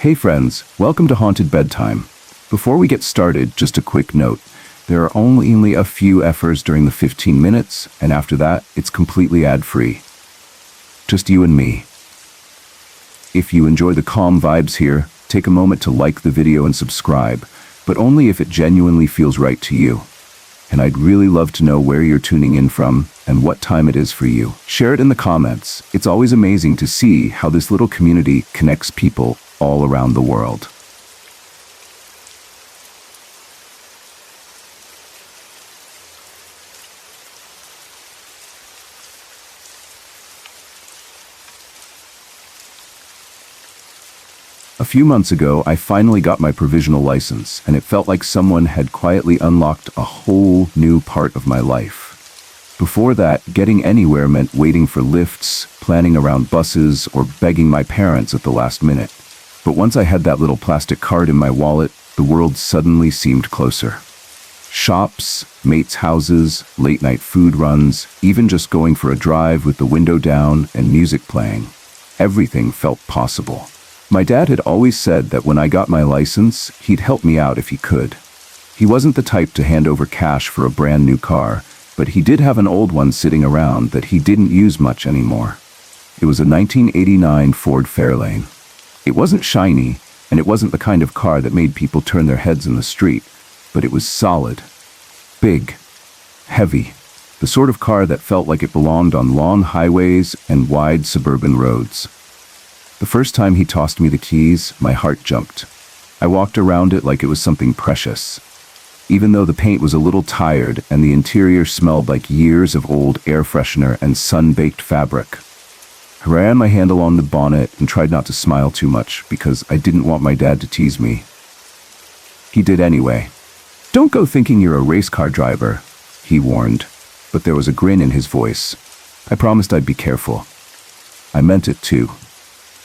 Hey friends, welcome to Haunted Bedtime. Before we get started, just a quick note. There are only a few effers during the 15 minutes, and after that, it's completely ad-free. Just you and me. If you enjoy the calm vibes here, take a moment to like the video and subscribe, but only if it genuinely feels right to you. And I'd really love to know where you're tuning in from and what time it is for you. Share it in the comments. It's always amazing to see how this little community connects people all around the world. A few months ago, I finally got my provisional license, and it felt like someone had quietly unlocked a whole new part of my life. Before that, getting anywhere meant waiting for lifts, planning around buses, or begging my parents at the last minute. But once I had that little plastic card in my wallet, the world suddenly seemed closer. Shops, mates' houses, late-night food runs, even just going for a drive with the window down and music playing. Everything felt possible. My dad had always said that when I got my license, he'd help me out if he could. He wasn't the type to hand over cash for a brand new car, but he did have an old one sitting around that he didn't use much anymore. It was a 1989 Ford Fairlane. It wasn't shiny, and it wasn't the kind of car that made people turn their heads in the street, but it was solid, big, heavy, the sort of car that felt like it belonged on long highways and wide suburban roads. The first time he tossed me the keys, my heart jumped. I walked around it like it was something precious. Even though the paint was a little tired and the interior smelled like years of old air freshener and sun-baked fabric. I ran my hand along the bonnet and tried not to smile too much because I didn't want my dad to tease me. He did anyway. "Don't go thinking you're a race car driver," he warned, but there was a grin in his voice. I promised I'd be careful. I meant it too.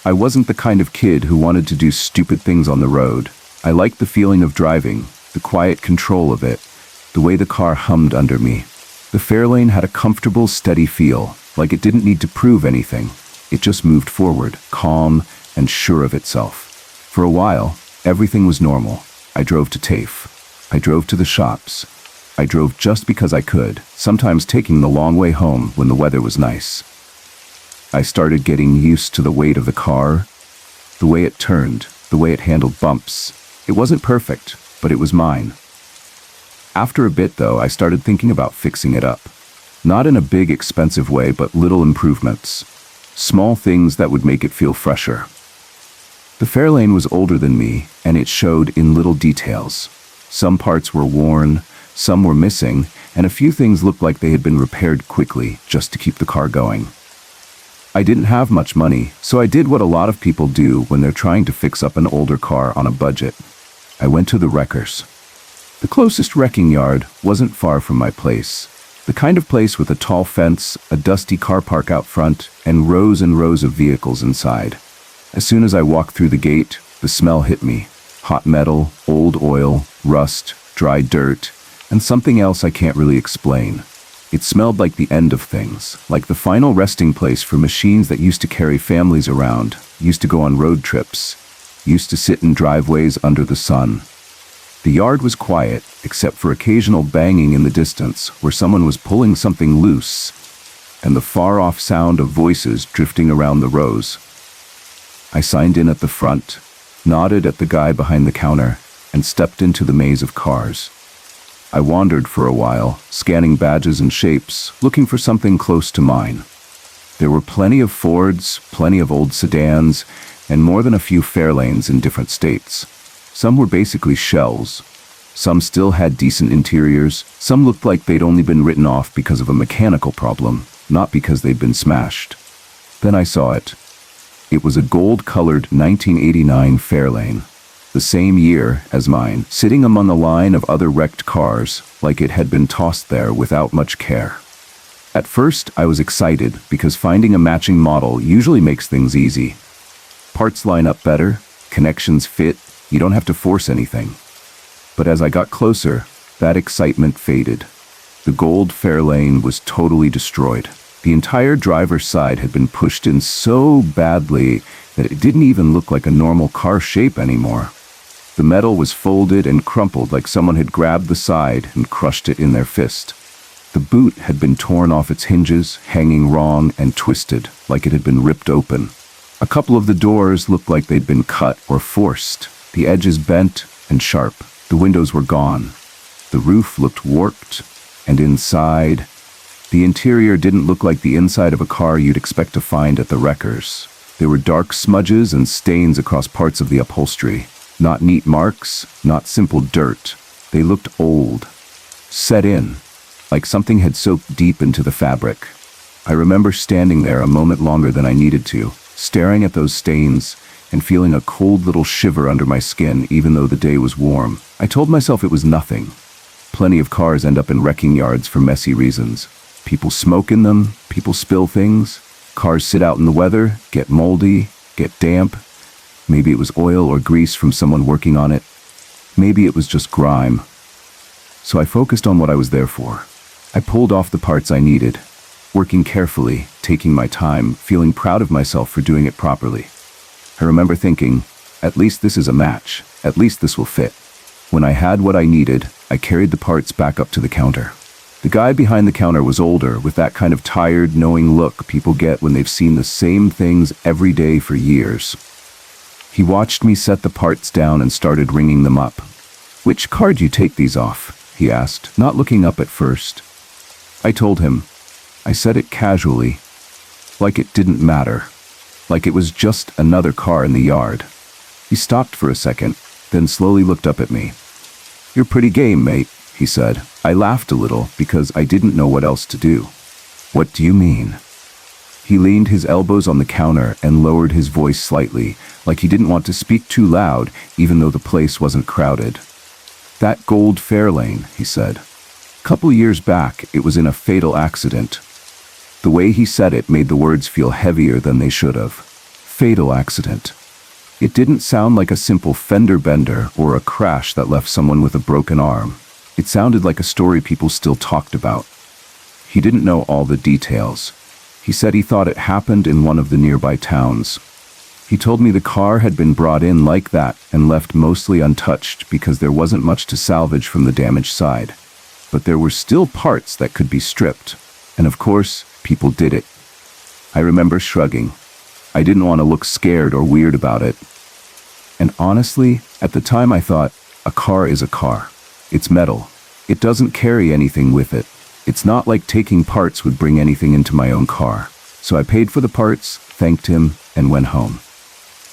I wasn't the kind of kid who wanted to do stupid things on the road. I liked the feeling of driving, the quiet control of it, the way the car hummed under me. The Fairlane had a comfortable, steady feel, like it didn't need to prove anything. It just moved forward, calm and sure of itself. For a while, everything was normal. I drove to TAFE. I drove to the shops. I drove just because I could, sometimes taking the long way home when the weather was nice. I started getting used to the weight of the car, the way it turned, the way it handled bumps. It wasn't perfect, but it was mine. After a bit, though, I started thinking about fixing it up. Not in a big, expensive way, but little improvements. Small things that would make it feel fresher. The Fairlane was older than me, and it showed in little details. Some parts were worn, some were missing, and a few things looked like they had been repaired quickly just to keep the car going. I didn't have much money, so I did what a lot of people do when they're trying to fix up an older car on a budget. I went to the wreckers. The closest wrecking yard wasn't far from my place. The kind of place with a tall fence, a dusty car park out front, and rows of vehicles inside. As soon as I walked through the gate, the smell hit me. Hot metal, old oil, rust, dry dirt, and something else I can't really explain. It smelled like the end of things, like the final resting place for machines that used to carry families around, used to go on road trips, used to sit in driveways under the sun. The yard was quiet, except for occasional banging in the distance where someone was pulling something loose, and the far-off sound of voices drifting around the rows. I signed in at the front, nodded at the guy behind the counter, and stepped into the maze of cars. I wandered for a while, scanning badges and shapes, looking for something close to mine. There were plenty of Fords, plenty of old sedans, and more than a few Fairlanes in different states. Some were basically shells. Some still had decent interiors. Some looked like they'd only been written off because of a mechanical problem, not because they'd been smashed. Then I saw it. It was a gold-colored 1989 Fairlane. The same year as mine, sitting among a line of other wrecked cars, like it had been tossed there without much care. At first, I was excited because finding a matching model usually makes things easy. Parts line up better, connections fit, you don't have to force anything. But as I got closer, that excitement faded. The gold Fairlane was totally destroyed. The entire driver's side had been pushed in so badly that it didn't even look like a normal car shape anymore. The metal was folded and crumpled like someone had grabbed the side and crushed it in their fist. The boot had been torn off its hinges, hanging wrong and twisted, like it had been ripped open. A couple of the doors looked like they'd been cut or forced, the edges bent and sharp. The windows were gone. The roof looked warped, and inside, the interior didn't look like the inside of a car you'd expect to find at the wreckers. There were dark smudges and stains across parts of the upholstery. Not neat marks, not simple dirt. They looked old, set in, like something had soaked deep into the fabric. I remember standing there a moment longer than I needed to, staring at those stains and feeling a cold little shiver under my skin even though the day was warm. I told myself it was nothing. Plenty of cars end up in wrecking yards for messy reasons. People smoke in them, people spill things, cars sit out in the weather, get moldy, get damp. Maybe it was oil or grease from someone working on it. Maybe it was just grime. So I focused on what I was there for. I pulled off the parts I needed, working carefully, taking my time, feeling proud of myself for doing it properly. I remember thinking, at least this is a match. At least this will fit. When I had what I needed, I carried the parts back up to the counter. The guy behind the counter was older, with that kind of tired, knowing look people get when they've seen the same things every day for years. He watched me set the parts down and started ringing them up. "Which car do you take these off?" he asked, not looking up at first. I told him. I said it casually, like it didn't matter, like it was just another car in the yard. He stopped for a second, then slowly looked up at me. "You're pretty game, mate," he said. I laughed a little because I didn't know what else to do. "What do you mean?" He leaned his elbows on the counter and lowered his voice slightly, like he didn't want to speak too loud, even though the place wasn't crowded. "That gold Fairlane," he said. "Couple years back, it was in a fatal accident." The way he said it made the words feel heavier than they should have. Fatal accident. It didn't sound like a simple fender bender or a crash that left someone with a broken arm. It sounded like a story people still talked about. He didn't know all the details. He said he thought it happened in one of the nearby towns. He told me the car had been brought in like that and left mostly untouched because there wasn't much to salvage from the damaged side. But there were still parts that could be stripped. And of course, people did it. I remember shrugging. I didn't want to look scared or weird about it. And honestly, at the time I thought, a car is a car. It's metal. It doesn't carry anything with it. It's not like taking parts would bring anything into my own car. So I paid for the parts, thanked him, and went home.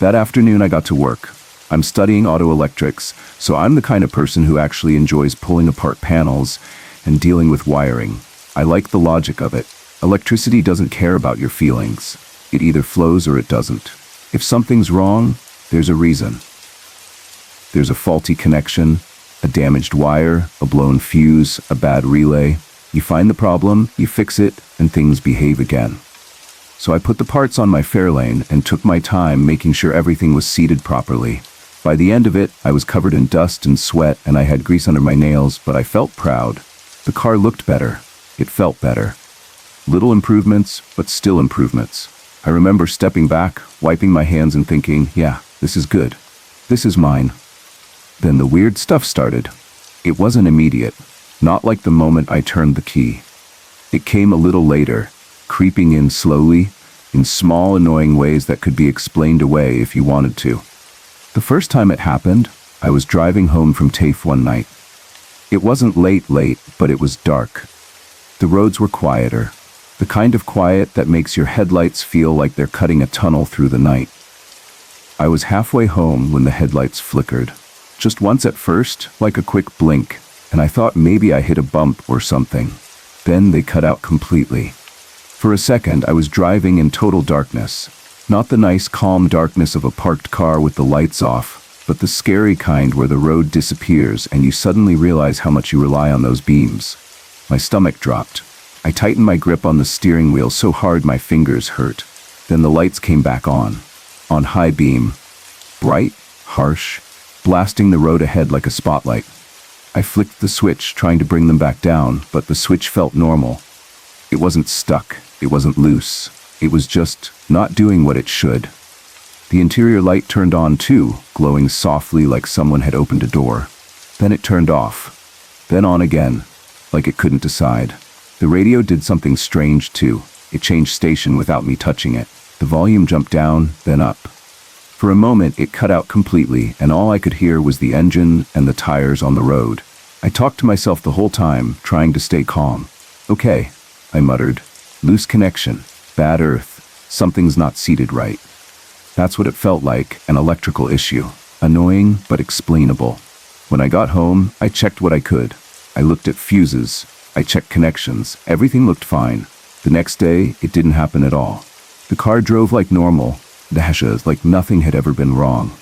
That afternoon I got to work. I'm studying auto electrics, so I'm the kind of person who actually enjoys pulling apart panels and dealing with wiring. I like the logic of it. Electricity doesn't care about your feelings. It either flows or it doesn't. If something's wrong, there's a reason. There's a faulty connection, a damaged wire, a blown fuse, a bad relay. You find the problem, you fix it, and things behave again. So I put the parts on my Fairlane and took my time making sure everything was seated properly. By the end of it, I was covered in dust and sweat and I had grease under my nails, but I felt proud. The car looked better. It felt better. Little improvements, but still improvements. I remember stepping back, wiping my hands and thinking, yeah, this is good. This is mine. Then the weird stuff started. It wasn't immediate, not like the moment I turned the key. It came a little later, creeping in slowly, in small annoying ways that could be explained away if you wanted to. The first time it happened, I was driving home from TAFE one night. It wasn't late, but it was dark. The roads were quieter, the kind of quiet that makes your headlights feel like they're cutting a tunnel through the night. I was halfway home when the headlights flickered. Just once at first, like a quick blink, and I thought maybe I hit a bump or something. Then they cut out completely. For a second, I was driving in total darkness. Not the nice, calm darkness of a parked car with the lights off, but the scary kind where the road disappears and you suddenly realize how much you rely on those beams. My stomach dropped. I tightened my grip on the steering wheel so hard my fingers hurt. Then the lights came back on high beam. Bright, harsh, blasting the road ahead like a spotlight. I flicked the switch, trying to bring them back down, but the switch felt normal. It wasn't stuck. It wasn't loose. It was just not doing what it should. The interior light turned on too, glowing softly like someone had opened a door. Then it turned off. Then on again, like it couldn't decide. The radio did something strange too. It changed station without me touching it. The volume jumped down, then up. For a moment, it cut out completely, and all I could hear was the engine and the tires on the road. I talked to myself the whole time, trying to stay calm. "Okay," I muttered. "Loose connection. Bad earth. Something's not seated right." That's what it felt like, an electrical issue. Annoying, but explainable. When I got home, I checked what I could. I looked at fuses. I checked connections. Everything looked fine. The next day, it didn't happen at all. The car drove like normal, dashes like nothing had ever been wrong.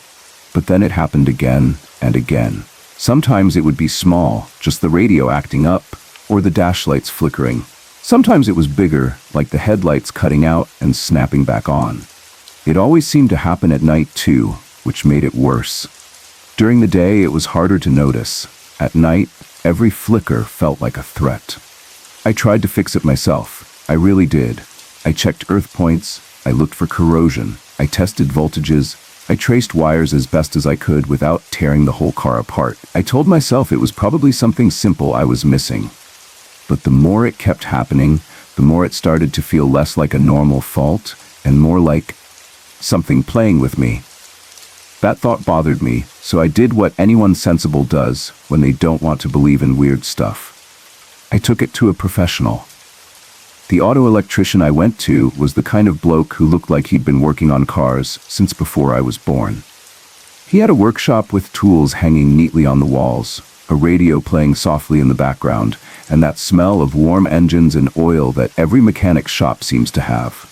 But then it happened again and again. Sometimes it would be small, just the radio acting up, or the dash lights flickering. Sometimes it was bigger, like the headlights cutting out and snapping back on. It always seemed to happen at night too, which made it worse. During the day, it was harder to notice. At night, every flicker felt like a threat. I tried to fix it myself. I really did. I checked earth points. I looked for corrosion. I tested voltages. I traced wires as best as I could without tearing the whole car apart. I told myself it was probably something simple I was missing. But the more it kept happening, the more it started to feel less like a normal fault and more like something playing with me. That thought bothered me, so I did what anyone sensible does when they don't want to believe in weird stuff. I took it to a professional. The auto electrician I went to was the kind of bloke who looked like he'd been working on cars since before I was born. He had a workshop with tools hanging neatly on the walls, a radio playing softly in the background, and that smell of warm engines and oil that every mechanic shop seems to have.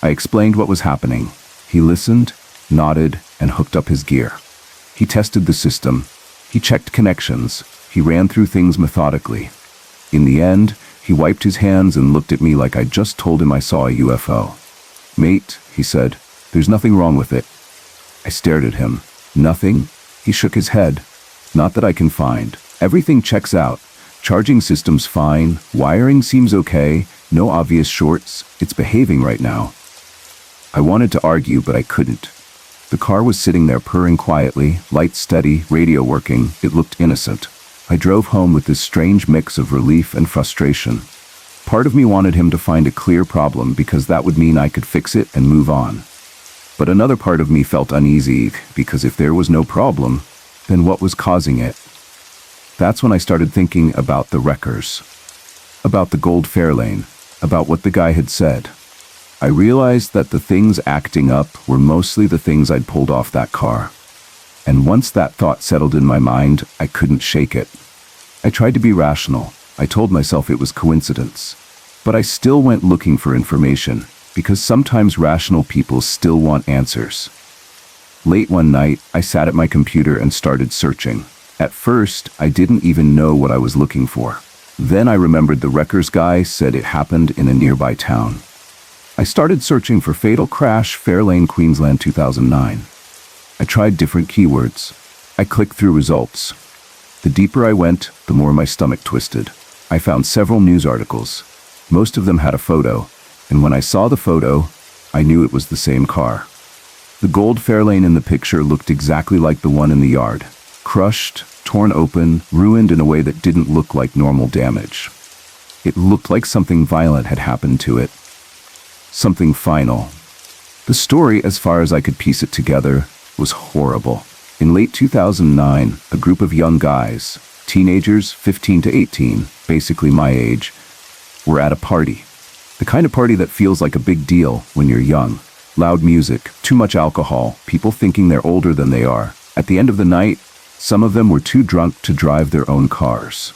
I explained what was happening. He listened, nodded, and hooked up his gear. He tested the system. He checked connections. He ran through things methodically. In the end, he wiped his hands and looked at me like I'd just told him I saw a UFO. "Mate," he said, "there's nothing wrong with it." I stared at him. "Nothing?" He shook his head. "Not that I can find. Everything checks out. Charging system's fine. Wiring seems okay. No obvious shorts. It's behaving right now." I wanted to argue, but I couldn't. The car was sitting there purring quietly, lights steady, radio working. It looked innocent. I drove home with this strange mix of relief and frustration. Part of me wanted him to find a clear problem because that would mean I could fix it and move on. But another part of me felt uneasy because if there was no problem, then what was causing it? That's when I started thinking about the wreckers, about the gold Fairlane, about what the guy had said. I realized that the things acting up were mostly the things I'd pulled off that car. And once that thought settled in my mind, I couldn't shake it. I tried to be rational. I told myself it was coincidence. But I still went looking for information, because sometimes rational people still want answers. Late one night, I sat at my computer and started searching. At first, I didn't even know what I was looking for. Then I remembered the wreckers guy said it happened in a nearby town. I started searching for Fatal Crash, Fairlane, Queensland 2009. I tried different keywords. I clicked through results. The deeper I went, the more my stomach twisted. I found several news articles. Most of them had a photo, and when I saw the photo, I knew it was the same car. The gold Fairlane in the picture looked exactly like the one in the yard. Crushed, torn open, ruined in a way that didn't look like normal damage. It looked like something violent had happened to it. Something final. The story, as far as I could piece it together, was horrible. In late 2009, a group of young guys, teenagers 15 to 18, basically my age, were at a party. The kind of party that feels like a big deal when you're young. Loud music, too much alcohol, people thinking they're older than they are. At the end of the night, some of them were too drunk to drive their own cars.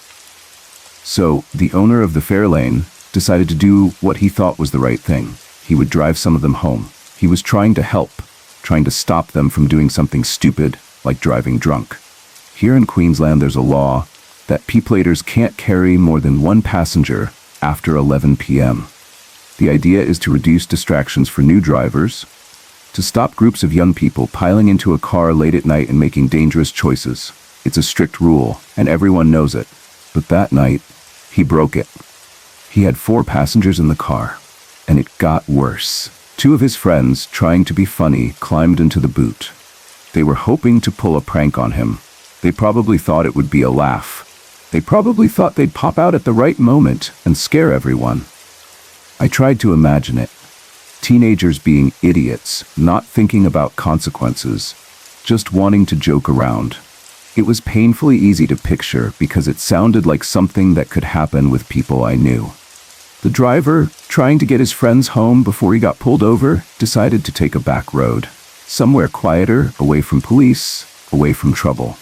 So, the owner of the Fairlane decided to do what he thought was the right thing. He would drive some of them home. He was trying to help, trying to stop them from doing something stupid, like driving drunk. Here in Queensland, there's a law that P-platers can't carry more than one passenger after 11 p.m. The idea is to reduce distractions for new drivers, to stop groups of young people piling into a car late at night and making dangerous choices. It's a strict rule, and everyone knows it. But that night, he broke it. He had 4 passengers in the car, and it got worse. Two of his friends, trying to be funny, climbed into the boot. They were hoping to pull a prank on him. They probably thought it would be a laugh. They probably thought they'd pop out at the right moment and scare everyone. I tried to imagine it. Teenagers being idiots, not thinking about consequences, just wanting to joke around. It was painfully easy to picture because it sounded like something that could happen with people I knew. The driver, trying to get his friends home before he got pulled over, decided to take a back road. Somewhere quieter, away from police, away from trouble.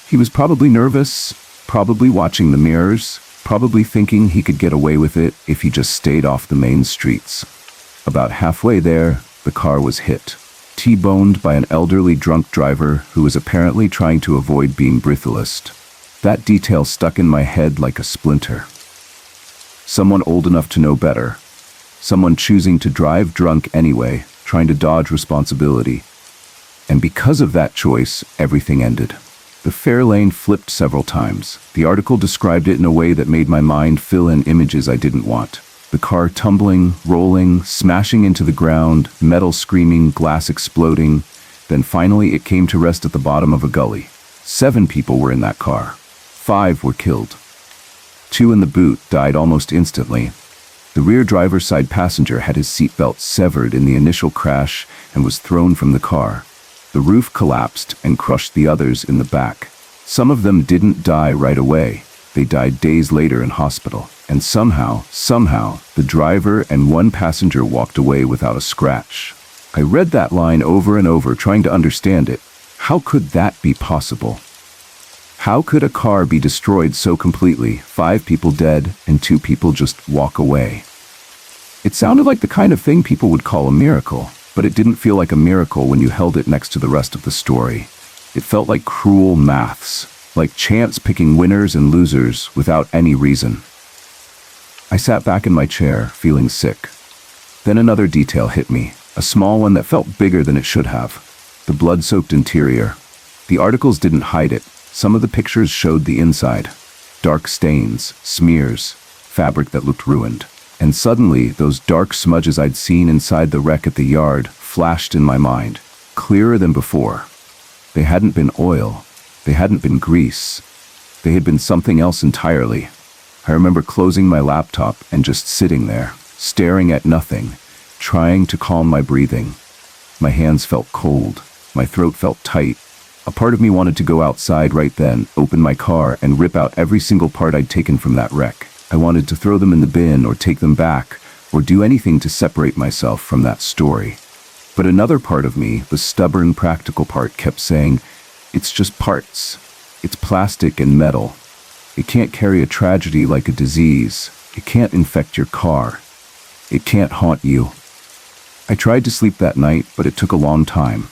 He was probably nervous, probably watching the mirrors, probably thinking he could get away with it if he just stayed off the main streets. About halfway there, the car was hit. T-boned by an elderly drunk driver who was apparently trying to avoid being breathless. That detail stuck in my head like a splinter. Someone old enough to know better. Someone choosing to drive drunk anyway, trying to dodge responsibility. And because of that choice, everything ended. The fare lane flipped several times. The article described it in a way that made my mind fill in images I didn't want. The car tumbling, rolling, smashing into the ground, metal screaming, glass exploding. Then finally it came to rest at the bottom of a gully. 7 people were in that car. 5 were killed. 2 in the boot died almost instantly. The rear driver's side passenger had his seatbelt severed in the initial crash and was thrown from the car. The roof collapsed and crushed the others in the back. Some of them didn't die right away. They died days later in hospital. And somehow, the driver and 1 passenger walked away without a scratch. I read that line over and over, trying to understand it. How could that be possible? How could a car be destroyed so completely, 5 people dead, and 2 people just walk away? It sounded like the kind of thing people would call a miracle, but it didn't feel like a miracle when you held it next to the rest of the story. It felt like cruel maths, like chance picking winners and losers without any reason. I sat back in my chair, feeling sick. Then another detail hit me, a small one that felt bigger than it should have. The blood-soaked interior. The articles didn't hide it. Some of the pictures showed the inside. Dark stains, smears, fabric that looked ruined. And suddenly, those dark smudges I'd seen inside the wreck at the yard flashed in my mind, clearer than before. They hadn't been oil. They hadn't been grease. They had been something else entirely. I remember closing my laptop and just sitting there, staring at nothing, trying to calm my breathing. My hands felt cold. My throat felt tight. A part of me wanted to go outside right then, open my car, and rip out every single part I'd taken from that wreck. I wanted to throw them in the bin or take them back, or do anything to separate myself from that story. But another part of me, the stubborn, practical part, kept saying, it's just parts. It's plastic and metal. It can't carry a tragedy like a disease. It can't infect your car. It can't haunt you. I tried to sleep that night, but it took a long time.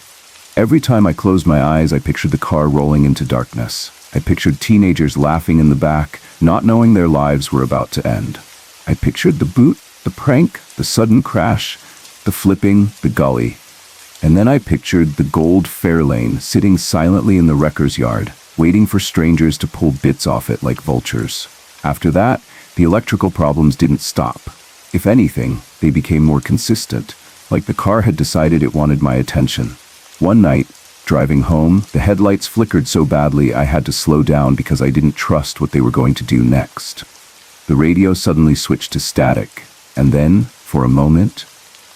Every time I closed my eyes, I pictured the car rolling into darkness. I pictured teenagers laughing in the back, not knowing their lives were about to end. I pictured the boot, the prank, the sudden crash, the flipping, the gully. And then I pictured the gold fare lane sitting silently in the wrecker's yard, waiting for strangers to pull bits off it like vultures. After that, the electrical problems didn't stop. If anything, they became more consistent, like the car had decided it wanted my attention. One night, driving home, the headlights flickered so badly I had to slow down because I didn't trust what they were going to do next. The radio suddenly switched to static, and then, for a moment,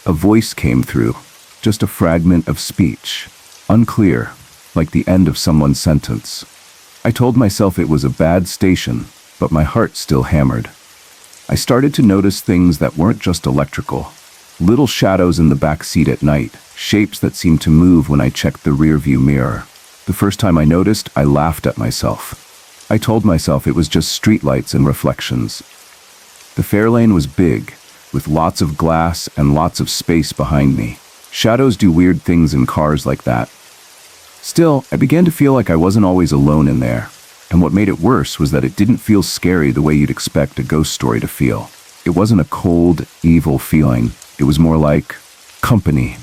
a voice came through, just a fragment of speech, unclear, like the end of someone's sentence. I told myself it was a bad station, but my heart still hammered. I started to notice things that weren't just electrical. Little shadows in the back seat at night, shapes that seemed to move when I checked the rearview mirror. The first time I noticed, I laughed at myself. I told myself it was just streetlights and reflections. The fare lane was big, with lots of glass and lots of space behind me. Shadows do weird things in cars like that. Still, I began to feel like I wasn't always alone in there. And what made it worse was that it didn't feel scary the way you'd expect a ghost story to feel. It wasn't a cold, evil feeling. It was more like company.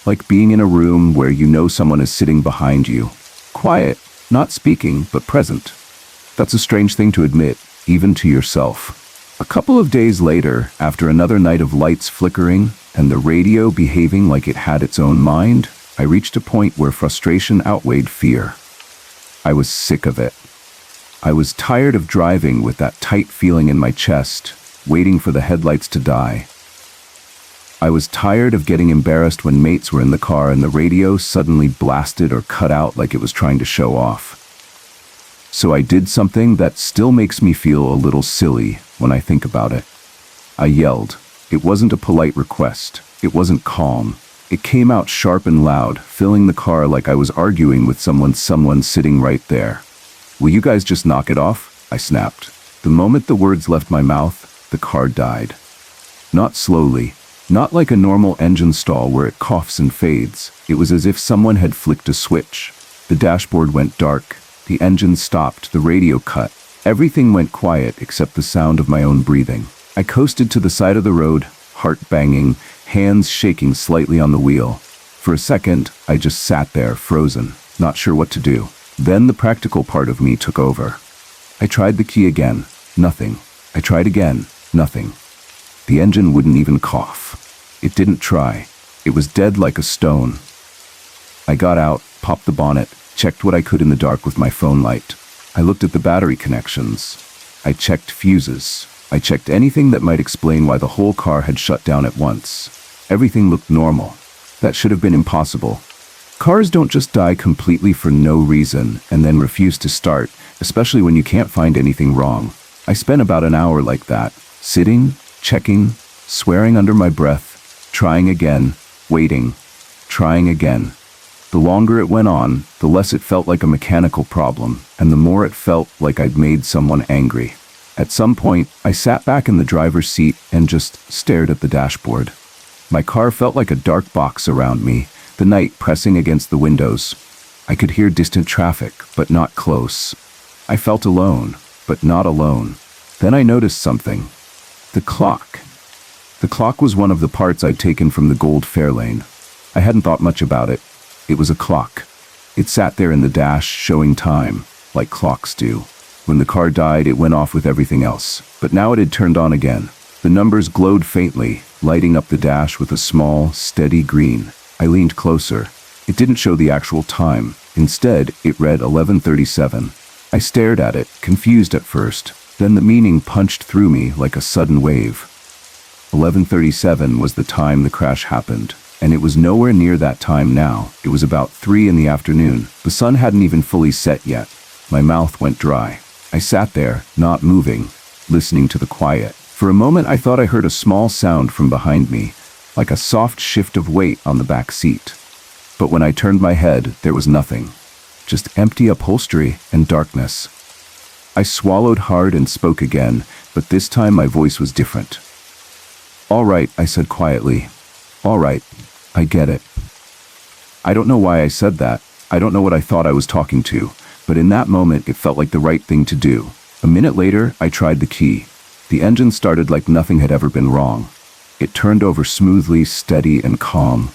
Like being in a room where you know someone is sitting behind you. Quiet, not speaking, but present. That's a strange thing to admit, even to yourself. A couple of days later, after another night of lights flickering and the radio behaving like it had its own mind, I reached a point where frustration outweighed fear. I was sick of it. I was tired of driving with that tight feeling in my chest, waiting for the headlights to die. I was tired of getting embarrassed when mates were in the car and the radio suddenly blasted or cut out like it was trying to show off. So I did something that still makes me feel a little silly when I think about it. I yelled. It wasn't a polite request. It wasn't calm. It came out sharp and loud, filling the car like I was arguing with someone sitting right there. "Will you guys just knock it off?" I snapped. The moment the words left my mouth, the car died. Not slowly. Not like a normal engine stall where it coughs and fades. It was as if someone had flicked a switch. The dashboard went dark. The engine stopped. The radio cut. Everything went quiet except the sound of my own breathing. I coasted to the side of the road, heart banging, hands shaking slightly on the wheel. For a second, I just sat there, frozen, not sure what to do. Then the practical part of me took over. I tried the key again. Nothing. I tried again. Nothing. The engine wouldn't even cough. It didn't try. It was dead like a stone. I got out, popped the bonnet, checked what I could in the dark with my phone light. I looked at the battery connections. I checked fuses. I checked anything that might explain why the whole car had shut down at once. Everything looked normal. That should have been impossible. Cars don't just die completely for no reason and then refuse to start, especially when you can't find anything wrong. I spent about an hour like that, sitting, checking, swearing under my breath, trying again, waiting, trying again. The longer it went on, the less it felt like a mechanical problem, and the more it felt like I'd made someone angry. At some point, I sat back in the driver's seat and just stared at the dashboard. My car felt like a dark box around me, the night pressing against the windows. I could hear distant traffic, but not close. I felt alone, but not alone. Then I noticed something. The clock. The clock was one of the parts I'd taken from the gold Fairlane. I hadn't thought much about it. It was a clock. It sat there in the dash, showing time, like clocks do. When the car died, it went off with everything else. But now it had turned on again. The numbers glowed faintly, lighting up the dash with a small, steady green. I leaned closer. It didn't show the actual time. Instead, it read 11:37. I stared at it, confused at first. Then the meaning punched through me like a sudden wave. 11:37 was the time the crash happened, and it was nowhere near that time now. It was about 3 in the afternoon. The sun hadn't even fully set yet. My mouth went dry. I sat there, not moving, listening to the quiet. For a moment, I thought I heard a small sound from behind me, like a soft shift of weight on the back seat. But when I turned my head, there was nothing. Just empty upholstery and darkness. I swallowed hard and spoke again, but this time my voice was different. "All right," I said quietly. "All right, I get it." I don't know why I said that. I don't know what I thought I was talking to, but in that moment it felt like the right thing to do. A minute later, I tried the key. The engine started like nothing had ever been wrong. It turned over smoothly, steady and calm,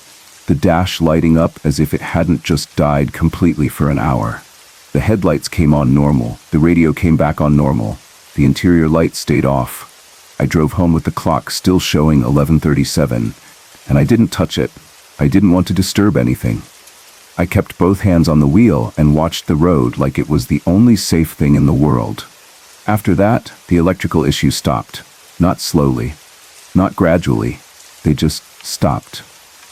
the dash lighting up as if it hadn't just died completely for an hour. The headlights came on normal, the radio came back on normal, the interior lights stayed off. I drove home with the clock still showing 11:37, and I didn't touch it. I didn't want to disturb anything. I kept both hands on the wheel and watched the road like it was the only safe thing in the world. After that, the electrical issues stopped. Not slowly, not gradually. They just stopped.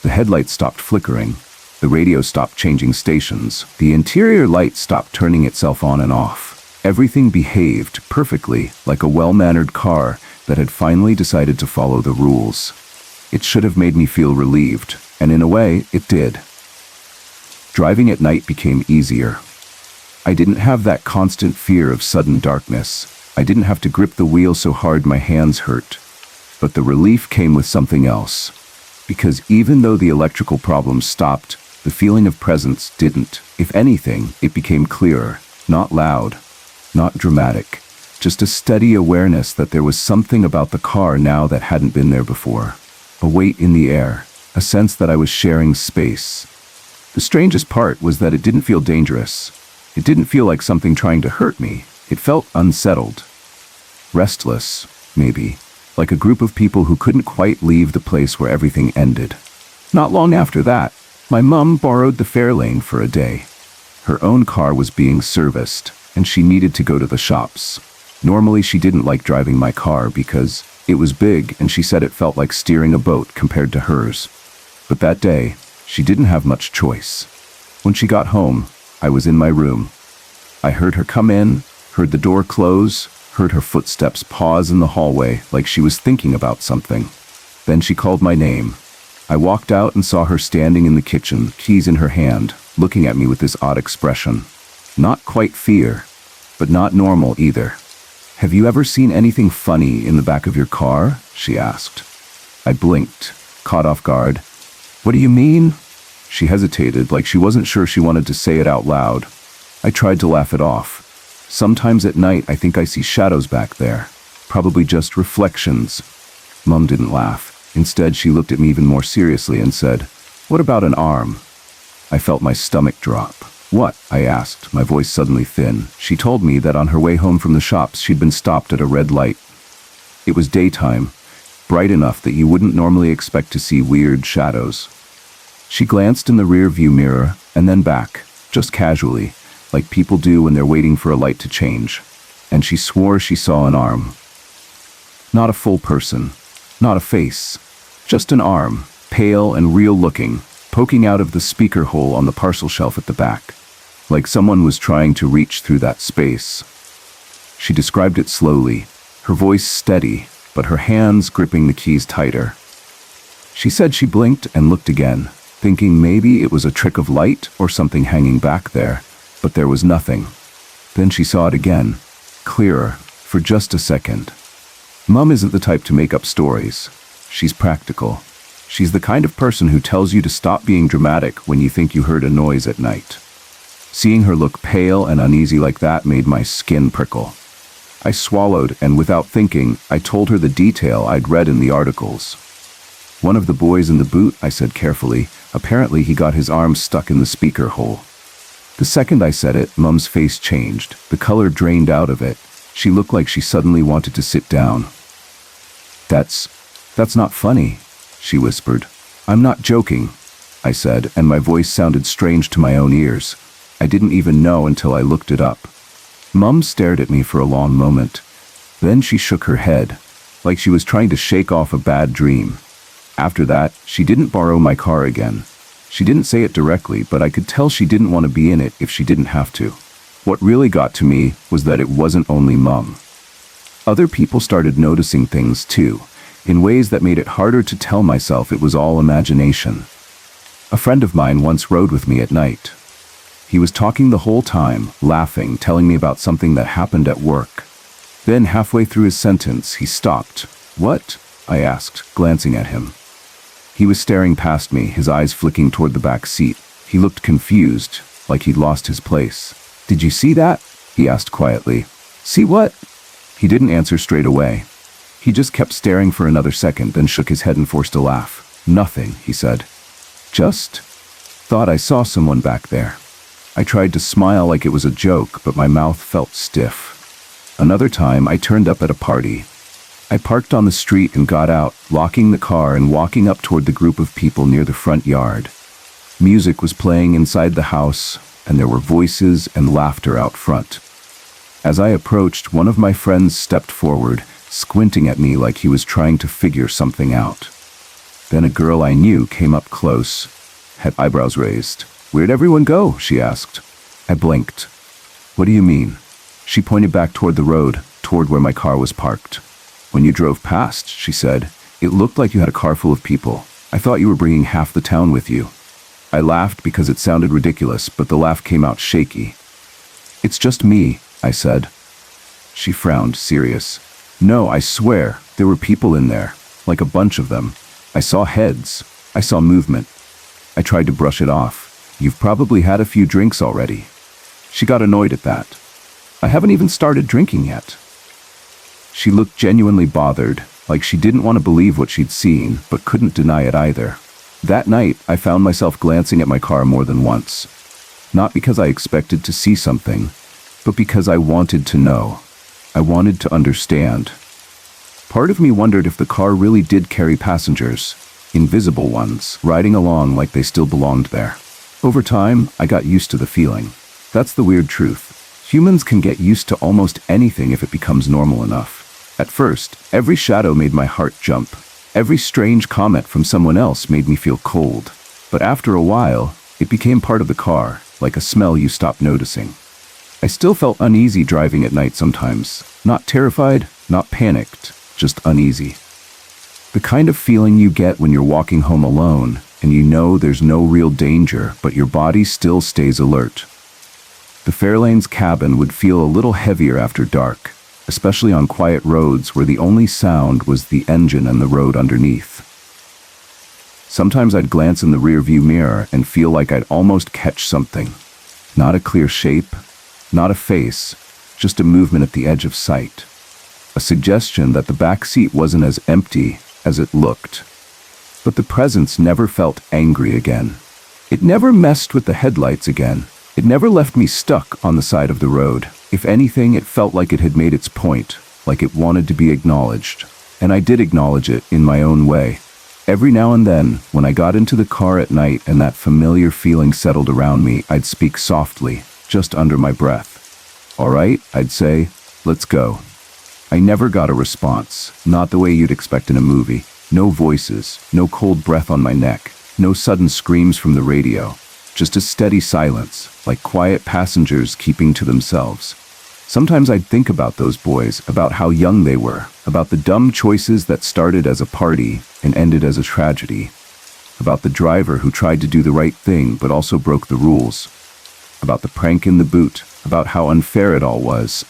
The headlights stopped flickering. The radio stopped changing stations. The interior light stopped turning itself on and off. Everything behaved perfectly, like a well-mannered car that had finally decided to follow the rules. It should have made me feel relieved, and in a way, it did. Driving at night became easier. I didn't have that constant fear of sudden darkness. I didn't have to grip the wheel so hard my hands hurt. But the relief came with something else. Because even though the electrical problems stopped, the feeling of presence didn't. If anything, it became clearer, not loud, not dramatic. Just a steady awareness that there was something about the car now that hadn't been there before. A weight in the air, a sense that I was sharing space. The strangest part was that it didn't feel dangerous. It didn't feel like something trying to hurt me. It felt unsettled, restless, maybe, like a group of people who couldn't quite leave the place where everything ended. Not long after that, my mum borrowed the fair lane for a day. Her own car was being serviced, and she needed to go to the shops. Normally she didn't like driving my car because it was big and she said it felt like steering a boat compared to hers. But that day, she didn't have much choice. When she got home, I was in my room. I heard her come in, heard the door close, heard her footsteps pause in the hallway like she was thinking about something. Then she called my name. I walked out and saw her standing in the kitchen, keys in her hand, looking at me with this odd expression. Not quite fear, but not normal either. "Have you ever seen anything funny in the back of your car?" she asked. I blinked, caught off guard. "What do you mean?" She hesitated, like she wasn't sure she wanted to say it out loud. I tried to laugh it off. "Sometimes at night I think I see shadows back there. Probably just reflections." Mum didn't laugh. Instead, she looked at me even more seriously and said, "What about an arm?" I felt my stomach drop. "What?" I asked, my voice suddenly thin. She told me that on her way home from the shops she'd been stopped at a red light. It was daytime, bright enough that you wouldn't normally expect to see weird shadows. She glanced in the rear-view mirror and then back, just casually, like people do when they're waiting for a light to change. And she swore she saw an arm. Not a full person, not a face, just an arm, pale and real-looking, poking out of the speaker hole on the parcel shelf at the back, like someone was trying to reach through that space. She described it slowly, her voice steady, but her hands gripping the keys tighter. She said she blinked and looked again, thinking maybe it was a trick of light or something hanging back there, but there was nothing. Then she saw it again, clearer, for just a second. Mum isn't the type to make up stories. She's practical. She's the kind of person who tells you to stop being dramatic when you think you heard a noise at night. Seeing her look pale and uneasy like that made my skin prickle. I swallowed, and without thinking, I told her the detail I'd read in the articles. "One of the boys in the boot," I said carefully. "Apparently he got his arm stuck in the speaker hole." The second I said it, Mum's face changed. The color drained out of it. She looked like she suddenly wanted to sit down. That's not funny," she whispered. "I'm not joking," I said, and my voice sounded strange to my own ears. I didn't even know until I looked it up. Mum stared at me for a long moment. Then she shook her head, like she was trying to shake off a bad dream. After that, she didn't borrow my car again. She didn't say it directly, but I could tell she didn't want to be in it if she didn't have to. What really got to me was that it wasn't only Mum. Other people started noticing things too, in ways that made it harder to tell myself it was all imagination. A friend of mine once rode with me at night. He was talking the whole time, laughing, telling me about something that happened at work. Then, halfway through his sentence, he stopped. "What?" I asked, glancing at him. He was staring past me, his eyes flicking toward the back seat. He looked confused, like he'd lost his place. "Did you see that?" he asked quietly. "See what?" He didn't answer straight away. He just kept staring for another second, then shook his head and forced a laugh. "Nothing," he said. "Just thought I saw someone back there." I tried to smile like it was a joke, but my mouth felt stiff. Another time, I turned up at a party. I parked on the street and got out, locking the car and walking up toward the group of people near the front yard. Music was playing inside the house, and there were voices and laughter out front. As I approached, one of my friends stepped forward, squinting at me like he was trying to figure something out. Then a girl I knew came up close, had eyebrows raised. "Where'd everyone go?" she asked. I blinked. "What do you mean?" She pointed back toward the road, toward where my car was parked. "When you drove past," she said, "it looked like you had a car full of people. I thought you were bringing half the town with you." I laughed because it sounded ridiculous, but the laugh came out shaky. "It's just me," I said. She frowned, serious. "No, I swear, there were people in there, like a bunch of them. I saw heads. I saw movement." I tried to brush it off. "You've probably had a few drinks already." She got annoyed at that. "I haven't even started drinking yet." She looked genuinely bothered, like she didn't want to believe what she'd seen, but couldn't deny it either. That night, I found myself glancing at my car more than once. Not because I expected to see something, but because I wanted to know. I wanted to understand. Part of me wondered if the car really did carry passengers, invisible ones, riding along like they still belonged there. Over time, I got used to the feeling. That's the weird truth. Humans can get used to almost anything if it becomes normal enough. At first, every shadow made my heart jump. Every strange comment from someone else made me feel cold. But after a while, it became part of the car, like a smell you stop noticing. I still felt uneasy driving at night sometimes. Not terrified, not panicked, just uneasy. The kind of feeling you get when you're walking home alone, and you know there's no real danger, but your body still stays alert. The Fairlane's cabin would feel a little heavier after dark, especially on quiet roads where the only sound was the engine and the road underneath. Sometimes I'd glance in the rearview mirror and feel like I'd almost catch something. Not a clear shape, not a face, just a movement at the edge of sight. A suggestion that the back seat wasn't as empty as it looked. But the presence never felt angry again. It never messed with the headlights again. It never left me stuck on the side of the road. If anything, it felt like it had made its point, like it wanted to be acknowledged. And I did acknowledge it in my own way. Every now and then, when I got into the car at night and that familiar feeling settled around me, I'd speak softly, just under my breath. "All right," I'd say, "let's go." I never got a response, not the way you'd expect in a movie. No voices, no cold breath on my neck, no sudden screams from the radio. Just a steady silence, like quiet passengers keeping to themselves. Sometimes I'd think about those boys, about how young they were, about the dumb choices that started as a party and ended as a tragedy, about the driver who tried to do the right thing but also broke the rules, about the prank in the boot, about how unfair it all was.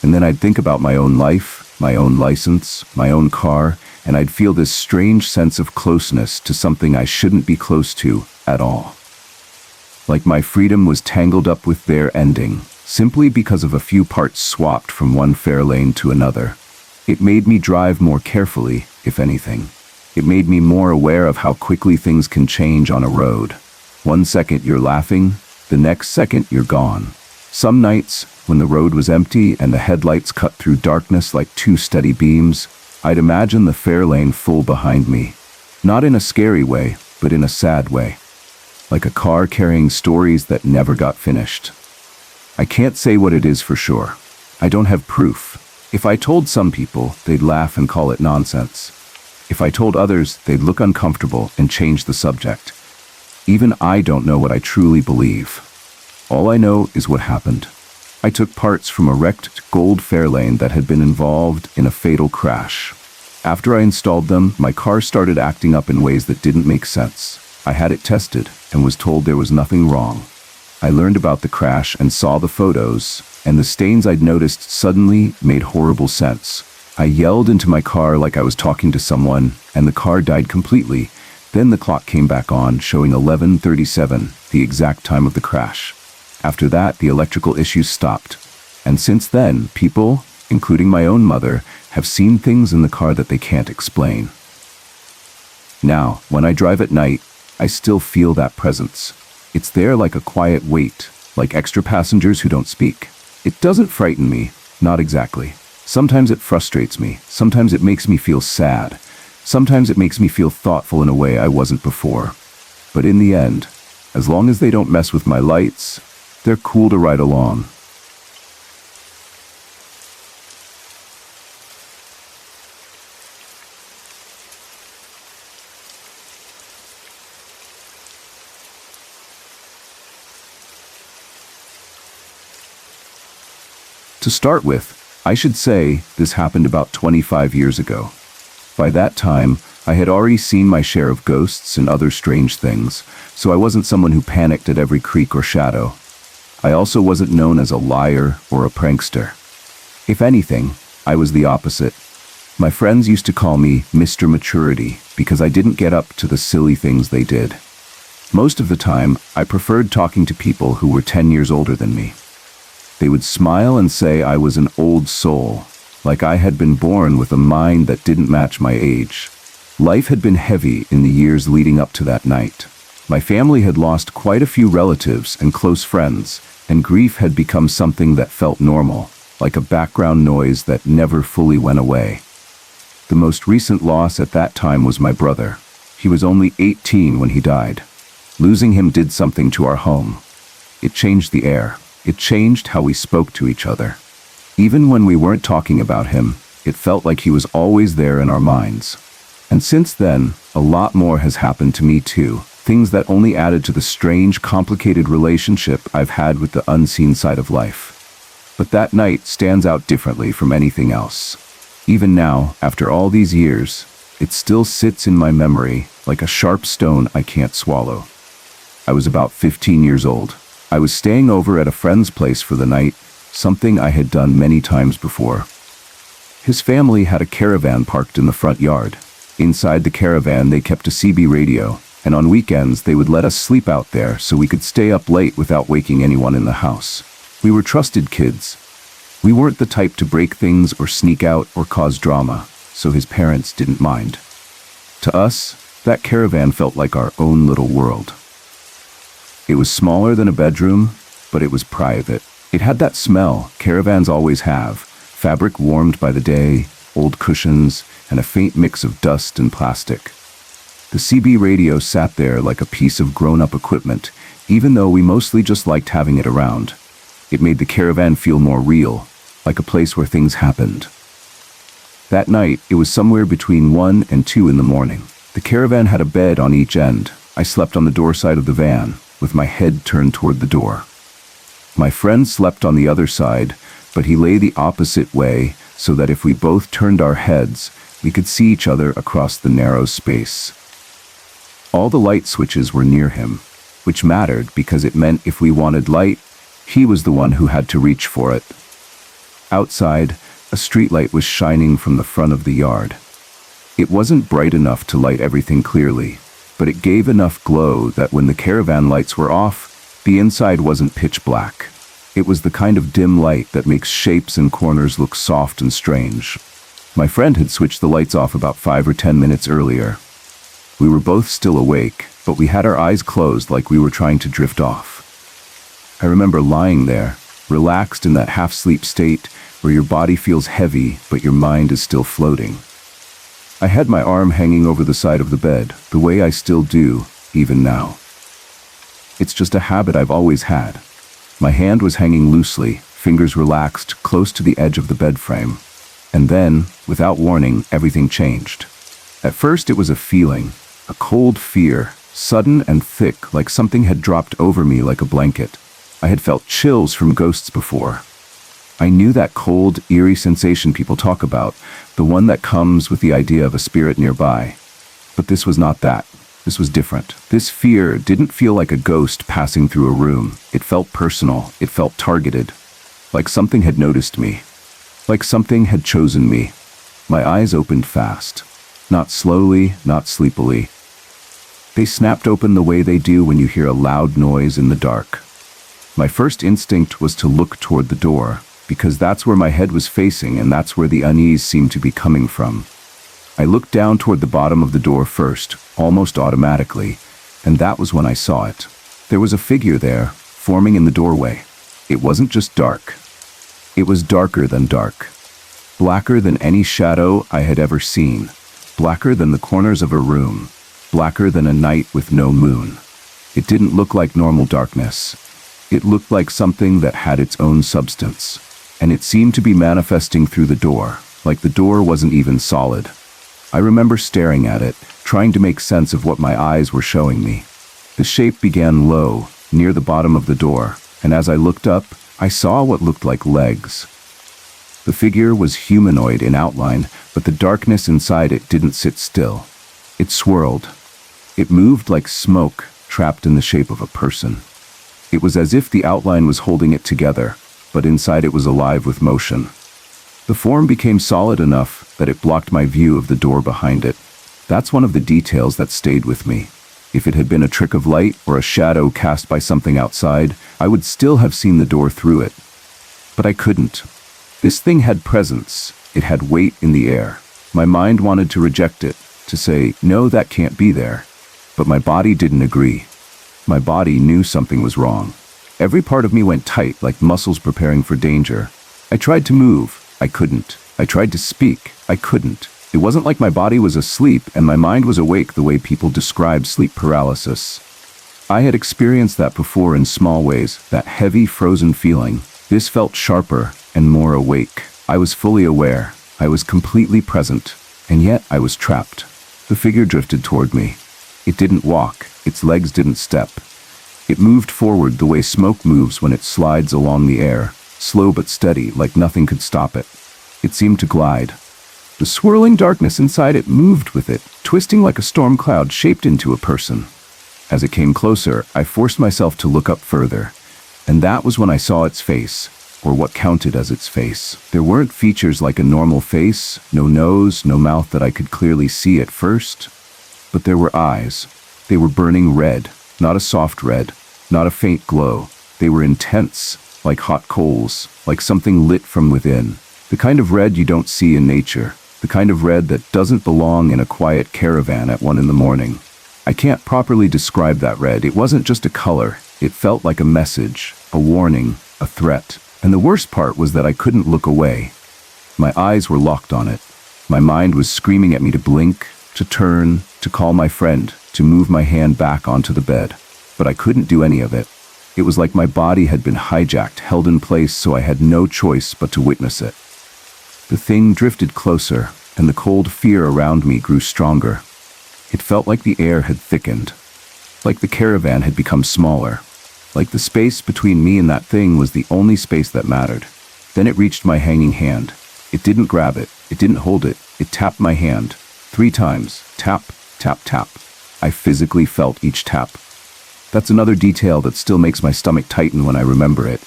And then I'd think about my own life, my own license, my own car, and I'd feel this strange sense of closeness to something I shouldn't be close to at all. Like my freedom was tangled up with their ending, simply because of a few parts swapped from one Fairlane to another. It made me drive more carefully, if anything. It made me more aware of how quickly things can change on a road. One second you're laughing, the next second you're gone. Some nights, when the road was empty and the headlights cut through darkness like two steady beams, I'd imagine the Fairlane full behind me. Not in a scary way, but in a sad way. Like a car carrying stories that never got finished. I can't say what it is for sure. I don't have proof. If I told some people, they'd laugh and call it nonsense. If I told others, they'd look uncomfortable and change the subject. Even I don't know what I truly believe. All I know is what happened. I took parts from a wrecked gold Fairlane that had been involved in a fatal crash. After I installed them, my car started acting up in ways that didn't make sense. I had it tested and was told there was nothing wrong. I learned about the crash and saw the photos, and the stains I'd noticed suddenly made horrible sense. I yelled into my car like I was talking to someone, and the car died completely. Then the clock came back on, showing 11:37, the exact time of the crash. After that, the electrical issues stopped. And since then, people, including my own mother, have seen things in the car that they can't explain. Now, when I drive at night, I still feel that presence. It's there like a quiet weight, like extra passengers who don't speak. It doesn't frighten me, not exactly. Sometimes it frustrates me. Sometimes it makes me feel sad. Sometimes it makes me feel thoughtful in a way I wasn't before. But in the end, as long as they don't mess with my lights, they're cool to ride along. To start with, I should say this happened about 25 years ago. By that time, I had already seen my share of ghosts and other strange things, so I wasn't someone who panicked at every creak or shadow. I also wasn't known as a liar or a prankster. If anything, I was the opposite. My friends used to call me Mr. Maturity because I didn't get up to the silly things they did. Most of the time, I preferred talking to people who were 10 years older than me. They would smile and say I was an old soul, like I had been born with a mind that didn't match my age. Life had been heavy in the years leading up to that night. My family had lost quite a few relatives and close friends, and grief had become something that felt normal, like a background noise that never fully went away. The most recent loss at that time was my brother. He was only 18 when he died. Losing him did something to our home. It changed the air. It changed how we spoke to each other. Even when we weren't talking about him, it felt like he was always there in our minds. And since then, a lot more has happened to me too. Things that only added to the strange, complicated relationship I've had with the unseen side of life. But that night stands out differently from anything else. Even now, after all these years, it still sits in my memory like a sharp stone I can't swallow. I was about 15 years old. I was staying over at a friend's place for the night, something I had done many times before. His family had a caravan parked in the front yard. Inside the caravan, they kept a CB radio, and on weekends they would let us sleep out there so we could stay up late without waking anyone in the house. We were trusted kids. We weren't the type to break things or sneak out or cause drama, so his parents didn't mind. To us, that caravan felt like our own little world. It was smaller than a bedroom, but it was private. It had that smell caravans always have, fabric warmed by the day, old cushions, and a faint mix of dust and plastic. The CB radio sat there like a piece of grown-up equipment, even though we mostly just liked having it around. It made the caravan feel more real, like a place where things happened. That night, it was somewhere between 1 and 2 in the morning. The caravan had a bed on each end. I slept on the door side of the van, with my head turned toward the door. My friend slept on the other side, but he lay the opposite way so that if we both turned our heads, we could see each other across the narrow space. All the light switches were near him, which mattered because it meant if we wanted light, he was the one who had to reach for it. Outside, a streetlight was shining from the front of the yard. It wasn't bright enough to light everything clearly, but it gave enough glow that when the caravan lights were off, the inside wasn't pitch black. It was the kind of dim light that makes shapes and corners look soft and strange. My friend had switched the lights off about 5 or 10 minutes earlier. We were both still awake, but we had our eyes closed like we were trying to drift off. I remember lying there, relaxed in that half-sleep state where your body feels heavy but your mind is still floating. I had my arm hanging over the side of the bed, the way I still do, even now. It's just a habit I've always had. My hand was hanging loosely, fingers relaxed, close to the edge of the bed frame. And then, without warning, everything changed. At first it was a feeling, a cold fear, sudden and thick, like something had dropped over me like a blanket. I had felt chills from ghosts before. I knew that cold, eerie sensation people talk about, the one that comes with the idea of a spirit nearby. But this was not that. This was different. This fear didn't feel like a ghost passing through a room. It felt personal. It felt targeted. Like something had noticed me. Like something had chosen me. My eyes opened fast. Not slowly, not sleepily. They snapped open the way they do when you hear a loud noise in the dark. My first instinct was to look toward the door, because that's where my head was facing and that's where the unease seemed to be coming from. I looked down toward the bottom of the door first, almost automatically, and that was when I saw it. There was a figure there, forming in the doorway. It wasn't just dark. It was darker than dark. Blacker than any shadow I had ever seen. Blacker than the corners of a room. Blacker than a night with no moon. It didn't look like normal darkness. It looked like something that had its own substance. And it seemed to be manifesting through the door, like the door wasn't even solid. I remember staring at it, trying to make sense of what my eyes were showing me. The shape began low, near the bottom of the door, and as I looked up, I saw what looked like legs. The figure was humanoid in outline, but the darkness inside it didn't sit still. It swirled. It moved like smoke, trapped in the shape of a person. It was as if the outline was holding it together, but inside it was alive with motion. The form became solid enough that it blocked my view of the door behind it. That's one of the details that stayed with me. If it had been a trick of light or a shadow cast by something outside, I would still have seen the door through it. But I couldn't. This thing had presence. It had weight in the air. My mind wanted to reject it, to say, no, that can't be there. But my body didn't agree. My body knew something was wrong. Every part of me went tight, like muscles preparing for danger. I tried to move. I couldn't. I tried to speak. I couldn't. It wasn't like my body was asleep and my mind was awake the way people describe sleep paralysis. I had experienced that before in small ways, that heavy, frozen feeling. This felt sharper and more awake. I was fully aware. I was completely present. And yet I was trapped. The figure drifted toward me. It didn't walk. Its legs didn't step. It moved forward the way smoke moves when it slides along the air, slow but steady, like nothing could stop it. It seemed to glide. The swirling darkness inside it moved with it, twisting like a storm cloud shaped into a person. As it came closer, I forced myself to look up further, and that was when I saw its face, or what counted as its face. There weren't features like a normal face, no nose, no mouth that I could clearly see at first, but there were eyes. They were burning red, not a soft red, not a faint glow. They were intense, like hot coals, like something lit from within. The kind of red you don't see in nature, the kind of red that doesn't belong in a quiet caravan at 1 a.m. I can't properly describe that red. It wasn't just a color. It felt like a message, a warning, a threat. And the worst part was that I couldn't look away. My eyes were locked on it. My mind was screaming at me to blink, to turn, to call my friend, to move my hand back onto the bed. But I couldn't do any of it. It was like my body had been hijacked, held in place, so I had no choice but to witness it. The thing drifted closer, and the cold fear around me grew stronger. It felt like the air had thickened, like the caravan had become smaller, like the space between me and that thing was the only space that mattered. Then it reached my hanging hand. It didn't grab it, it didn't hold it, it tapped my hand. 3 times. Tap, tap, tap. I physically felt each tap. That's another detail that still makes my stomach tighten when I remember it.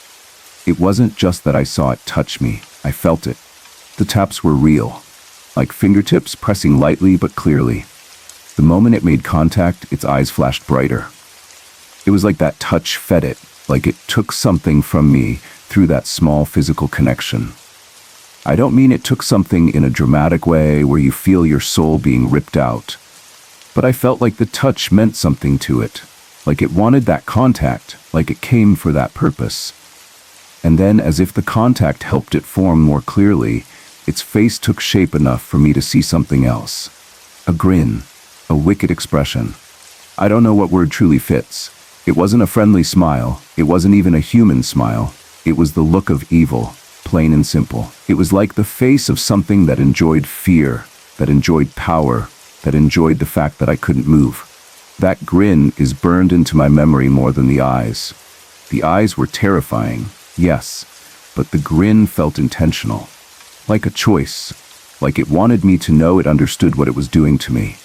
It wasn't just that I saw it touch me, I felt it. The taps were real, like fingertips pressing lightly but clearly. The moment it made contact, its eyes flashed brighter. It was like that touch fed it, like it took something from me through that small physical connection. I don't mean it took something in a dramatic way where you feel your soul being ripped out, but I felt like the touch meant something to it, like it wanted that contact, like it came for that purpose. And then, as if the contact helped it form more clearly, its face took shape enough for me to see something else. A grin. A wicked expression. I don't know what word truly fits. It wasn't a friendly smile. It wasn't even a human smile. It was the look of evil, plain and simple. It was like the face of something that enjoyed fear, that enjoyed power, that enjoyed the fact that I couldn't move. That grin is burned into my memory more than the eyes. The eyes were terrifying, yes, but the grin felt intentional. Like a choice. Like it wanted me to know it understood what it was doing to me.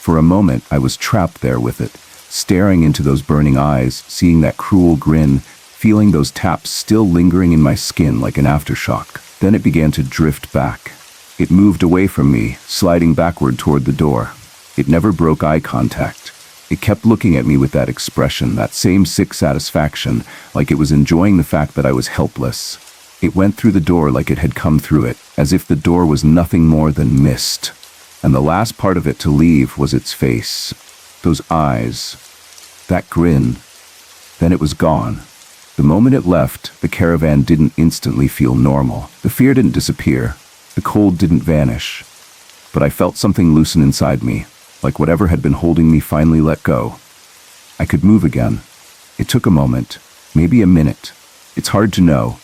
For a moment, I was trapped there with it, staring into those burning eyes, seeing that cruel grin, feeling those taps still lingering in my skin like an aftershock. Then it began to drift back. It moved away from me, sliding backward toward the door. It never broke eye contact. It kept looking at me with that expression, that same sick satisfaction, like it was enjoying the fact that I was helpless. It went through the door like it had come through it, as if the door was nothing more than mist. And the last part of it to leave was its face. Those eyes. That grin. Then it was gone. The moment it left, the caravan didn't instantly feel normal. The fear didn't disappear. The cold didn't vanish. But I felt something loosen inside me, like whatever had been holding me finally let go. I could move again. It took a moment, maybe a minute. It's hard to know.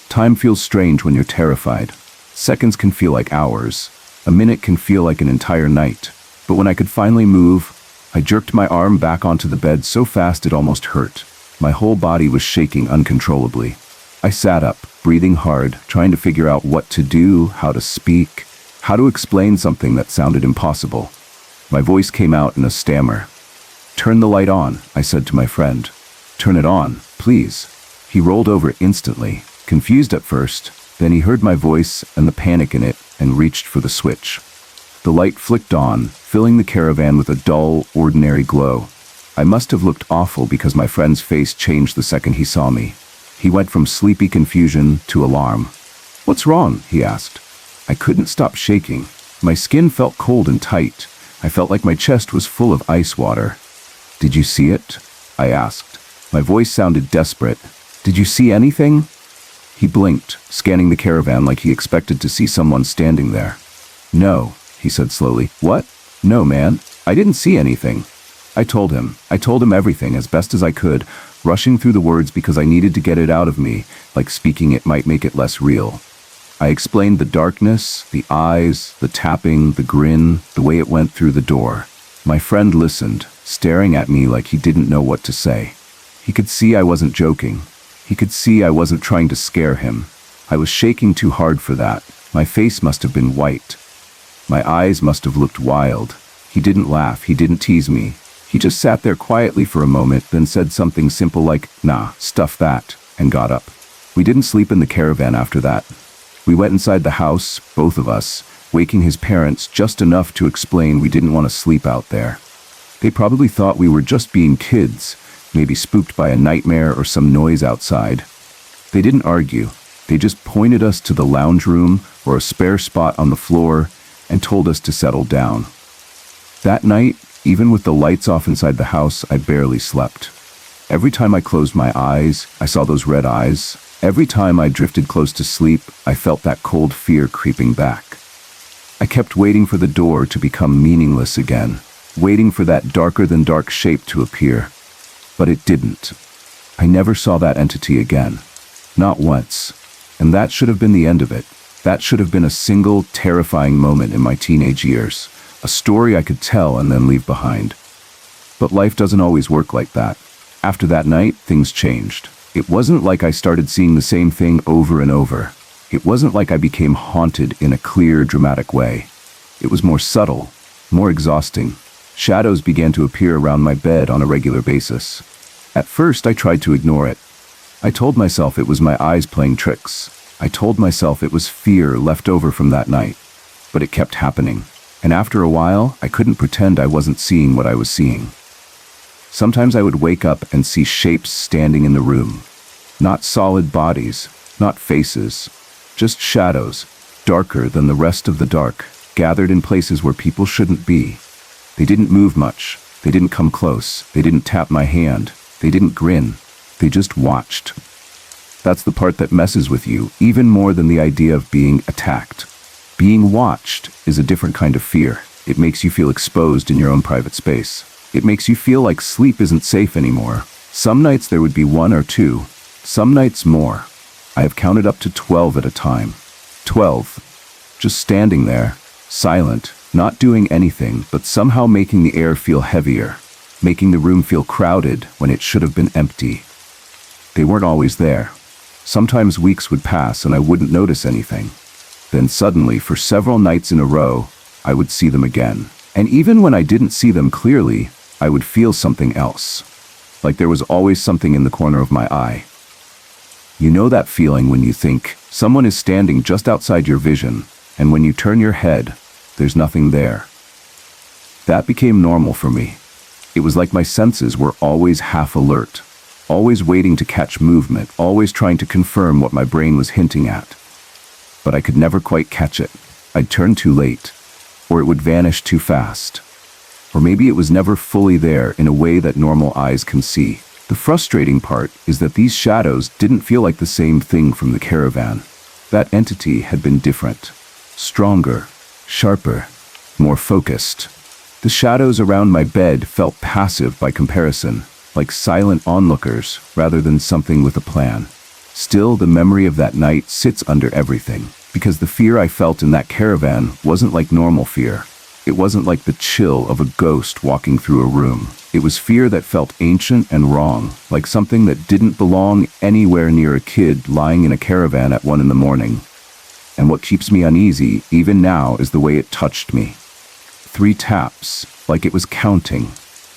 Time feels strange when you're terrified. Seconds can feel like hours. A minute can feel like an entire night. But when I could finally move, I jerked my arm back onto the bed so fast it almost hurt. My whole body was shaking uncontrollably. I sat up, breathing hard, trying to figure out what to do, how to speak, how to explain something that sounded impossible. My voice came out in a stammer. "Turn the light on," I said to my friend. "Turn it on, please." He rolled over instantly, confused at first. Then he heard my voice and the panic in it and reached for the switch. The light flicked on, filling the caravan with a dull, ordinary glow. I must have looked awful because my friend's face changed the second he saw me. He went from sleepy confusion to alarm. "What's wrong?" he asked. I couldn't stop shaking. My skin felt cold and tight. I felt like my chest was full of ice water. "Did you see it?" I asked. My voice sounded desperate. "Did you see anything?" He blinked, scanning the caravan like he expected to see someone standing there. "No," he said slowly. What? No, man. I didn't see anything. I told him everything as best as I could, rushing through the words because I needed to get it out of me, like speaking it might make it less real. I explained the darkness, the eyes, the tapping, the grin, the way it went through the door. My friend listened, staring at me like he didn't know what to say. He could see I wasn't joking. He could see I wasn't trying to scare him. I was shaking too hard for that. My face must have been white. My eyes must have looked wild. He didn't laugh, he didn't tease me. He just sat there quietly for a moment, then said something simple like, "Nah, stuff that," and got up. We didn't sleep in the caravan after that. We went inside the house, both of us, waking his parents just enough to explain we didn't want to sleep out there. They probably thought we were just being kids, maybe spooked by a nightmare or some noise outside. They didn't argue. They just pointed us to the lounge room or a spare spot on the floor and told us to settle down. That night, even with the lights off inside the house, I barely slept. Every time I closed my eyes, I saw those red eyes. Every time I drifted close to sleep, I felt that cold fear creeping back. I kept waiting for the door to become meaningless again, waiting for that darker-than-dark shape to appear. But it didn't. I never saw that entity again. Not once. And that should have been the end of it. That should have been a single, terrifying moment in my teenage years. A story I could tell and then leave behind. But life doesn't always work like that. After that night, things changed. It wasn't like I started seeing the same thing over and over. It wasn't like I became haunted in a clear, dramatic way. It was more subtle, more exhausting. Shadows began to appear around my bed on a regular basis. At first, I tried to ignore it. I told myself it was my eyes playing tricks. I told myself it was fear left over from that night. But it kept happening. And after a while, I couldn't pretend I wasn't seeing what I was seeing. Sometimes I would wake up and see shapes standing in the room. Not solid bodies, not faces, just shadows, darker than the rest of the dark, gathered in places where people shouldn't be. They didn't move much. They didn't come close. They didn't tap my hand. They didn't grin. They just watched. That's the part that messes with you, even more than the idea of being attacked. Being watched is a different kind of fear. It makes you feel exposed in your own private space. It makes you feel like sleep isn't safe anymore. Some nights there would be 1 or 2. Some nights more. I have counted up to 12 at a time. 12. Just standing there, silent, not doing anything, but somehow making the air feel heavier, making the room feel crowded when it should have been empty. They weren't always there. Sometimes weeks would pass and I wouldn't notice anything. Then suddenly, for several nights in a row, I would see them again. And even when I didn't see them clearly, I would feel something else. Like there was always something in the corner of my eye. You know that feeling when you think someone is standing just outside your vision, and when you turn your head, there's nothing there. That became normal for me. It was like my senses were always half alert, always waiting to catch movement, always trying to confirm what my brain was hinting at. But I could never quite catch it. I'd turn too late, or it would vanish too fast. Or maybe it was never fully there in a way that normal eyes can see. The frustrating part is that these shadows didn't feel like the same thing from the caravan. That entity had been different. Stronger, sharper, more focused. The shadows around my bed felt passive by comparison, like silent onlookers rather than something with a plan. Still, the memory of that night sits under everything, because the fear I felt in that caravan wasn't like normal fear. It wasn't like the chill of a ghost walking through a room. It was fear that felt ancient and wrong, like something that didn't belong anywhere near a kid lying in a caravan at 1 a.m. And what keeps me uneasy, even now, is the way it touched me. 3 taps, like it was counting,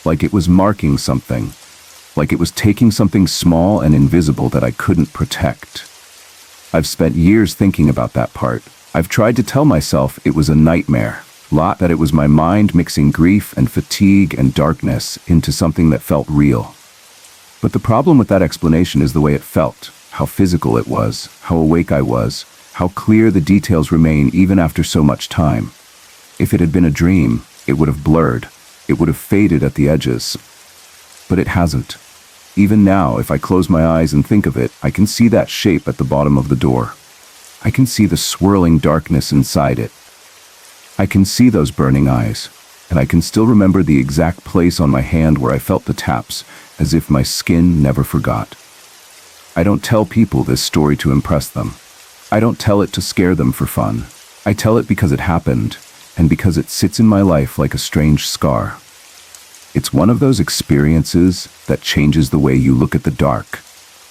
like it was marking something, like it was taking something small and invisible that I couldn't protect. I've spent years thinking about that part. I've tried to tell myself it was a nightmare, that it was my mind mixing grief and fatigue and darkness into something that felt real. But the problem with that explanation is the way it felt, how physical it was, how awake I was, how clear the details remain even after so much time. If it had been a dream, it would have blurred, it would have faded at the edges. But it hasn't. Even now, if I close my eyes and think of it, I can see that shape at the bottom of the door. I can see the swirling darkness inside it. I can see those burning eyes, and I can still remember the exact place on my hand where I felt the taps, as if my skin never forgot. I don't tell people this story to impress them. I don't tell it to scare them for fun. I tell it because it happened, and because it sits in my life like a strange scar. It's one of those experiences that changes the way you look at the dark,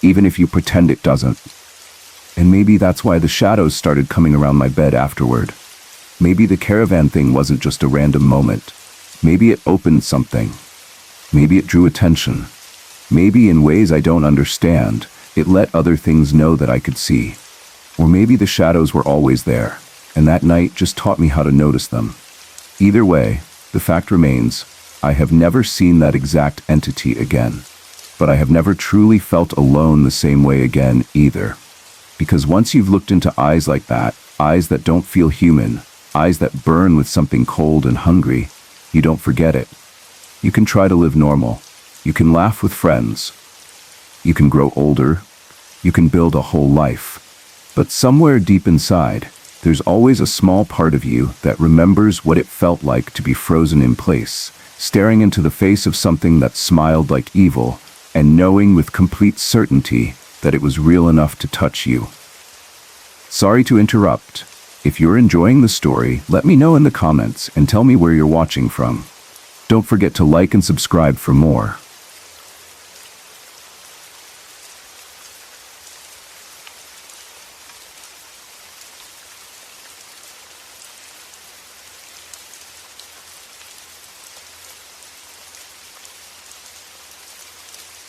even if you pretend it doesn't. And maybe that's why the shadows started coming around my bed afterward. Maybe the caravan thing wasn't just a random moment. Maybe it opened something. Maybe it drew attention. Maybe in ways I don't understand, it let other things know that I could see. Or maybe the shadows were always there, and that night just taught me how to notice them. Either way, the fact remains, I have never seen that exact entity again. But I have never truly felt alone the same way again either. Because once you've looked into eyes like that, eyes that don't feel human, eyes that burn with something cold and hungry, you don't forget it. You can try to live normal. You can laugh with friends. You can grow older. You can build a whole life. But somewhere deep inside, there's always a small part of you that remembers what it felt like to be frozen in place, staring into the face of something that smiled like evil, and knowing with complete certainty that it was real enough to touch you. Sorry to interrupt. If you're enjoying the story, let me know in the comments and tell me where you're watching from. Don't forget to like and subscribe for more.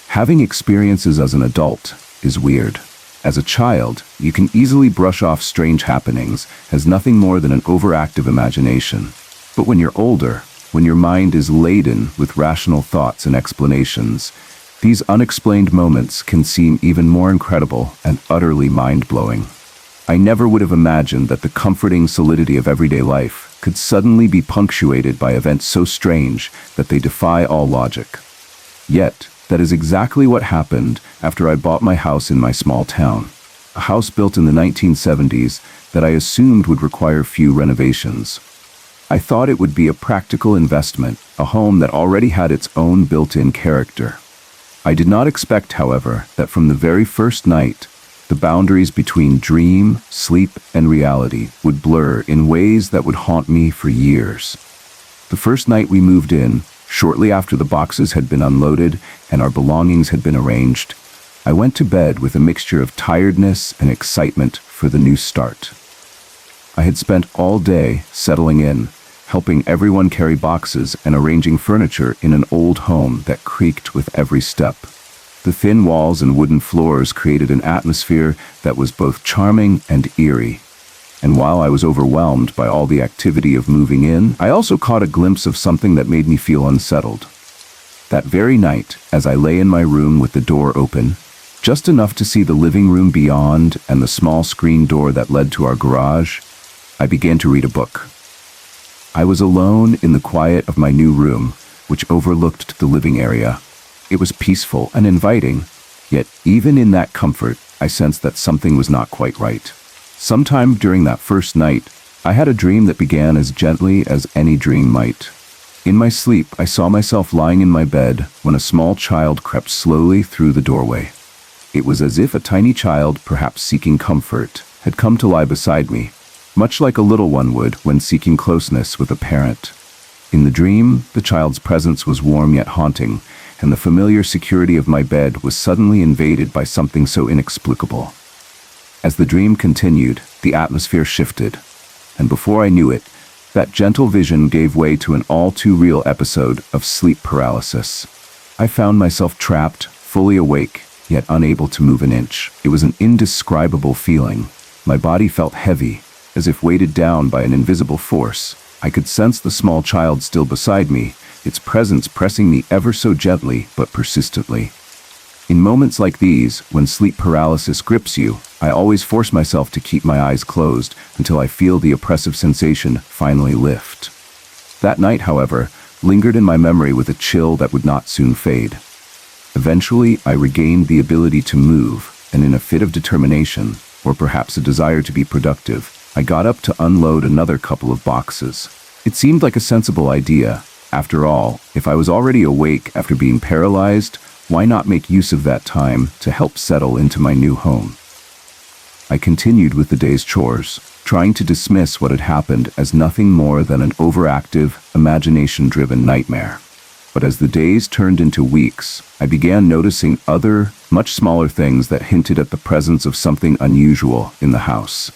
Having experiences as an adult is weird. As a child, you can easily brush off strange happenings as nothing more than an overactive imagination. But when you're older, when your mind is laden with rational thoughts and explanations, these unexplained moments can seem even more incredible and utterly mind-blowing. I never would have imagined that the comforting solidity of everyday life could suddenly be punctuated by events so strange that they defy all logic. Yet, that is exactly what happened after I bought my house in my small town. A house built in the 1970s that I assumed would require few renovations. I thought it would be a practical investment, a home that already had its own built-in character. I did not expect, however, that from the very first night, the boundaries between dream, sleep, and reality would blur in ways that would haunt me for years. The first night we moved in, shortly after the boxes had been unloaded and our belongings had been arranged, I went to bed with a mixture of tiredness and excitement for the new start. I had spent all day settling in, helping everyone carry boxes and arranging furniture in an old home that creaked with every step. The thin walls and wooden floors created an atmosphere that was both charming and eerie. And while I was overwhelmed by all the activity of moving in, I also caught a glimpse of something that made me feel unsettled. That very night, as I lay in my room with the door open, just enough to see the living room beyond and the small screen door that led to our garage, I began to read a book. I was alone in the quiet of my new room, which overlooked the living area. It was peaceful and inviting, yet even in that comfort, I sensed that something was not quite right. Sometime during that first night, I had a dream that began as gently as any dream might. In my sleep, I saw myself lying in my bed when a small child crept slowly through the doorway. It was as if a tiny child, perhaps seeking comfort, had come to lie beside me, much like a little one would when seeking closeness with a parent. In the dream, the child's presence was warm yet haunting, and the familiar security of my bed was suddenly invaded by something so inexplicable. As the dream continued, the atmosphere shifted, and before I knew it, that gentle vision gave way to an all-too-real episode of sleep paralysis. I found myself trapped, fully awake, yet unable to move an inch. It was an indescribable feeling. My body felt heavy, as if weighted down by an invisible force. I could sense the small child still beside me, its presence pressing me ever so gently but persistently. In moments like these, when sleep paralysis grips you, I always force myself to keep my eyes closed until I feel the oppressive sensation finally lift. That night, however, lingered in my memory with a chill that would not soon fade. Eventually, I regained the ability to move, and in a fit of determination, or perhaps a desire to be productive, I got up to unload another couple of boxes. It seemed like a sensible idea. After all, if I was already awake after being paralyzed, why not make use of that time to help settle into my new home? I continued with the day's chores, trying to dismiss what had happened as nothing more than an overactive, imagination-driven nightmare. But as the days turned into weeks, I began noticing other, much smaller things that hinted at the presence of something unusual in the house.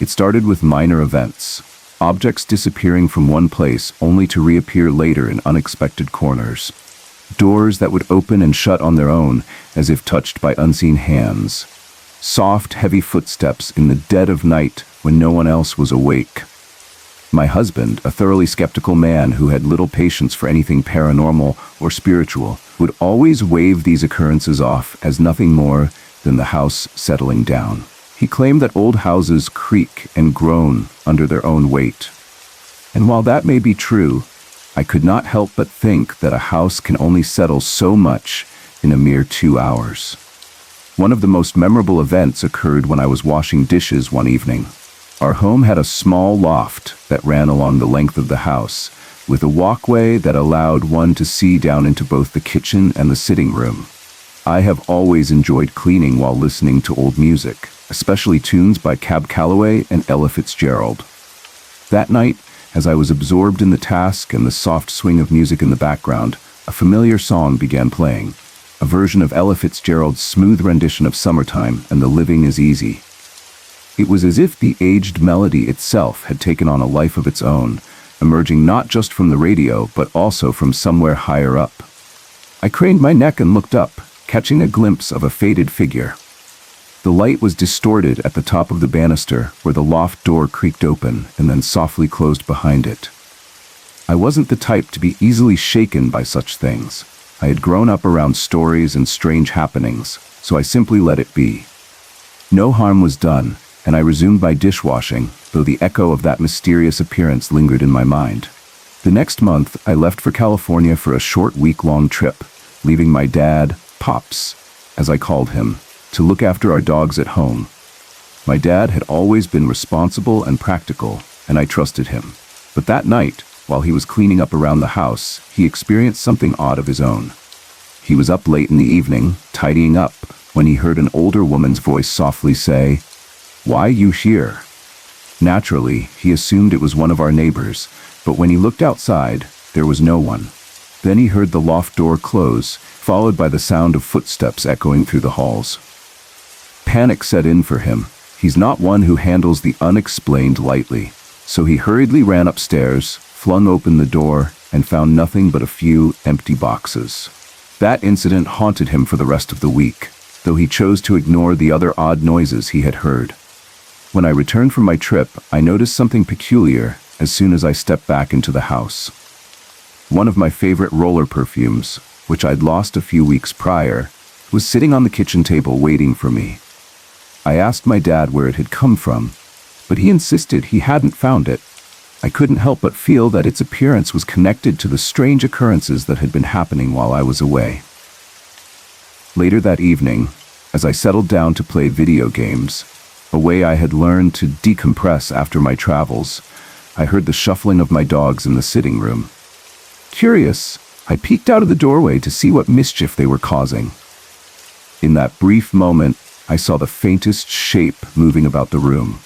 It started with minor events, objects disappearing from one place only to reappear later in unexpected corners. Doors that would open and shut on their own as if touched by unseen hands. Soft, heavy footsteps in the dead of night when no one else was awake. My husband, a thoroughly skeptical man who had little patience for anything paranormal or spiritual, would always wave these occurrences off as nothing more than the house settling down. He claimed that old houses creak and groan under their own weight. And while that may be true, I could not help but think that a house can only settle so much in a mere 2 hours. One of the most memorable events occurred when I was washing dishes one evening. Our home had a small loft that ran along the length of the house, with a walkway that allowed one to see down into both the kitchen and the sitting room. I have always enjoyed cleaning while listening to old music, especially tunes by Cab Calloway and Ella Fitzgerald. That night, as I was absorbed in the task and the soft swing of music in the background, a familiar song began playing. A version of Ella Fitzgerald's smooth rendition of Summertime and The Living is Easy. It was as if the aged melody itself had taken on a life of its own, emerging not just from the radio, but also from somewhere higher up. I craned my neck and looked up, catching a glimpse of a faded figure. The light was distorted at the top of the banister where the loft door creaked open and then softly closed behind it. I wasn't the type to be easily shaken by such things. I had grown up around stories and strange happenings, so I simply let it be. No harm was done, and I resumed my dishwashing, though the echo of that mysterious appearance lingered in my mind. The next month, I left for California for a short week-long trip, leaving my dad, Pops, as I called him, to look after our dogs at home. My dad had always been responsible and practical, and I trusted him. But that night, while he was cleaning up around the house, he experienced something odd of his own. He was up late in the evening, tidying up, when he heard an older woman's voice softly say, "Why you here?" Naturally, he assumed it was one of our neighbors, but when he looked outside, there was no one. Then he heard the loft door close, followed by the sound of footsteps echoing through the halls. Panic set in for him. He's not one who handles the unexplained lightly, so he hurriedly ran upstairs, flung open the door, and found nothing but a few empty boxes. That incident haunted him for the rest of the week, though he chose to ignore the other odd noises he had heard. When I returned from my trip, I noticed something peculiar as soon as I stepped back into the house. One of my favorite roller perfumes, which I'd lost a few weeks prior, was sitting on the kitchen table waiting for me. I asked my dad where it had come from, but he insisted he hadn't found it. I couldn't help but feel that its appearance was connected to the strange occurrences that had been happening while I was away. Later that evening, as I settled down to play video games, a way I had learned to decompress after my travels, I heard the shuffling of my dogs in the sitting room. Curious, I peeked out of the doorway to see what mischief they were causing. In that brief moment, I saw the faintest shape moving about the room.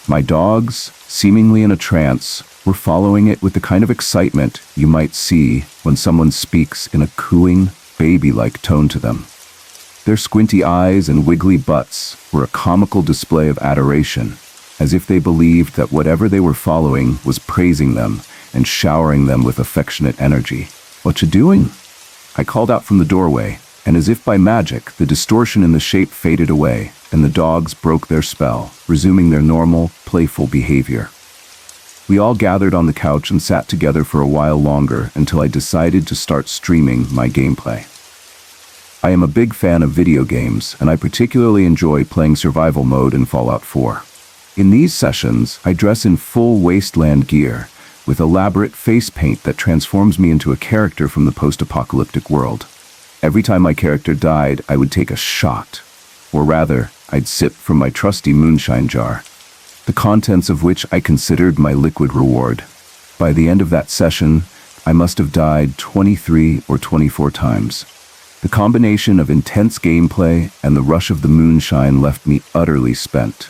My dogs, seemingly in a trance, were following it with the kind of excitement you might see when someone speaks in a cooing, baby-like tone to them. Their squinty eyes and wiggly butts were a comical display of adoration, as if they believed that whatever they were following was praising them and showering them with affectionate energy. "What you doing?" I called out from the doorway, and as if by magic, the distortion in the shape faded away, and the dogs broke their spell, resuming their normal, playful behavior. We all gathered on the couch and sat together for a while longer until I decided to start streaming my gameplay. I am a big fan of video games, and I particularly enjoy playing survival mode in Fallout 4. In these sessions, I dress in full wasteland gear, with elaborate face paint that transforms me into a character from the post-apocalyptic world. Every time my character died, I would take a shot. Or rather, I'd sip from my trusty moonshine jar. the contents of which I considered my liquid reward. By the end of that session, I must have died 23 or 24 times. The combination of intense gameplay and the rush of the moonshine left me utterly spent.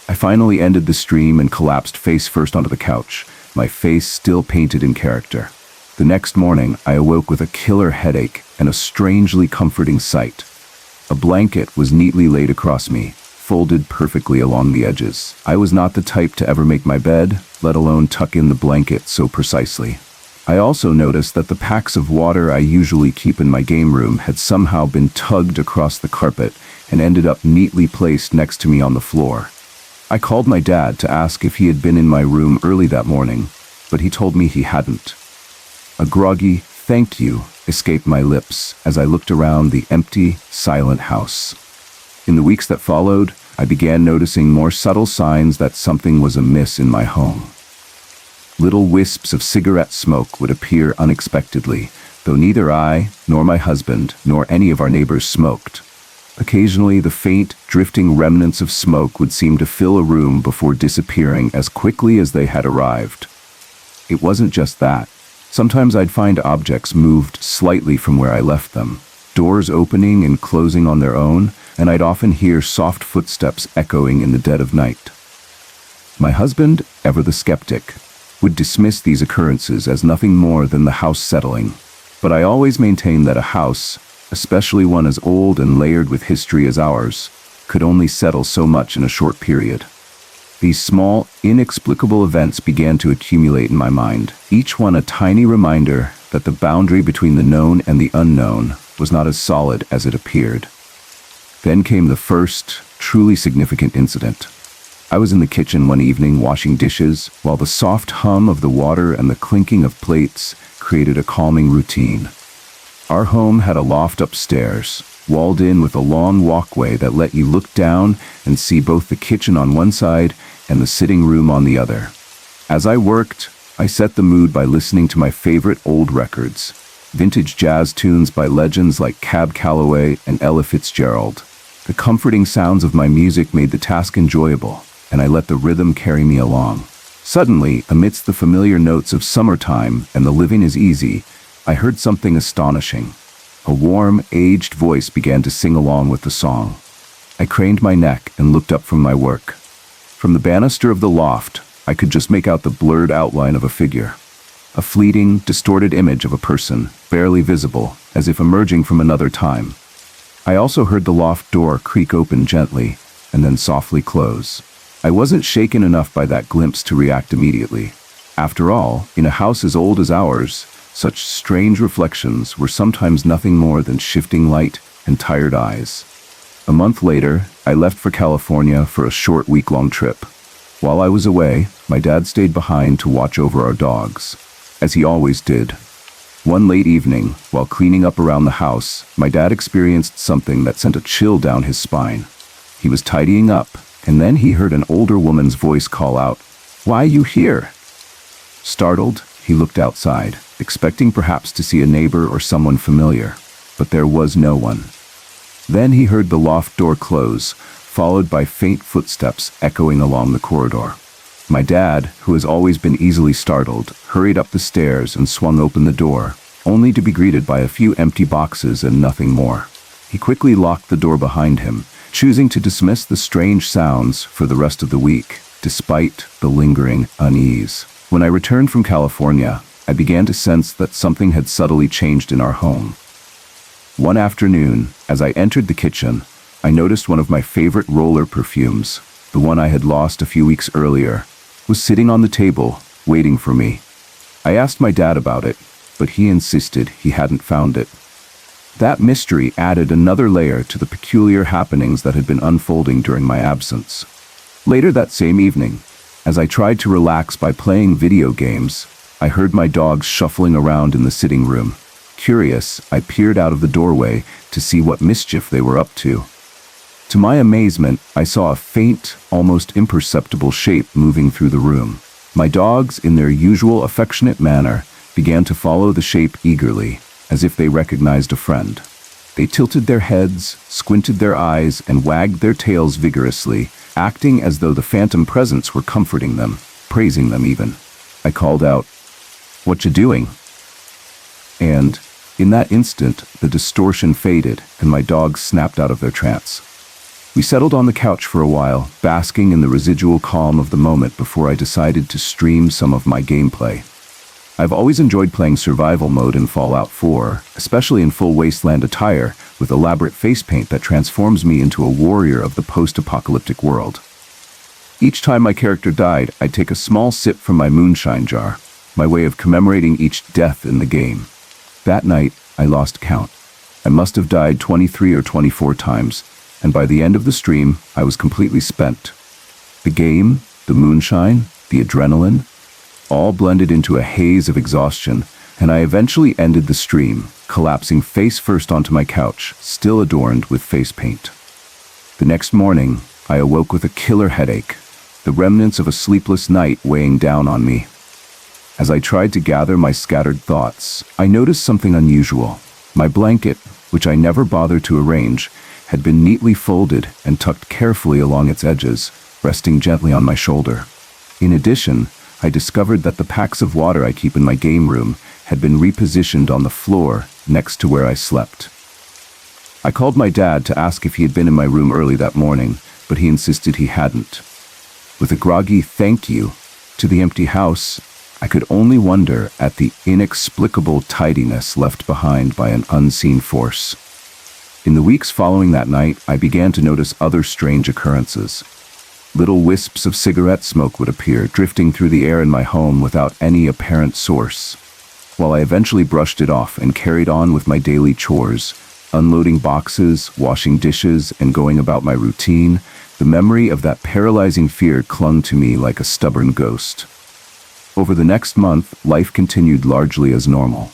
I finally ended the stream and collapsed face first onto the couch, my face still painted in character. The next morning, I awoke with a killer headache and a strangely comforting sight. A blanket was neatly laid across me, folded perfectly along the edges. I was not the type to ever make my bed, let alone tuck in the blanket so precisely. I also noticed that the packs of water I usually keep in my game room had somehow been tugged across the carpet and ended up neatly placed next to me on the floor. I called my dad to ask if he had been in my room early that morning, but he told me he hadn't. A groggy "thank you" escaped my lips as I looked around the empty, silent house. In the weeks that followed, I began noticing more subtle signs that something was amiss in my home. Little wisps of cigarette smoke would appear unexpectedly, though neither I, nor my husband, nor any of our neighbors smoked. Occasionally, the faint, drifting remnants of smoke would seem to fill a room before disappearing as quickly as they had arrived. It wasn't just that. Sometimes I'd find objects moved slightly from where I left them, doors opening and closing on their own, and I'd often hear soft footsteps echoing in the dead of night. My husband, ever the skeptic, would dismiss these occurrences as nothing more than the house settling, but I always maintained that a house, especially one as old and layered with history as ours, could only settle so much in a short period. These small, inexplicable events began to accumulate in my mind, each one a tiny reminder that the boundary between the known and the unknown was not as solid as it appeared. Then came the first, truly significant incident. I was in the kitchen one evening washing dishes, while the soft hum of the water and the clinking of plates created a calming routine. Our home had a loft upstairs, walled in with a long walkway that let you look down and see both the kitchen on one side and the sitting room on the other. As I worked, I set the mood by listening to my favorite old records, vintage jazz tunes by legends like Cab Calloway and Ella Fitzgerald. The comforting sounds of my music made the task enjoyable, and I let the rhythm carry me along. Suddenly, amidst the familiar notes of summertime and the living is easy, I heard something astonishing. A warm, aged voice began to sing along with the song. I craned my neck and looked up from my work. From the banister of the loft, I could just make out the blurred outline of a figure. A fleeting, distorted image of a person, barely visible, as if emerging from another time. I also heard the loft door creak open gently, and then softly close. I wasn't shaken enough by that glimpse to react immediately. After all, in a house as old as ours, such strange reflections were sometimes nothing more than shifting light and tired eyes. A month later, I left for California for a short week-long trip. While I was away, my dad stayed behind to watch over our dogs, as he always did. One late evening, while cleaning up around the house, my dad experienced something that sent a chill down his spine. He was tidying up, and then he heard an older woman's voice call out, "Why you here?" Startled, he looked outside, expecting perhaps to see a neighbor or someone familiar, but there was no one. Then he heard the loft door close, followed by faint footsteps echoing along the corridor. My dad, who has always been easily startled, hurried up the stairs and swung open the door, only to be greeted by a few empty boxes and nothing more. He quickly locked the door behind him, choosing to dismiss the strange sounds for the rest of the week, despite the lingering unease. When I returned from California, I began to sense that something had subtly changed in our home. One afternoon, as I entered the kitchen, I noticed one of my favorite roller perfumes, the one I had lost a few weeks earlier, was sitting on the table, waiting for me. I asked my dad about it, but he insisted he hadn't found it. That mystery added another layer to the peculiar happenings that had been unfolding during my absence. Later that same evening, as I tried to relax by playing video games, I heard my dogs shuffling around in the sitting room. Curious, I peered out of the doorway to see what mischief they were up to. To my amazement, I saw a faint, almost imperceptible shape moving through the room. My dogs, in their usual affectionate manner, began to follow the shape eagerly, as if they recognized a friend. They tilted their heads, squinted their eyes, and wagged their tails vigorously, acting as though the phantom presence were comforting them, praising them even. I called out, "What you doing?" And, in that instant, the distortion faded and my dogs snapped out of their trance. We settled on the couch for a while, basking in the residual calm of the moment before I decided to stream some of my gameplay. I've always enjoyed playing survival mode in Fallout 4, especially in full wasteland attire with elaborate face paint that transforms me into a warrior of the post-apocalyptic world. Each time my character died, I'd take a small sip from my moonshine jar, my way of commemorating each death in the game. That night, I lost count. I must have died 23 or 24 times, and by the end of the stream, I was completely spent. The game, the moonshine, the adrenaline, all blended into a haze of exhaustion, and I eventually ended the stream, collapsing face first onto my couch, still adorned with face paint. The next morning, I awoke with a killer headache, the remnants of a sleepless night weighing down on me. As I tried to gather my scattered thoughts, I noticed something unusual. My blanket, which I never bothered to arrange, had been neatly folded and tucked carefully along its edges, resting gently on my shoulder. In addition, I discovered that the packs of water I keep in my game room had been repositioned on the floor next to where I slept. I called my dad to ask if he had been in my room early that morning, but he insisted he hadn't. With a groggy thank you to the empty house, I could only wonder at the inexplicable tidiness left behind by an unseen force. In the weeks following that night, I began to notice other strange occurrences. Little wisps of cigarette smoke would appear, drifting through the air in my home without any apparent source. While I eventually brushed it off and carried on with my daily chores, unloading boxes, washing dishes, and going about my routine, the memory of that paralyzing fear clung to me like a stubborn ghost. Over the next month, life continued largely as normal.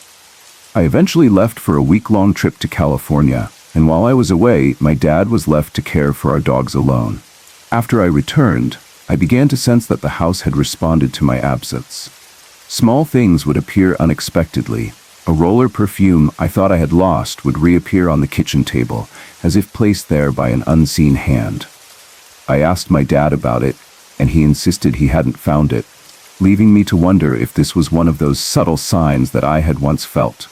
I eventually left for a week-long trip to California, and while I was away, my dad was left to care for our dogs alone. After I returned, I began to sense that the house had responded to my absence. Small things would appear unexpectedly. A roller perfume I thought I had lost would reappear on the kitchen table, as if placed there by an unseen hand. I asked my dad about it, and he insisted he hadn't found it, leaving me to wonder if this was one of those subtle signs that I had once felt.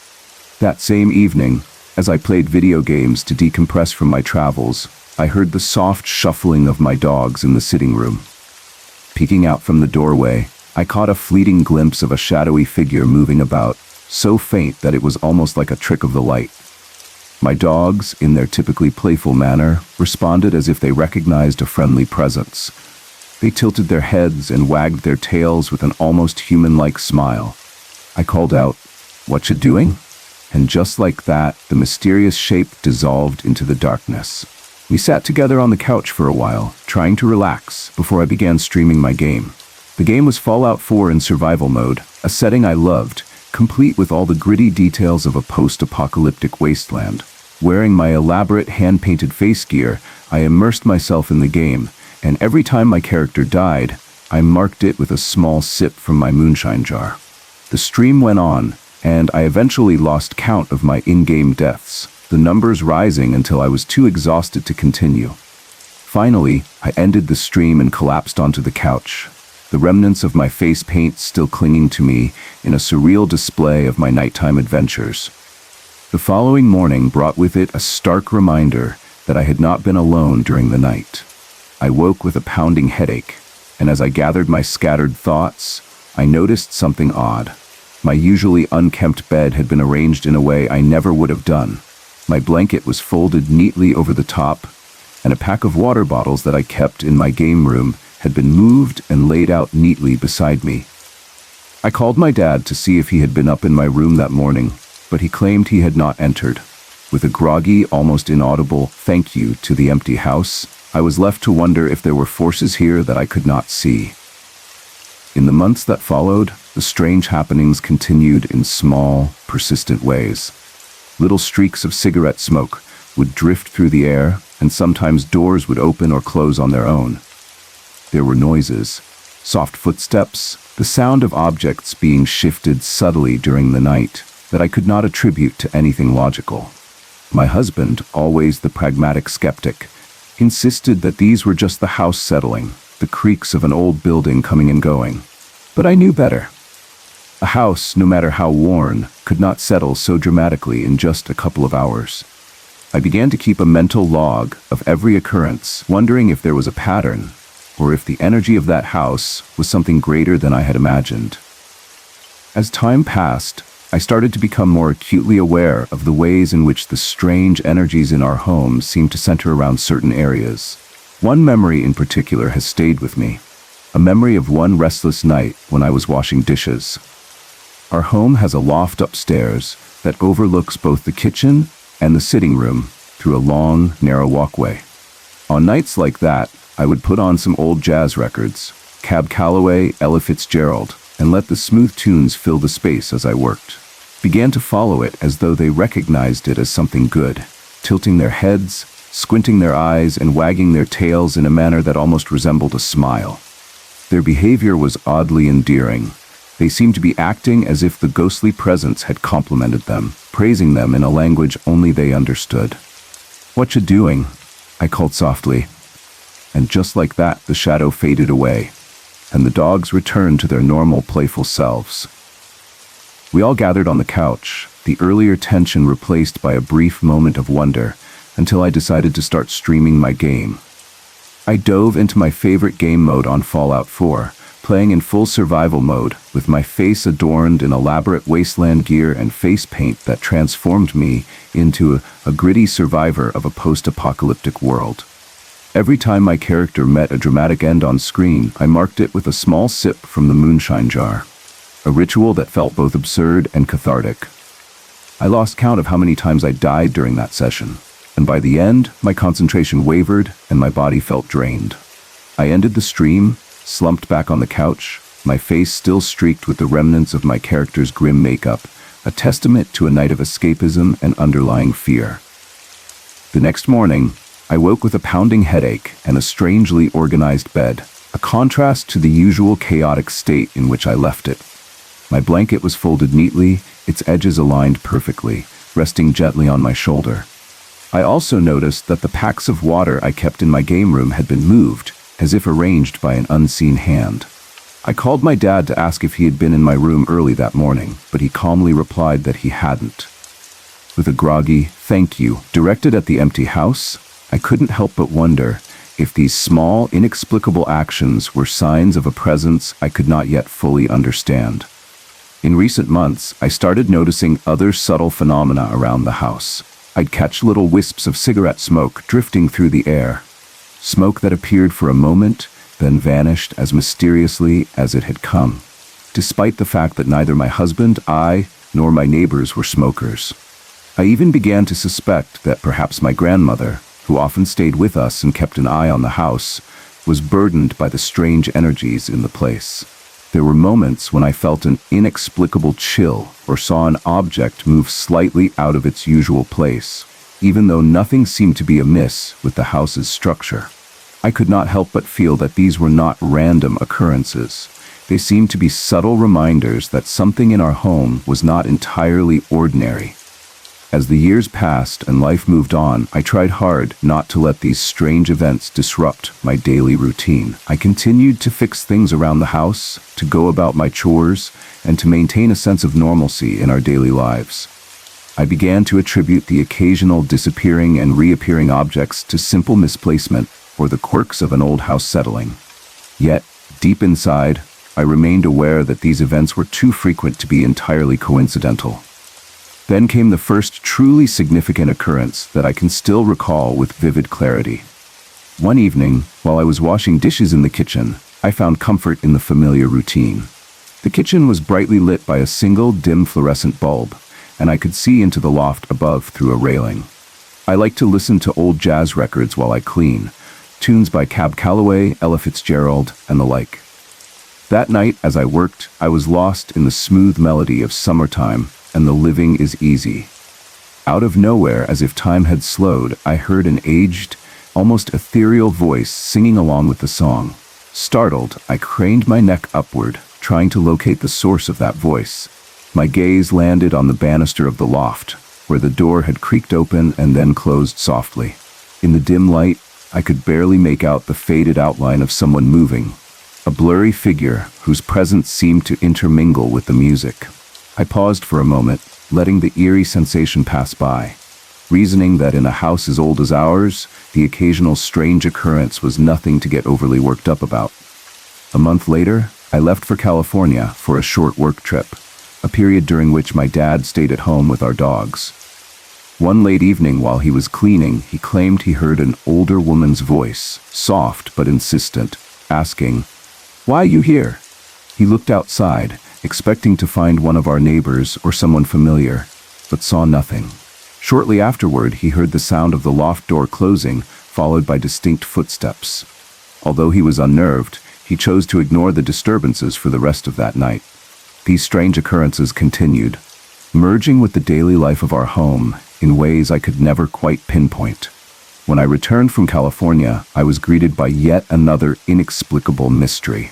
That same evening, as I played video games to decompress from my travels, I heard the soft shuffling of my dogs in the sitting room. Peeking out from the doorway, I caught a fleeting glimpse of a shadowy figure moving about, so faint that it was almost like a trick of the light. My dogs, in their typically playful manner, responded as if they recognized a friendly presence. They tilted their heads and wagged their tails with an almost human-like smile. I called out, "What you doing?" And just like that, the mysterious shape dissolved into the darkness. We sat together on the couch for a while, trying to relax, before I began streaming my game. The game was Fallout 4 in survival mode, a setting I loved, complete with all the gritty details of a post-apocalyptic wasteland. Wearing my elaborate hand-painted face gear, I immersed myself in the game, and every time my character died, I marked it with a small sip from my moonshine jar. The stream went on, and I eventually lost count of my in-game deaths, the numbers rising until I was too exhausted to continue. Finally, I ended the stream and collapsed onto the couch, the remnants of my face paint still clinging to me in a surreal display of my nighttime adventures. The following morning brought with it a stark reminder that I had not been alone during the night. I woke with a pounding headache, and as I gathered my scattered thoughts, I noticed something odd. My usually unkempt bed had been arranged in a way I never would have done. My blanket was folded neatly over the top, and a pack of water bottles that I kept in my game room had been moved and laid out neatly beside me. I called my dad to see if he had been up in my room that morning, but he claimed he had not entered. With a groggy, almost inaudible thank you to the empty house, I was left to wonder if there were forces here that I could not see. In the months that followed, the strange happenings continued in small, persistent ways. Little streaks of cigarette smoke would drift through the air, and sometimes doors would open or close on their own. There were noises, soft footsteps, the sound of objects being shifted subtly during the night that I could not attribute to anything logical. My husband, always the pragmatic skeptic, insisted that these were just the house settling, the creaks of an old building coming and going. But I knew better. A house, no matter how worn, could not settle so dramatically in just a couple of hours. I began to keep a mental log of every occurrence, wondering if there was a pattern, or if the energy of that house was something greater than I had imagined. As time passed, I started to become more acutely aware of the ways in which the strange energies in our home seemed to center around certain areas. One memory in particular has stayed with me, a memory of one restless night when I was washing dishes. Our home has a loft upstairs that overlooks both the kitchen and the sitting room through a long, narrow walkway. On nights like that, I would put on some old jazz records, Cab Calloway, Ella Fitzgerald, and let the smooth tunes fill the space as I worked. Began to follow it as though they recognized it as something good, tilting their heads, squinting their eyes, and wagging their tails in a manner that almost resembled a smile. Their behavior was oddly endearing. They seemed to be acting as if the ghostly presence had complimented them, praising them in a language only they understood. "What you doing?" I called softly. And just like that, the shadow faded away, and the dogs returned to their normal, playful selves. We all gathered on the couch, the earlier tension replaced by a brief moment of wonder, until I decided to start streaming my game. I dove into my favorite game mode on Fallout 4, playing in full survival mode, with my face adorned in elaborate wasteland gear and face paint that transformed me into a gritty survivor of a post-apocalyptic world. Every time my character met a dramatic end on screen, I marked it with a small sip from the moonshine jar, a ritual that felt both absurd and cathartic. I lost count of how many times I died during that session, and by the end, my concentration wavered and my body felt drained. I ended the stream, slumped back on the couch, my face still streaked with the remnants of my character's grim makeup, a testament to a night of escapism and underlying fear. The next morning, I woke with a pounding headache and a strangely organized bed, a contrast to the usual chaotic state in which I left it. My blanket was folded neatly, its edges aligned perfectly, resting gently on my shoulder. I also noticed that the packs of water I kept in my game room had been moved, as if arranged by an unseen hand. I called my dad to ask if he had been in my room early that morning, but he calmly replied that he hadn't. With a groggy "thank you" directed at the empty house, I couldn't help but wonder if these small, inexplicable actions were signs of a presence I could not yet fully understand. In recent months, I started noticing other subtle phenomena around the house. I'd catch little wisps of cigarette smoke drifting through the air, smoke that appeared for a moment, then vanished as mysteriously as it had come, despite the fact that neither my husband, I, nor my neighbors were smokers. I even began to suspect that perhaps my grandmother, who often stayed with us and kept an eye on the house, was burdened by the strange energies in the place. There were moments when I felt an inexplicable chill or saw an object move slightly out of its usual place, even though nothing seemed to be amiss with the house's structure. I could not help but feel that these were not random occurrences. They seemed to be subtle reminders that something in our home was not entirely ordinary. As the years passed and life moved on, I tried hard not to let these strange events disrupt my daily routine. I continued to fix things around the house, to go about my chores, and to maintain a sense of normalcy in our daily lives. I began to attribute the occasional disappearing and reappearing objects to simple misplacement or the quirks of an old house settling. Yet, deep inside, I remained aware that these events were too frequent to be entirely coincidental. Then came the first truly significant occurrence that I can still recall with vivid clarity. One evening, while I was washing dishes in the kitchen, I found comfort in the familiar routine. The kitchen was brightly lit by a single dim fluorescent bulb, and I could see into the loft above through a railing. I like to listen to old jazz records while I clean, tunes by Cab Calloway, Ella Fitzgerald, and the like. That night, as I worked, I was lost in the smooth melody of summertime and the living is easy. Out of nowhere, as if time had slowed, I heard an aged, almost ethereal voice singing along with the song. Startled, I craned my neck upward, trying to locate the source of that voice. My gaze landed on the banister of the loft, where the door had creaked open and then closed softly. In the dim light, I could barely make out the faded outline of someone moving, a blurry figure whose presence seemed to intermingle with the music. I paused for a moment, letting the eerie sensation pass by, reasoning that in a house as old as ours, the occasional strange occurrence was nothing to get overly worked up about. A month later, I left for California for a short work trip, a period during which my dad stayed at home with our dogs. One late evening while he was cleaning, he claimed he heard an older woman's voice, soft but insistent, asking, "Why you here?" He looked outside, expecting to find one of our neighbors or someone familiar, but saw nothing. Shortly afterward, he heard the sound of the loft door closing, followed by distinct footsteps. Although he was unnerved, he chose to ignore the disturbances for the rest of that night. These strange occurrences continued, merging with the daily life of our home in ways I could never quite pinpoint. When I returned from California, I was greeted by yet another inexplicable mystery.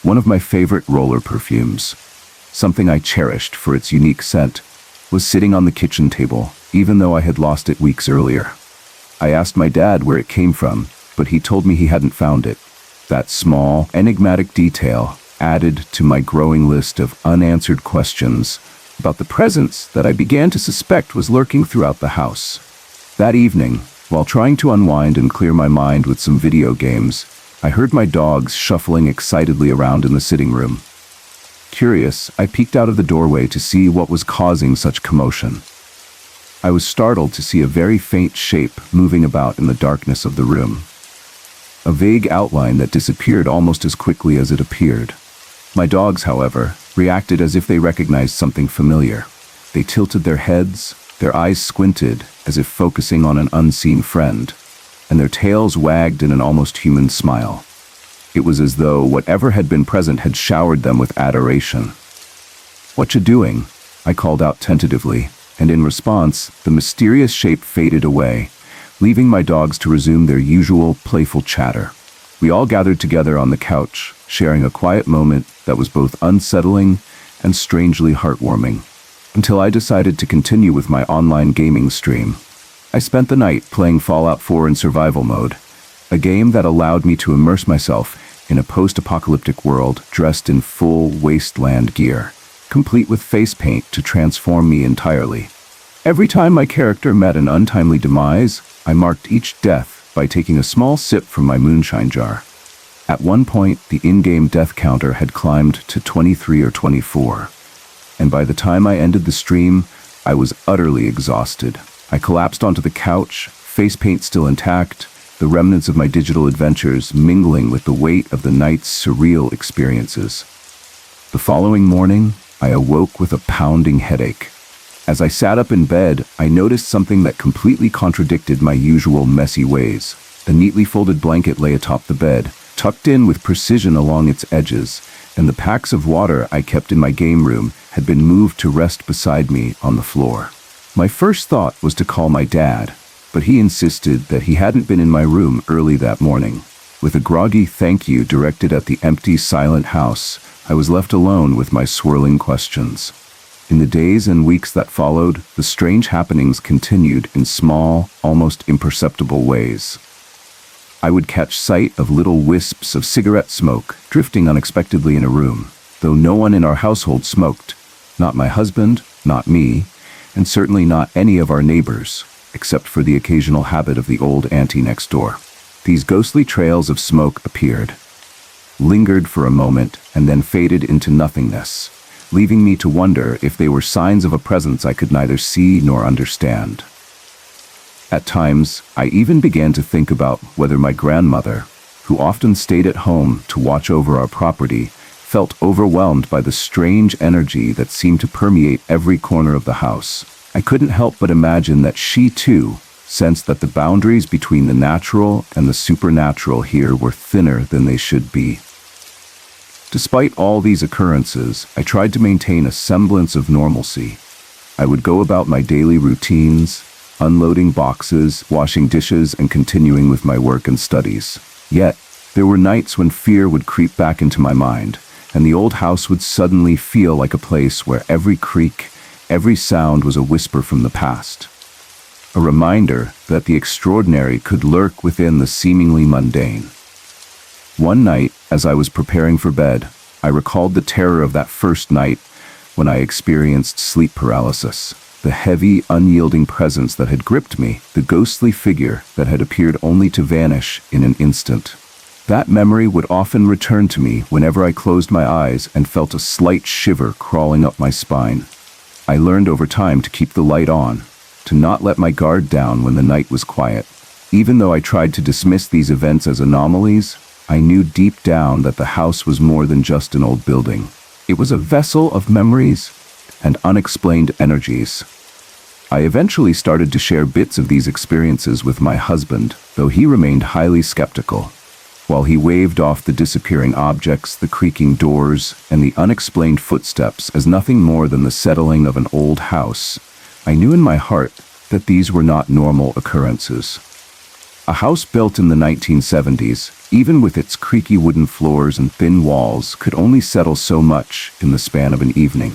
One of my favorite roller perfumes, something I cherished for its unique scent, was sitting on the kitchen table, even though I had lost it weeks earlier. I asked my dad where it came from, but he told me he hadn't found it. That small, enigmatic detail added to my growing list of unanswered questions about the presence that I began to suspect was lurking throughout the house. That evening, while trying to unwind and clear my mind with some video games, I heard my dogs shuffling excitedly around in the sitting room. Curious, I peeked out of the doorway to see what was causing such commotion. I was startled to see a very faint shape moving about in the darkness of the room. A vague outline that disappeared almost as quickly as it appeared. My dogs, however, reacted as if they recognized something familiar. They tilted their heads, their eyes squinted as if focusing on an unseen friend, and their tails wagged in an almost human smile. It was as though whatever had been present had showered them with adoration. "What you doing?" I called out tentatively, and in response, the mysterious shape faded away, leaving my dogs to resume their usual playful chatter. We all gathered together on the couch, sharing a quiet moment that was both unsettling and strangely heartwarming, until I decided to continue with my online gaming stream. I spent the night playing Fallout 4 in survival mode, a game that allowed me to immerse myself in a post-apocalyptic world dressed in full wasteland gear, complete with face paint to transform me entirely. Every time my character met an untimely demise, I marked each death by taking a small sip from my moonshine jar. At one point, the in-game death counter had climbed to 23 or 24, and by the time I ended the stream, I was utterly exhausted. I collapsed onto the couch, face paint still intact, the remnants of my digital adventures mingling with the weight of the night's surreal experiences. The following morning, I awoke with a pounding headache. As I sat up in bed, I noticed something that completely contradicted my usual messy ways. A neatly folded blanket lay atop the bed, tucked in with precision along its edges, and the packs of water I kept in my game room had been moved to rest beside me on the floor. My first thought was to call my dad, but he insisted that he hadn't been in my room early that morning. With a groggy thank you directed at the empty, silent house, I was left alone with my swirling questions. In the days and weeks that followed, the strange happenings continued in small, almost imperceptible ways. I would catch sight of little wisps of cigarette smoke drifting unexpectedly in a room, though no one in our household smoked. Not my husband, not me, and certainly not any of our neighbors, except for the occasional habit of the old auntie next door. These ghostly trails of smoke appeared, lingered for a moment, and then faded into nothingness, leaving me to wonder if they were signs of a presence I could neither see nor understand. At times, I even began to think about whether my grandmother, who often stayed at home to watch over our property, felt overwhelmed by the strange energy that seemed to permeate every corner of the house. I couldn't help but imagine that she, too, sensed that the boundaries between the natural and the supernatural here were thinner than they should be. Despite all these occurrences, I tried to maintain a semblance of normalcy. I would go about my daily routines, unloading boxes, washing dishes, and continuing with my work and studies. Yet, there were nights when fear would creep back into my mind, and the old house would suddenly feel like a place where every creak, Every sound was a whisper from the past, a reminder that the extraordinary could lurk within the seemingly mundane. One night, as I was preparing for bed, I recalled the terror of that first night when I experienced sleep paralysis, the heavy, unyielding presence that had gripped me, the ghostly figure that had appeared only to vanish in an instant. That memory would often return to me whenever I closed my eyes and felt a slight shiver crawling up my spine. I learned over time to keep the light on, to not let my guard down when the night was quiet. Even though I tried to dismiss these events as anomalies, I knew deep down that the house was more than just an old building. It was a vessel of memories and unexplained energies. I eventually started to share bits of these experiences with my husband, though he remained highly skeptical. While he waved off the disappearing objects, the creaking doors, and the unexplained footsteps as nothing more than the settling of an old house, I knew in my heart that these were not normal occurrences. A house built in the 1970s, even with its creaky wooden floors and thin walls, could only settle so much in the span of an evening.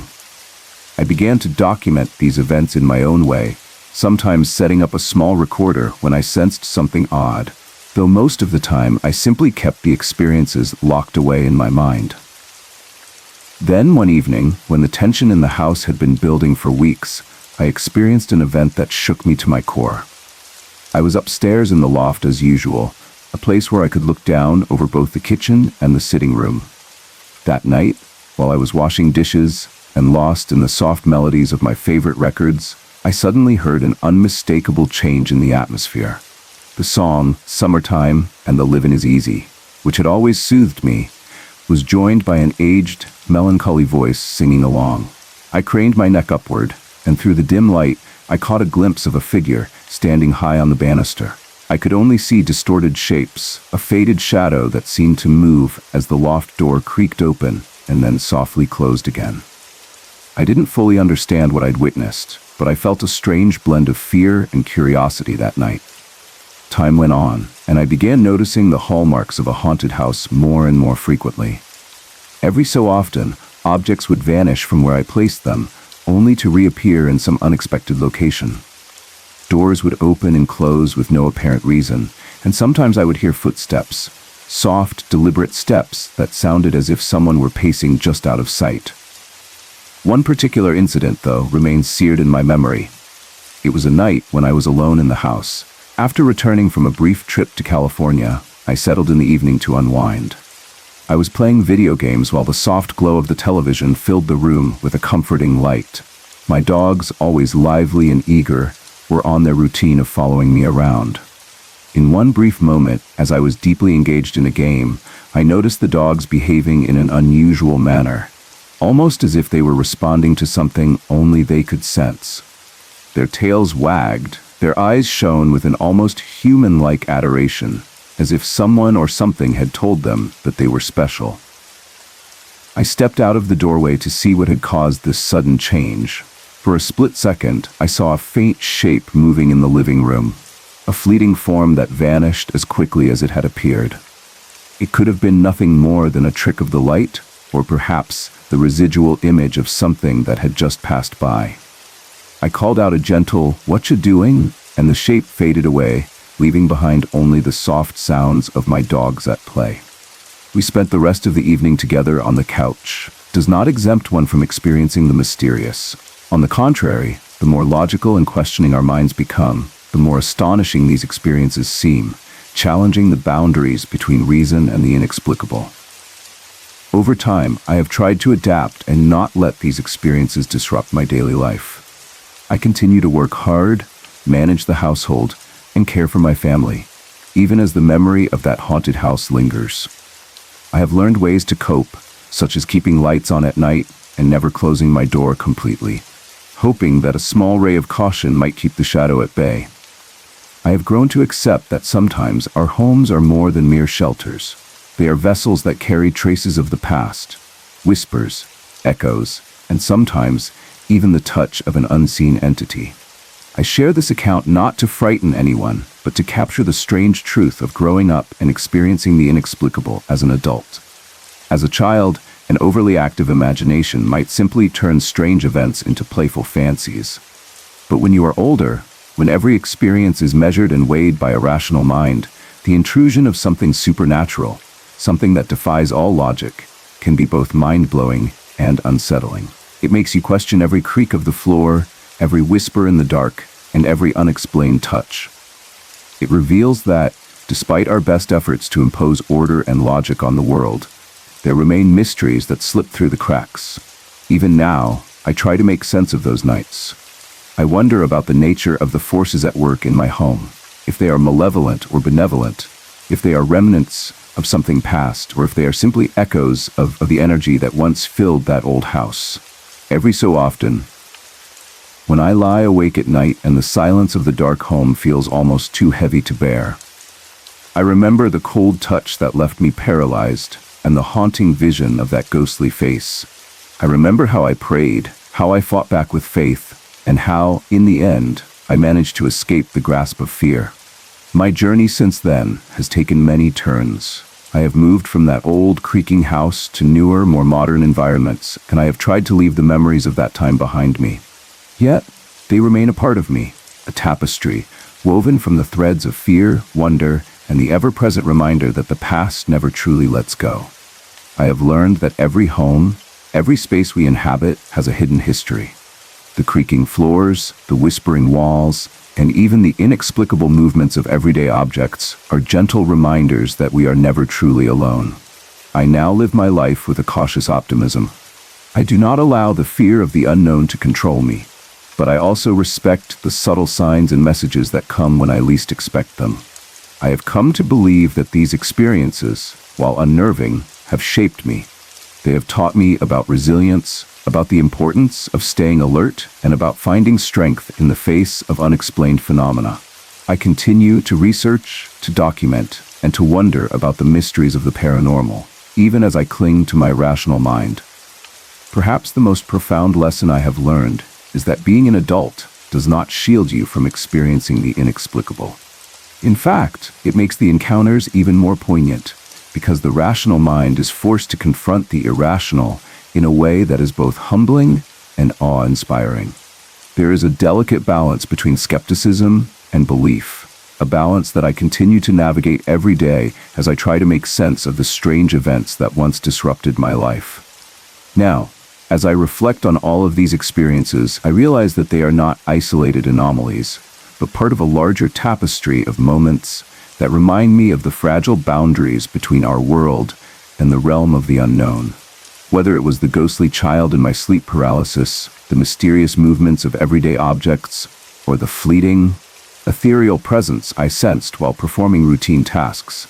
I began to document these events in my own way, sometimes setting up a small recorder when I sensed something odd, though most of the time I simply kept the experiences locked away in my mind. Then one evening, when the tension in the house had been building for weeks, I experienced an event that shook me to my core. I was upstairs in the loft as usual, a place where I could look down over both the kitchen and the sitting room. That night, while I was washing dishes and lost in the soft melodies of my favorite records, I suddenly heard an unmistakable change in the atmosphere. The song, "Summertime" and "The Livin' Is Easy," which had always soothed me, was joined by an aged, melancholy voice singing along. I craned my neck upward, and through the dim light, I caught a glimpse of a figure standing high on the banister. I could only see distorted shapes, a faded shadow that seemed to move as the loft door creaked open and then softly closed again. I didn't fully understand what I'd witnessed, but I felt a strange blend of fear and curiosity that night. Time went on, and I began noticing the hallmarks of a haunted house more and more frequently. Every so often, objects would vanish from where I placed them, only to reappear in some unexpected location. Doors would open and close with no apparent reason, and sometimes I would hear footsteps, soft, deliberate steps that sounded as if someone were pacing just out of sight. One particular incident, though, remains seared in my memory. It was a night when I was alone in the house. After returning from a brief trip to California, I settled in the evening to unwind. I was playing video games while the soft glow of the television filled the room with a comforting light. My dogs, always lively and eager, were on their routine of following me around. In one brief moment, as I was deeply engaged in a game, I noticed the dogs behaving in an unusual manner, almost as if they were responding to something only they could sense. Their tails wagged, their eyes shone with an almost human-like adoration, as if someone or something had told them that they were special. I stepped out of the doorway to see what had caused this sudden change. For a split second, I saw a faint shape moving in the living room, a fleeting form that vanished as quickly as it had appeared. It could have been nothing more than a trick of the light, or perhaps the residual image of something that had just passed by. I called out a gentle, "What you doing?" and the shape faded away, leaving behind only the soft sounds of my dogs at play. We spent the rest of the evening together on the couch. Does not exempt one from experiencing the mysterious. On the contrary, the more logical and questioning our minds become, the more astonishing these experiences seem, challenging the boundaries between reason and the inexplicable. Over time, I have tried to adapt and not let these experiences disrupt my daily life. I continue to work hard, manage the household, and care for my family, even as the memory of that haunted house lingers. I have learned ways to cope, such as keeping lights on at night and never closing my door completely, hoping that a small ray of caution might keep the shadow at bay. I have grown to accept that sometimes our homes are more than mere shelters. They are vessels that carry traces of the past, whispers, echoes, and sometimes even the touch of an unseen entity. I share this account not to frighten anyone, but to capture the strange truth of growing up and experiencing the inexplicable as an adult. As a child, An overly active imagination might simply turn strange events into playful fancies. But when you are older, when every experience is measured and weighed by a rational mind, the intrusion of something supernatural, something that defies all logic, can be both mind-blowing and unsettling. It makes you question every creak of the floor, every whisper in the dark, and every unexplained touch. It reveals that, despite our best efforts to impose order and logic on the world, there remain mysteries that slip through the cracks. Even now, I try to make sense of those nights. I wonder about the nature of the forces at work in my home, if they are malevolent or benevolent, if they are remnants of something past, or if they are simply echoes of the energy that once filled that old house. Every so often, when I lie awake at night and the silence of the dark home feels almost too heavy to bear, I remember the cold touch that left me paralyzed and the haunting vision of that ghostly face. I remember how I prayed, how I fought back with faith, and how, in the end, I managed to escape the grasp of fear. My journey since then has taken many turns. I have moved from that old, creaking house to newer, more modern environments, and I have tried to leave the memories of that time behind me. Yet, they remain a part of me, a tapestry, woven from the threads of fear, wonder, and the ever-present reminder that the past never truly lets go. I have learned that every home, every space we inhabit has a hidden history. The creaking floors, the whispering walls, and even the inexplicable movements of everyday objects are gentle reminders that we are never truly alone. I now live my life with a cautious optimism. I do not allow the fear of the unknown to control me, but I also respect the subtle signs and messages that come when I least expect them. I have come to believe that these experiences, while unnerving, have shaped me. They have taught me about resilience, about the importance of staying alert, and about finding strength in the face of unexplained phenomena. I continue to research, to document, and to wonder about the mysteries of the paranormal, even as I cling to my rational mind. Perhaps the most profound lesson I have learned is that being an adult does not shield you from experiencing the inexplicable. In fact, it makes the encounters even more poignant, because the rational mind is forced to confront the irrational in a way that is both humbling and awe-inspiring. There is a delicate balance between skepticism and belief, a balance that I continue to navigate every day as I try to make sense of the strange events that once disrupted my life. Now, as I reflect on all of these experiences, I realize that they are not isolated anomalies, but part of a larger tapestry of moments that remind me of the fragile boundaries between our world and the realm of the unknown. Whether it was the ghostly child in my sleep paralysis, the mysterious movements of everyday objects, or the fleeting, ethereal presence I sensed while performing routine tasks,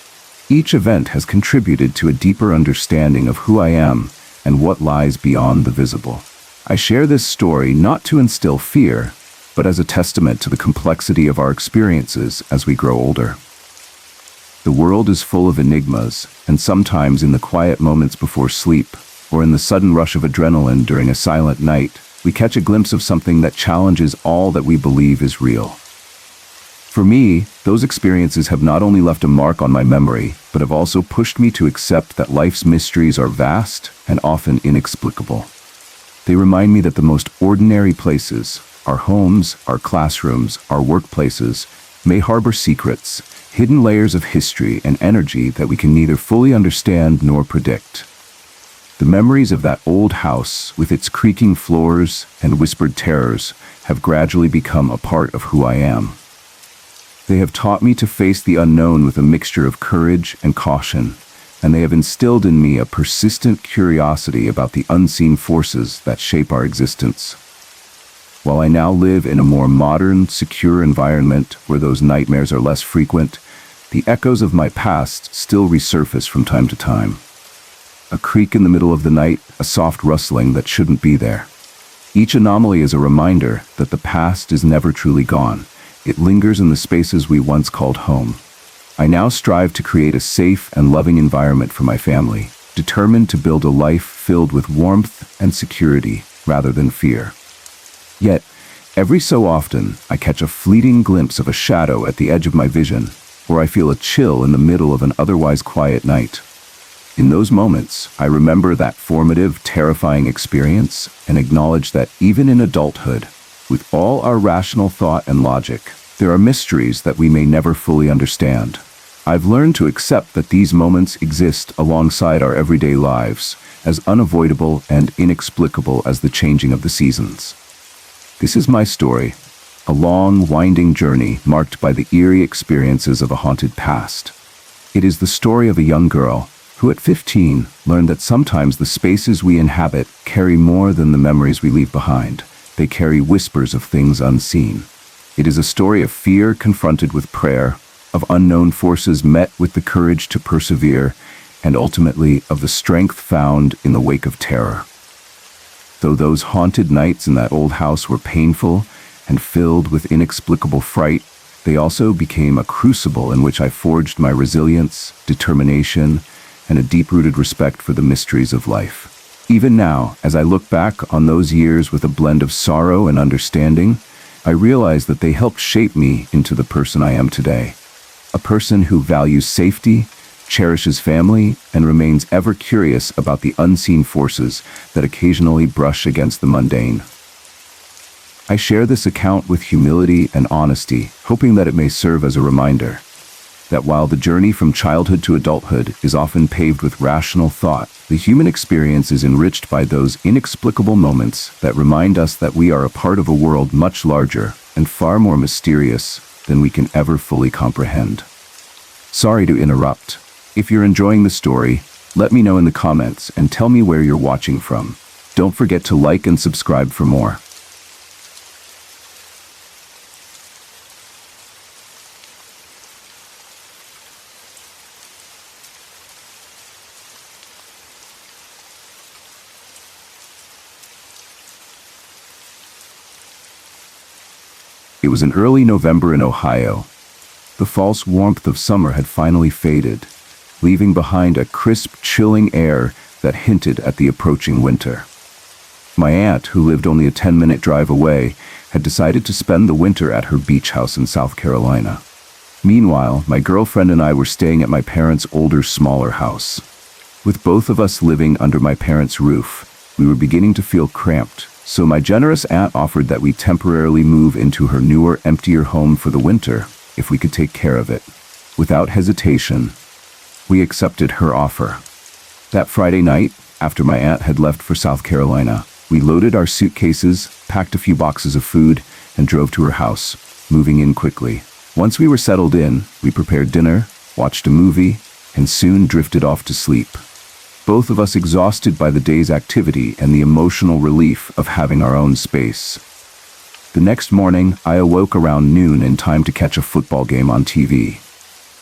each event has contributed to a deeper understanding of who I am and what lies beyond the visible. I share this story not to instill fear, but as a testament to the complexity of our experiences as we grow older. The world is full of enigmas, and sometimes in the quiet moments before sleep, or in the sudden rush of adrenaline during a silent night, we catch a glimpse of something that challenges all that we believe is real. For me, those experiences have not only left a mark on my memory, but have also pushed me to accept that life's mysteries are vast and often inexplicable. They remind me that the most ordinary places, our homes, our classrooms, our workplaces, may harbor secrets, hidden layers of history and energy that we can neither fully understand nor predict. The memories of that old house, with its creaking floors and whispered terrors, have gradually become a part of who I am. They have taught me to face the unknown with a mixture of courage and caution, and they have instilled in me a persistent curiosity about the unseen forces that shape our existence. While I now live in a more modern, secure environment where those nightmares are less frequent, the echoes of my past still resurface from time to time. A creak in the middle of the night, a soft rustling that shouldn't be there. Each anomaly is a reminder that the past is never truly gone. It lingers in the spaces we once called home. I now strive to create a safe and loving environment for my family, determined to build a life filled with warmth and security rather than fear. Yet, every so often, I catch a fleeting glimpse of a shadow at the edge of my vision, or I feel a chill in the middle of an otherwise quiet night. In those moments, I remember that formative, terrifying experience and acknowledge that even in adulthood, with all our rational thought and logic, there are mysteries that we may never fully understand. I've learned to accept that these moments exist alongside our everyday lives, as unavoidable and inexplicable as the changing of the seasons. This is my story, a long, winding journey marked by the eerie experiences of a haunted past. It is the story of a young girl who at 15 learned that sometimes the spaces we inhabit carry more than the memories we leave behind. They carry whispers of things unseen. It is a story of fear confronted with prayer, of unknown forces met with the courage to persevere, and ultimately of the strength found in the wake of terror. Though those haunted nights in that old house were painful and filled with inexplicable fright, they also became a crucible in which I forged my resilience, determination, and a deep-rooted respect for the mysteries of life. Even now, as I look back on those years with a blend of sorrow and understanding, I realize that they helped shape me into the person I am today. A person who values safety, cherishes family, and remains ever curious about the unseen forces that occasionally brush against the mundane. I share this account with humility and honesty, hoping that it may serve as a reminder that while the journey from childhood to adulthood is often paved with rational thought, the human experience is enriched by those inexplicable moments that remind us that we are a part of a world much larger and far more mysterious than we can ever fully comprehend. Sorry to interrupt. If you're enjoying the story, let me know in the comments and tell me where you're watching from. Don't forget to like and subscribe for more. It was in early November in Ohio. The false warmth of summer had finally faded, leaving behind a crisp, chilling air that hinted at the approaching winter. My aunt, who lived only a 10-minute drive away, had decided to spend the winter at her beach house in South Carolina. Meanwhile, my girlfriend and I were staying at my parents' older, smaller house. With both of us living under my parents' roof, we were beginning to feel cramped, so my generous aunt offered that we temporarily move into her newer, emptier home for the winter, if we could take care of it. Without hesitation, we accepted her offer. That Friday night, after my aunt had left for South Carolina, we loaded our suitcases, packed a few boxes of food, and drove to her house, moving in quickly. Once we were settled in, we prepared dinner, watched a movie, and soon drifted off to sleep. Both of us exhausted by the day's activity and the emotional relief of having our own space. The next morning, I awoke around noon in time to catch a football game on TV.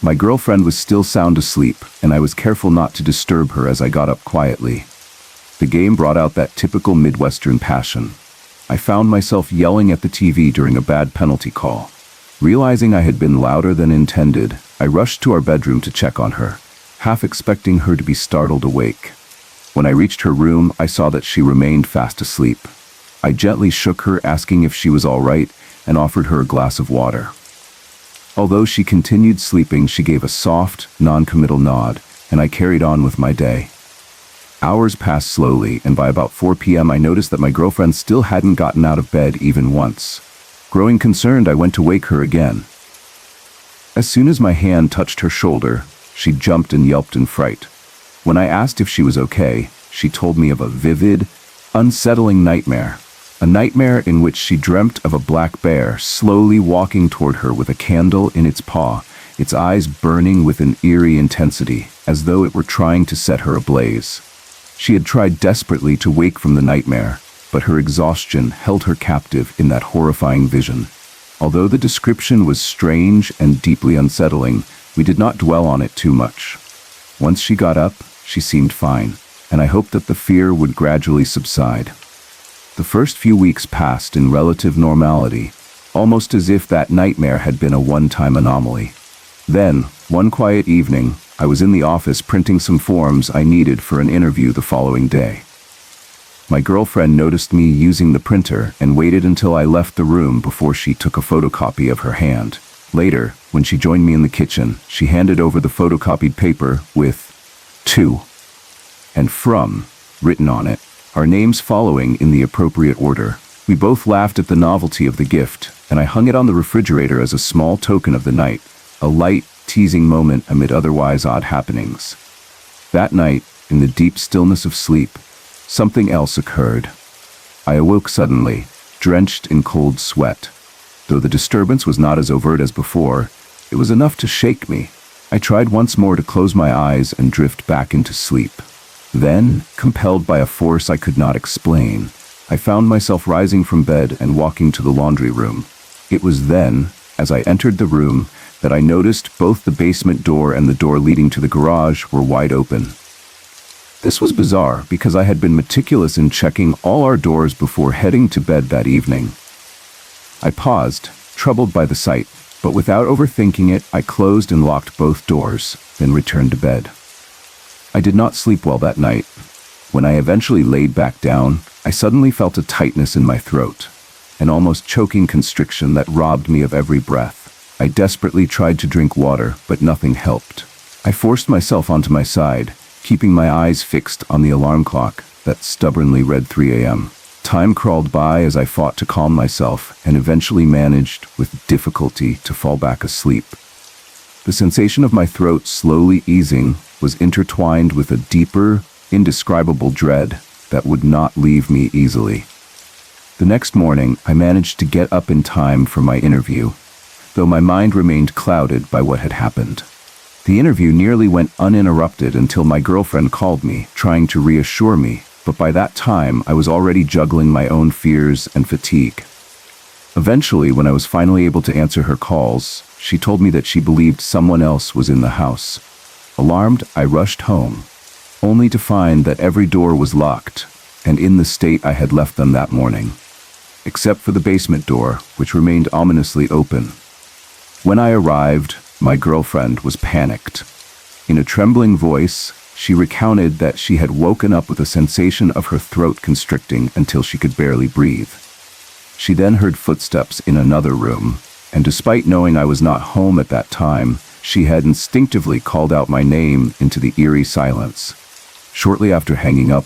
My girlfriend was still sound asleep, and I was careful not to disturb her as I got up quietly. The game brought out that typical Midwestern passion. I found myself yelling at the TV during a bad penalty call. Realizing I had been louder than intended, I rushed to our bedroom to check on her, half expecting her to be startled awake. When I reached her room, I saw that she remained fast asleep. I gently shook her, asking if she was all right, and offered her a glass of water. Although she continued sleeping, she gave a soft, non-committal nod, and I carried on with my day. Hours passed slowly, and by about 4 p.m. I noticed that my girlfriend still hadn't gotten out of bed even once. Growing concerned, I went to wake her again. As soon as my hand touched her shoulder, she jumped and yelped in fright. When I asked if she was okay, she told me of a vivid, unsettling nightmare. A nightmare in which she dreamt of a black bear slowly walking toward her with a candle in its paw, its eyes burning with an eerie intensity, as though it were trying to set her ablaze. She had tried desperately to wake from the nightmare, but her exhaustion held her captive in that horrifying vision. Although the description was strange and deeply unsettling, we did not dwell on it too much. Once she got up, she seemed fine, and I hoped that the fear would gradually subside. The first few weeks passed in relative normality, almost as if that nightmare had been a one-time anomaly. Then, one quiet evening, I was in the office printing some forms I needed for an interview the following day. My girlfriend noticed me using the printer and waited until I left the room before she took a photocopy of her hand. Later, when she joined me in the kitchen, she handed over the photocopied paper with 2 and from written on it, our names following in the appropriate order. We both laughed at the novelty of the gift, and I hung it on the refrigerator as a small token of the night, a light, teasing moment amid otherwise odd happenings. That night, in the deep stillness of sleep, something else occurred. I awoke suddenly, drenched in cold sweat. Though the disturbance was not as overt as before, it was enough to shake me. I tried once more to close my eyes and drift back into sleep. Then, compelled by a force I could not explain, I found myself rising from bed and walking to the laundry room. It was then, as I entered the room, that I noticed both the basement door and the door leading to the garage were wide open. This was bizarre because I had been meticulous in checking all our doors before heading to bed that evening. I paused, troubled by the sight, but without overthinking it, I closed and locked both doors, then returned to bed. I did not sleep well that night. When I eventually laid back down, I suddenly felt a tightness in my throat, an almost choking constriction that robbed me of every breath. I desperately tried to drink water, but nothing helped. I forced myself onto my side, keeping my eyes fixed on the alarm clock that stubbornly read 3 a.m. Time crawled by as I fought to calm myself and eventually managed, with difficulty, to fall back asleep. The sensation of my throat slowly easing was intertwined with a deeper, indescribable dread that would not leave me easily. The next morning, I managed to get up in time for my interview, though my mind remained clouded by what had happened. The interview nearly went uninterrupted until my girlfriend called me, trying to reassure me, but by that time I was already juggling my own fears and fatigue. Eventually, when I was finally able to answer her calls, she told me that she believed someone else was in the house. Alarmed, I rushed home, only to find that every door was locked, and in the state I had left them that morning, except for the basement door, which remained ominously open. When I arrived, my girlfriend was panicked. In a trembling voice, she recounted that she had woken up with a sensation of her throat constricting until she could barely breathe. She then heard footsteps in another room, and despite knowing I was not home at that time, she had instinctively called out my name into the eerie silence. Shortly after hanging up,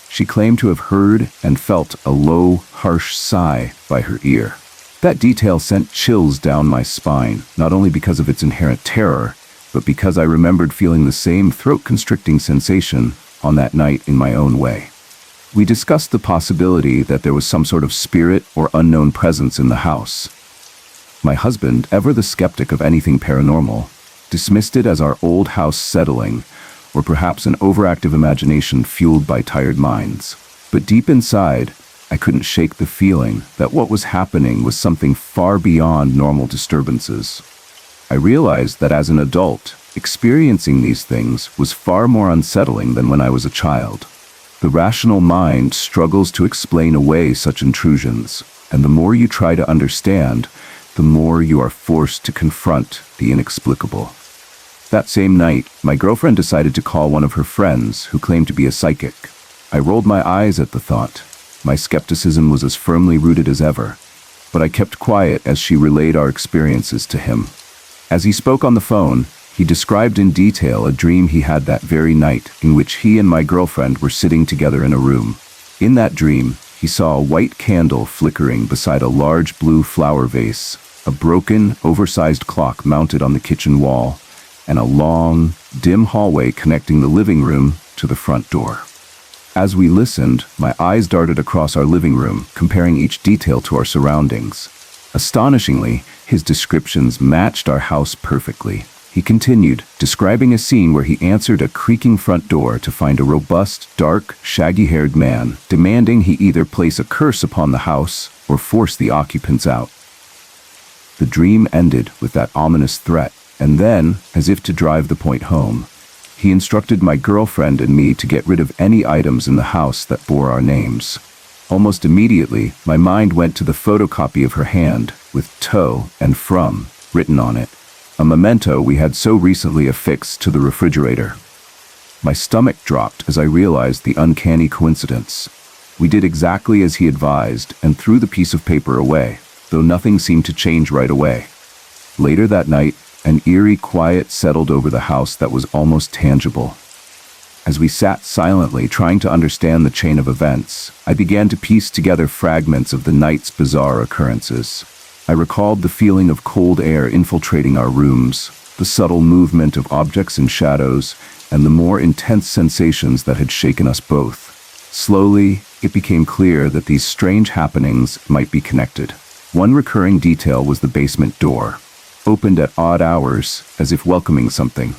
she claimed to have heard and felt a low, harsh sigh by her ear. That detail sent chills down my spine, not only because of its inherent terror, but because I remembered feeling the same throat-constricting sensation on that night in my own way. We discussed the possibility that there was some sort of spirit or unknown presence in the house. My husband, ever the skeptic of anything paranormal, dismissed it as our old house settling, or perhaps an overactive imagination fueled by tired minds. But deep inside, I couldn't shake the feeling that what was happening was something far beyond normal disturbances. I realized that as an adult, experiencing these things was far more unsettling than when I was a child. The rational mind struggles to explain away such intrusions, and the more you try to understand, the more you are forced to confront the inexplicable. That same night, my girlfriend decided to call one of her friends who claimed to be a psychic. I rolled my eyes at the thought. My skepticism was as firmly rooted as ever, but I kept quiet as she relayed our experiences to him. As he spoke on the phone, he described in detail a dream he had that very night in which he and my girlfriend were sitting together in a room. In that dream, he saw a white candle flickering beside a large blue flower vase, a broken, oversized clock mounted on the kitchen wall, and a long, dim hallway connecting the living room to the front door. As we listened, my eyes darted across our living room, comparing each detail to our surroundings. Astonishingly, his descriptions matched our house perfectly. He continued, describing a scene where he answered a creaking front door to find a robust, dark, shaggy-haired man, demanding he either place a curse upon the house or force the occupants out. The dream ended with that ominous threat, and then, as if to drive the point home, he instructed my girlfriend and me to get rid of any items in the house that bore our names. Almost immediately, my mind went to the photocopy of her hand, with "to" and "from" written on it, a memento we had so recently affixed to the refrigerator. My stomach dropped as I realized the uncanny coincidence. We did exactly as he advised and threw the piece of paper away, though nothing seemed to change right away. Later that night, an eerie quiet settled over the house that was almost tangible. As we sat silently trying to understand the chain of events, I began to piece together fragments of the night's bizarre occurrences. I recalled the feeling of cold air infiltrating our rooms, the subtle movement of objects and shadows, and the more intense sensations that had shaken us both. Slowly, it became clear that these strange happenings might be connected. One recurring detail was the basement door, opened at odd hours, as if welcoming something.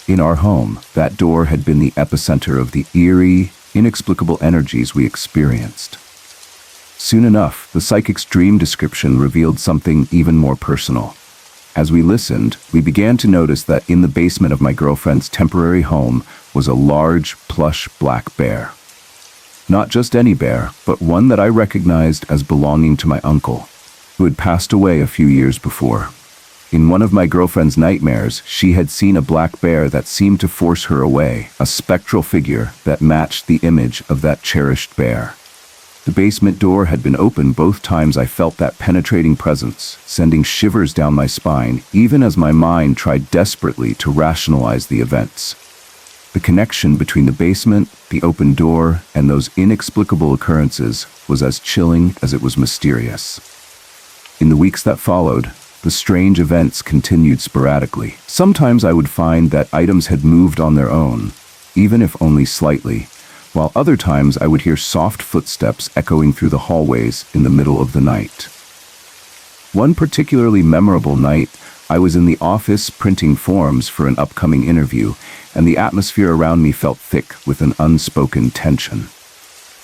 In our home, that door had been the epicenter of the eerie, inexplicable energies we experienced. Soon enough, the psychic's dream description revealed something even more personal. As we listened, we began to notice that in the basement of my girlfriend's temporary home was a large, plush black bear. Not just any bear, but one that I recognized as belonging to my uncle, who had passed away a few years before. In one of my girlfriend's nightmares, she had seen a black bear that seemed to force her away, a spectral figure that matched the image of that cherished bear. The basement door had been open both times I felt that penetrating presence, sending shivers down my spine, even as my mind tried desperately to rationalize the events. The connection between the basement, the open door, and those inexplicable occurrences was as chilling as it was mysterious. In the weeks that followed, the strange events continued sporadically. Sometimes I would find that items had moved on their own, even if only slightly, while other times I would hear soft footsteps echoing through the hallways in the middle of the night. One particularly memorable night, I was in the office printing forms for an upcoming interview, and the atmosphere around me felt thick with an unspoken tension.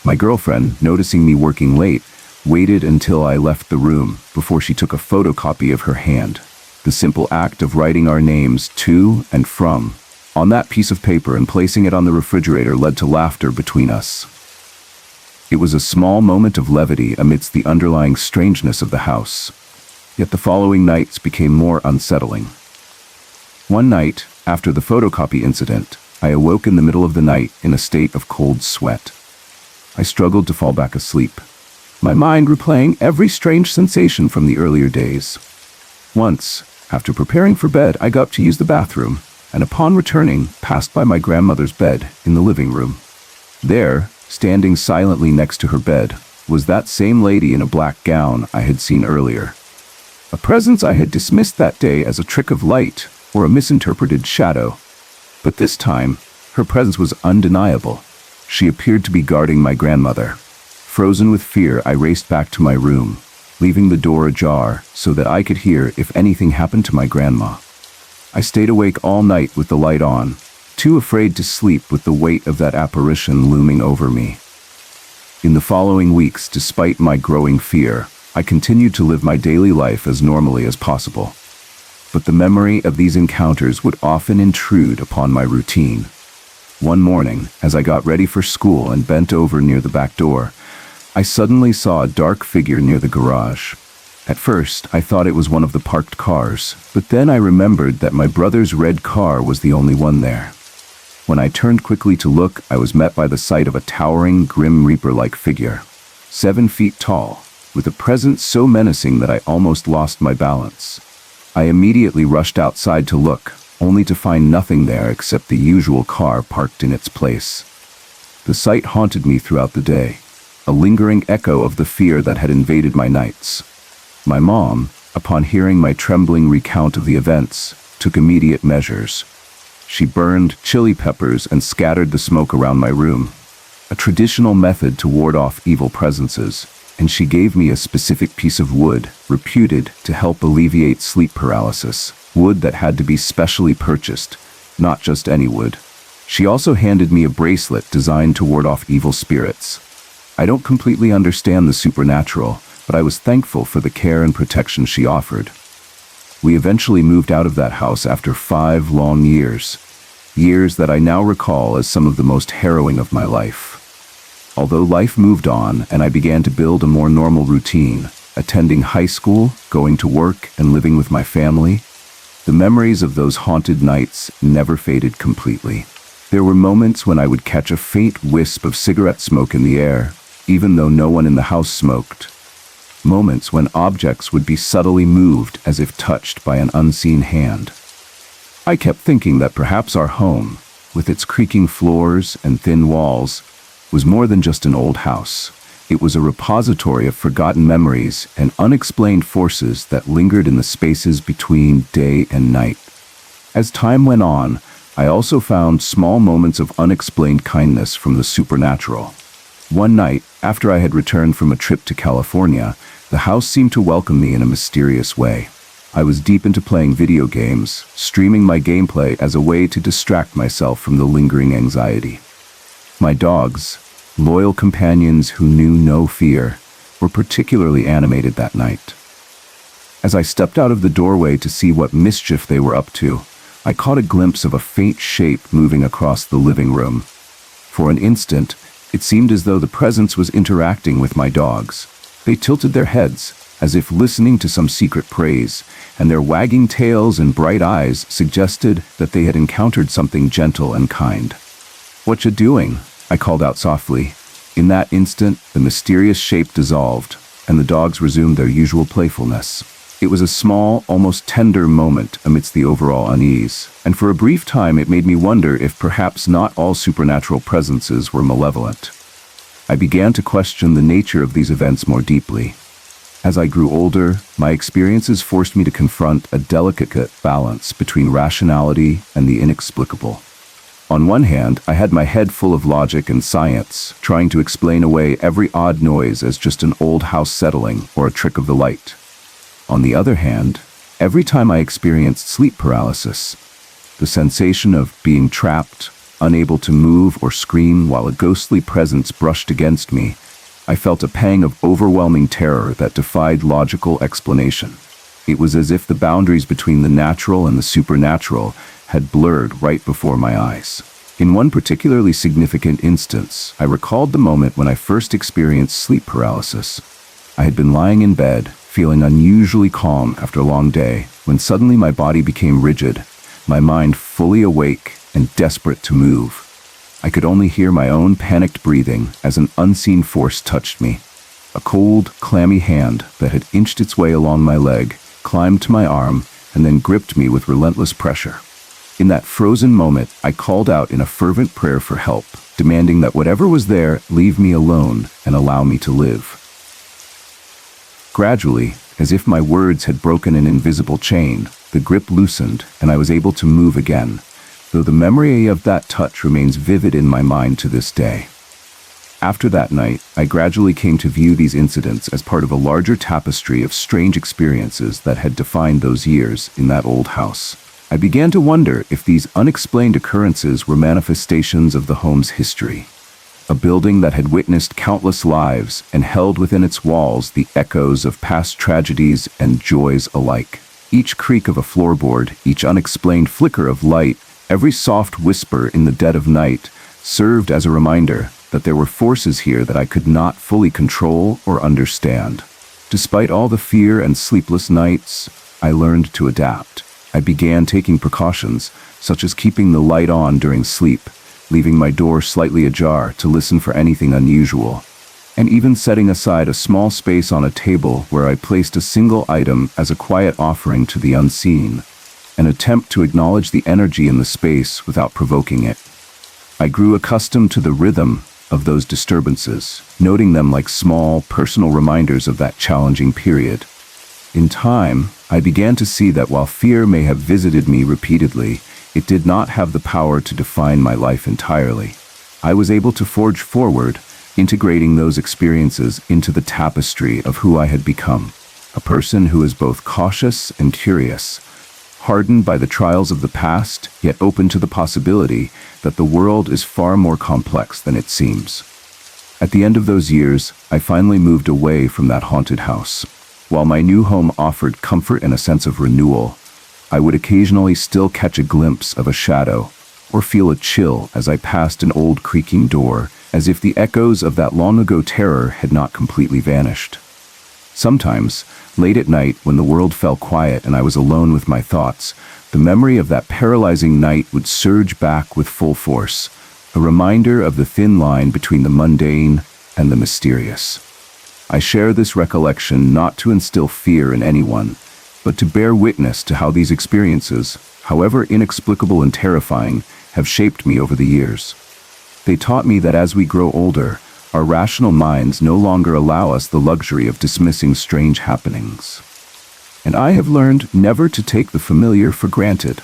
My girlfriend, noticing me working late, waited until I left the room before she took a photocopy of her hand. The simple act of writing our names to and from on that piece of paper and placing it on the refrigerator led to laughter between us. It was a small moment of levity amidst the underlying strangeness of the house. Yet the following nights became more unsettling. One night, after the photocopy incident, I awoke in the middle of the night in a state of cold sweat. I struggled to fall back asleep, my mind replaying every strange sensation from the earlier days. Once, after preparing for bed, I got up to use the bathroom, and upon returning, passed by my grandmother's bed in the living room. There, standing silently next to her bed, was that same lady in a black gown I had seen earlier. A presence I had dismissed that day as a trick of light or a misinterpreted shadow. But this time, her presence was undeniable. She appeared to be guarding my grandmother. Frozen with fear, I raced back to my room, leaving the door ajar so that I could hear if anything happened to my grandma. I stayed awake all night with the light on, too afraid to sleep with the weight of that apparition looming over me. In the following weeks, despite my growing fear, I continued to live my daily life as normally as possible. But the memory of these encounters would often intrude upon my routine. One morning, as I got ready for school and bent over near the back door, I suddenly saw a dark figure near the garage. At first, I thought it was one of the parked cars, but then I remembered that my brother's red car was the only one there. When I turned quickly to look, I was met by the sight of a towering, grim reaper-like figure, 7 feet tall, with a presence so menacing that I almost lost my balance. I immediately rushed outside to look, only to find nothing there except the usual car parked in its place. The sight haunted me throughout the day, a lingering echo of the fear that had invaded my nights. My mom, upon hearing my trembling recount of the events, took immediate measures. She burned chili peppers and scattered the smoke around my room, a traditional method to ward off evil presences, and she gave me a specific piece of wood, reputed to help alleviate sleep paralysis, wood that had to be specially purchased, not just any wood. She also handed me a bracelet designed to ward off evil spirits. I don't completely understand the supernatural, but I was thankful for the care and protection she offered. We eventually moved out of that house after 5 long years, years that I now recall as some of the most harrowing of my life. Although life moved on and I began to build a more normal routine, attending high school, going to work, and living with my family, the memories of those haunted nights never faded completely. There were moments when I would catch a faint wisp of cigarette smoke in the air, even though no one in the house smoked. Moments when objects would be subtly moved as if touched by an unseen hand. I kept thinking that perhaps our home, with its creaking floors and thin walls, was more than just an old house. It was a repository of forgotten memories and unexplained forces that lingered in the spaces between day and night. As time went on, I also found small moments of unexplained kindness from the supernatural. One night, after I had returned from a trip to California, the house seemed to welcome me in a mysterious way. I was deep into playing video games, streaming my gameplay as a way to distract myself from the lingering anxiety. My dogs, loyal companions who knew no fear, were particularly animated that night. As I stepped out of the doorway to see what mischief they were up to, I caught a glimpse of a faint shape moving across the living room. For an instant, it seemed as though the presence was interacting with my dogs. They tilted their heads, as if listening to some secret praise, and their wagging tails and bright eyes suggested that they had encountered something gentle and kind. "What you doing?" I called out softly. In that instant, the mysterious shape dissolved, and the dogs resumed their usual playfulness. It was a small, almost tender moment amidst the overall unease, and for a brief time it made me wonder if perhaps not all supernatural presences were malevolent. I began to question the nature of these events more deeply. As I grew older, my experiences forced me to confront a delicate balance between rationality and the inexplicable. On one hand, I had my head full of logic and science, trying to explain away every odd noise as just an old house settling or a trick of the light. On the other hand, every time I experienced sleep paralysis, the sensation of being trapped, unable to move or scream while a ghostly presence brushed against me, I felt a pang of overwhelming terror that defied logical explanation. It was as if the boundaries between the natural and the supernatural had blurred right before my eyes. In one particularly significant instance, I recalled the moment when I first experienced sleep paralysis. I had been lying in bed, feeling unusually calm after a long day, when suddenly my body became rigid, my mind fully awake and desperate to move. I could only hear my own panicked breathing as an unseen force touched me. A cold, clammy hand that had inched its way along my leg climbed to my arm and then gripped me with relentless pressure. In that frozen moment, I called out in a fervent prayer for help, demanding that whatever was there leave me alone and allow me to live. Gradually, as if my words had broken an invisible chain, the grip loosened and I was able to move again, though the memory of that touch remains vivid in my mind to this day. After that night, I gradually came to view these incidents as part of a larger tapestry of strange experiences that had defined those years in that old house. I began to wonder if these unexplained occurrences were manifestations of the home's history. A building that had witnessed countless lives and held within its walls the echoes of past tragedies and joys alike. Each creak of a floorboard, each unexplained flicker of light, every soft whisper in the dead of night served as a reminder that there were forces here that I could not fully control or understand. Despite all the fear and sleepless nights, I learned to adapt. I began taking precautions, such as keeping the light on during sleep, leaving my door slightly ajar to listen for anything unusual, and even setting aside a small space on a table where I placed a single item as a quiet offering to the unseen, an attempt to acknowledge the energy in the space without provoking it. I grew accustomed to the rhythm of those disturbances, noting them like small, personal reminders of that challenging period. In time, I began to see that while fear may have visited me repeatedly, it did not have the power to define my life entirely. I was able to forge forward, integrating those experiences into the tapestry of who I had become, a person who is both cautious and curious, hardened by the trials of the past, yet open to the possibility that the world is far more complex than it seems. At the end of those years, I finally moved away from that haunted house. While my new home offered comfort and a sense of renewal, I would occasionally still catch a glimpse of a shadow or feel a chill as I passed an old creaking door, as if the echoes of that long-ago terror had not completely vanished. Sometimes, late at night when the world fell quiet and I was alone with my thoughts, the memory of that paralyzing night would surge back with full force, a reminder of the thin line between the mundane and the mysterious. I share this recollection not to instill fear in anyone, but to bear witness to how these experiences, however inexplicable and terrifying, have shaped me over the years. They taught me that as we grow older, our rational minds no longer allow us the luxury of dismissing strange happenings. And I have learned never to take the familiar for granted.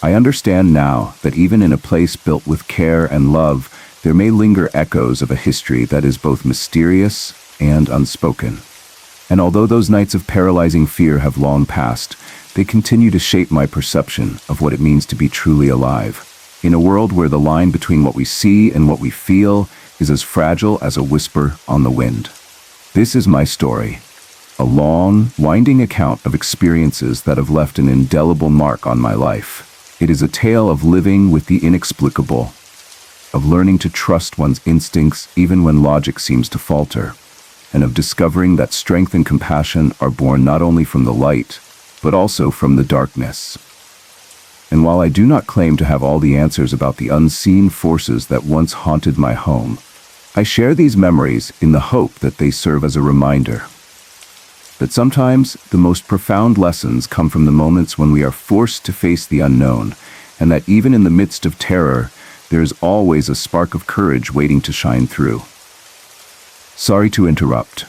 I understand now that even in a place built with care and love, there may linger echoes of a history that is both mysterious and unspoken. And although those nights of paralyzing fear have long passed, they continue to shape my perception of what it means to be truly alive, in a world where the line between what we see and what we feel is as fragile as a whisper on the wind. This is my story, a long, winding account of experiences that have left an indelible mark on my life. It is a tale of living with the inexplicable, of learning to trust one's instincts even when logic seems to falter, and of discovering that strength and compassion are born not only from the light, but also from the darkness. And while I do not claim to have all the answers about the unseen forces that once haunted my home, I share these memories in the hope that they serve as a reminder that sometimes the most profound lessons come from the moments when we are forced to face the unknown, and that even in the midst of terror, there is always a spark of courage waiting to shine through. Sorry to interrupt.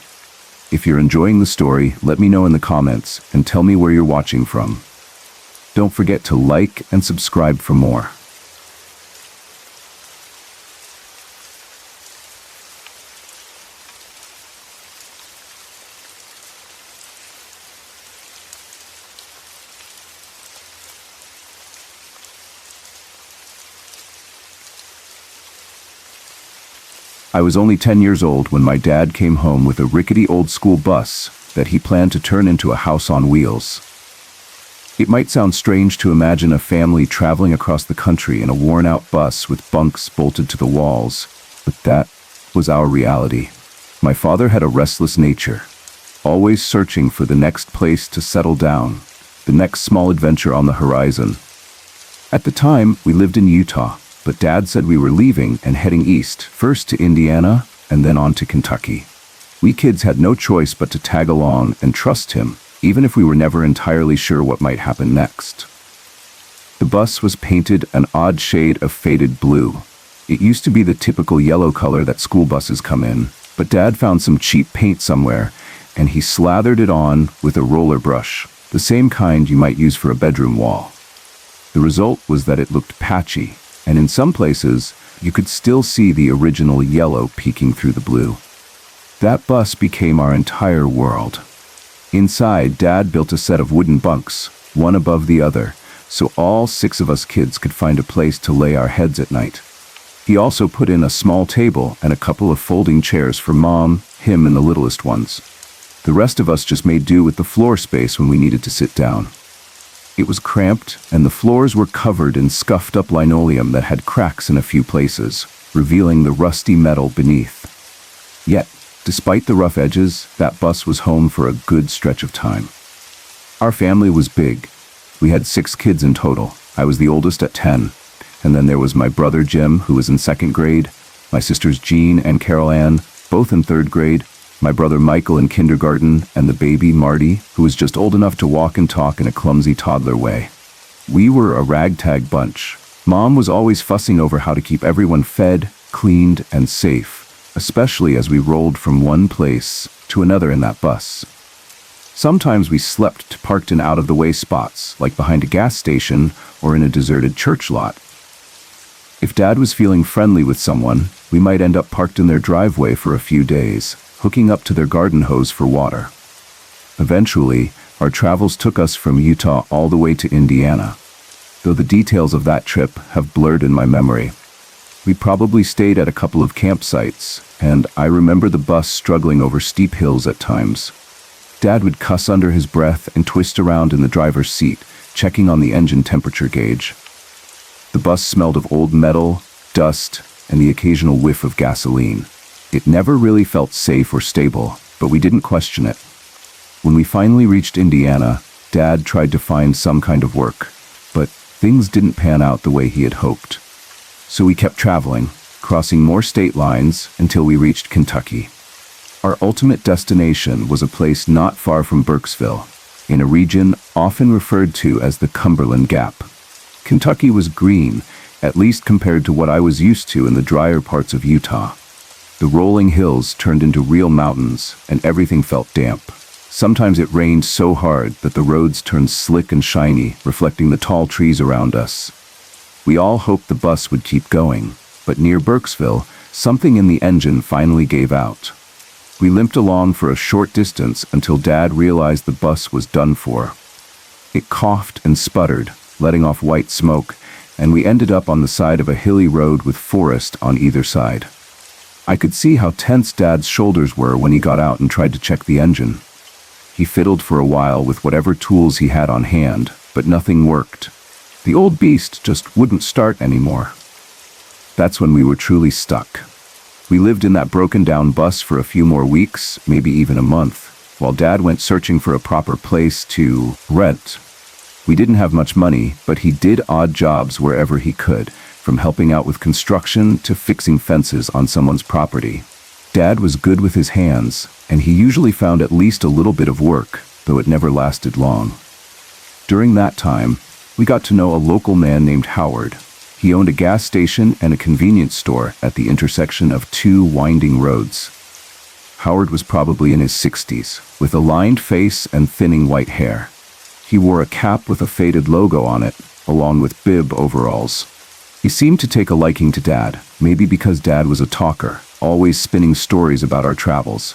If you're enjoying the story, let me know in the comments and tell me where you're watching from. Don't forget to like and subscribe for more. I was only 10 years old when my dad came home with a rickety old school bus that he planned to turn into a house on wheels. It might sound strange to imagine a family traveling across the country in a worn-out bus with bunks bolted to the walls, but that was our reality. My father had a restless nature, always searching for the next place to settle down, the next small adventure on the horizon. At the time, we lived in Utah, but Dad said we were leaving and heading east, first to Indiana and then on to Kentucky. We kids had no choice but to tag along and trust him, even if we were never entirely sure what might happen next. The bus was painted an odd shade of faded blue. It used to be the typical yellow color that school buses come in, but Dad found some cheap paint somewhere, and he slathered it on with a roller brush, the same kind you might use for a bedroom wall. The result was that it looked patchy, and in some places, you could still see the original yellow peeking through the blue. That bus became our entire world. Inside, Dad built a set of wooden bunks, one above the other, so all 6 of us kids could find a place to lay our heads at night. He also put in a small table and a couple of folding chairs for Mom, him, and the littlest ones. The rest of us just made do with the floor space when we needed to sit down. It was cramped, and the floors were covered in scuffed-up linoleum that had cracks in a few places, revealing the rusty metal beneath. Yet, despite the rough edges, that bus was home for a good stretch of time. Our family was big. We had 6 kids in total. I was the oldest at 10, and then there was my brother Jim, who was in 2nd grade, my sisters Jean and Carol Ann, both in 3rd grade, my brother Michael in kindergarten, and the baby Marty, who was just old enough to walk and talk in a clumsy toddler way. We were a ragtag bunch. Mom was always fussing over how to keep everyone fed, cleaned, and safe, especially as we rolled from one place to another in that bus. Sometimes we slept parked in out-of-the-way spots, like behind a gas station or in a deserted church lot. If Dad was feeling friendly with someone, we might end up parked in their driveway for a few days, hooking up to their garden hose for water. Eventually, our travels took us from Utah all the way to Indiana, though the details of that trip have blurred in my memory. We probably stayed at a couple of campsites, and I remember the bus struggling over steep hills at times. Dad would cuss under his breath and twist around in the driver's seat, checking on the engine temperature gauge. The bus smelled of old metal, dust, and the occasional whiff of gasoline. It never really felt safe or stable, but we didn't question it. When we finally reached Indiana, Dad tried to find some kind of work, but things didn't pan out the way he had hoped. So we kept traveling, crossing more state lines until we reached Kentucky. Our ultimate destination was a place not far from Burkesville, in a region often referred to as the Cumberland Gap. Kentucky was green, at least compared to what I was used to in the drier parts of Utah. The rolling hills turned into real mountains, and everything felt damp. Sometimes it rained so hard that the roads turned slick and shiny, reflecting the tall trees around us. We all hoped the bus would keep going, but near Burkesville, something in the engine finally gave out. We limped along for a short distance until Dad realized the bus was done for. It coughed and sputtered, letting off white smoke, and we ended up on the side of a hilly road with forest on either side. I could see how tense Dad's shoulders were when he got out and tried to check the engine. He fiddled for a while with whatever tools he had on hand, but nothing worked. The old beast just wouldn't start anymore. That's when we were truly stuck. We lived in that broken-down bus for a few more weeks, maybe even a month, while Dad went searching for a proper place to rent. We didn't have much money, but he did odd jobs wherever he could, from helping out with construction to fixing fences on someone's property. Dad was good with his hands, and he usually found at least a little bit of work, though it never lasted long. During that time, we got to know a local man named Howard. He owned a gas station and a convenience store at the intersection of two winding roads. Howard was probably in his 60s, with a lined face and thinning white hair. He wore a cap with a faded logo on it, along with bib overalls. He seemed to take a liking to Dad, maybe because Dad was a talker, always spinning stories about our travels.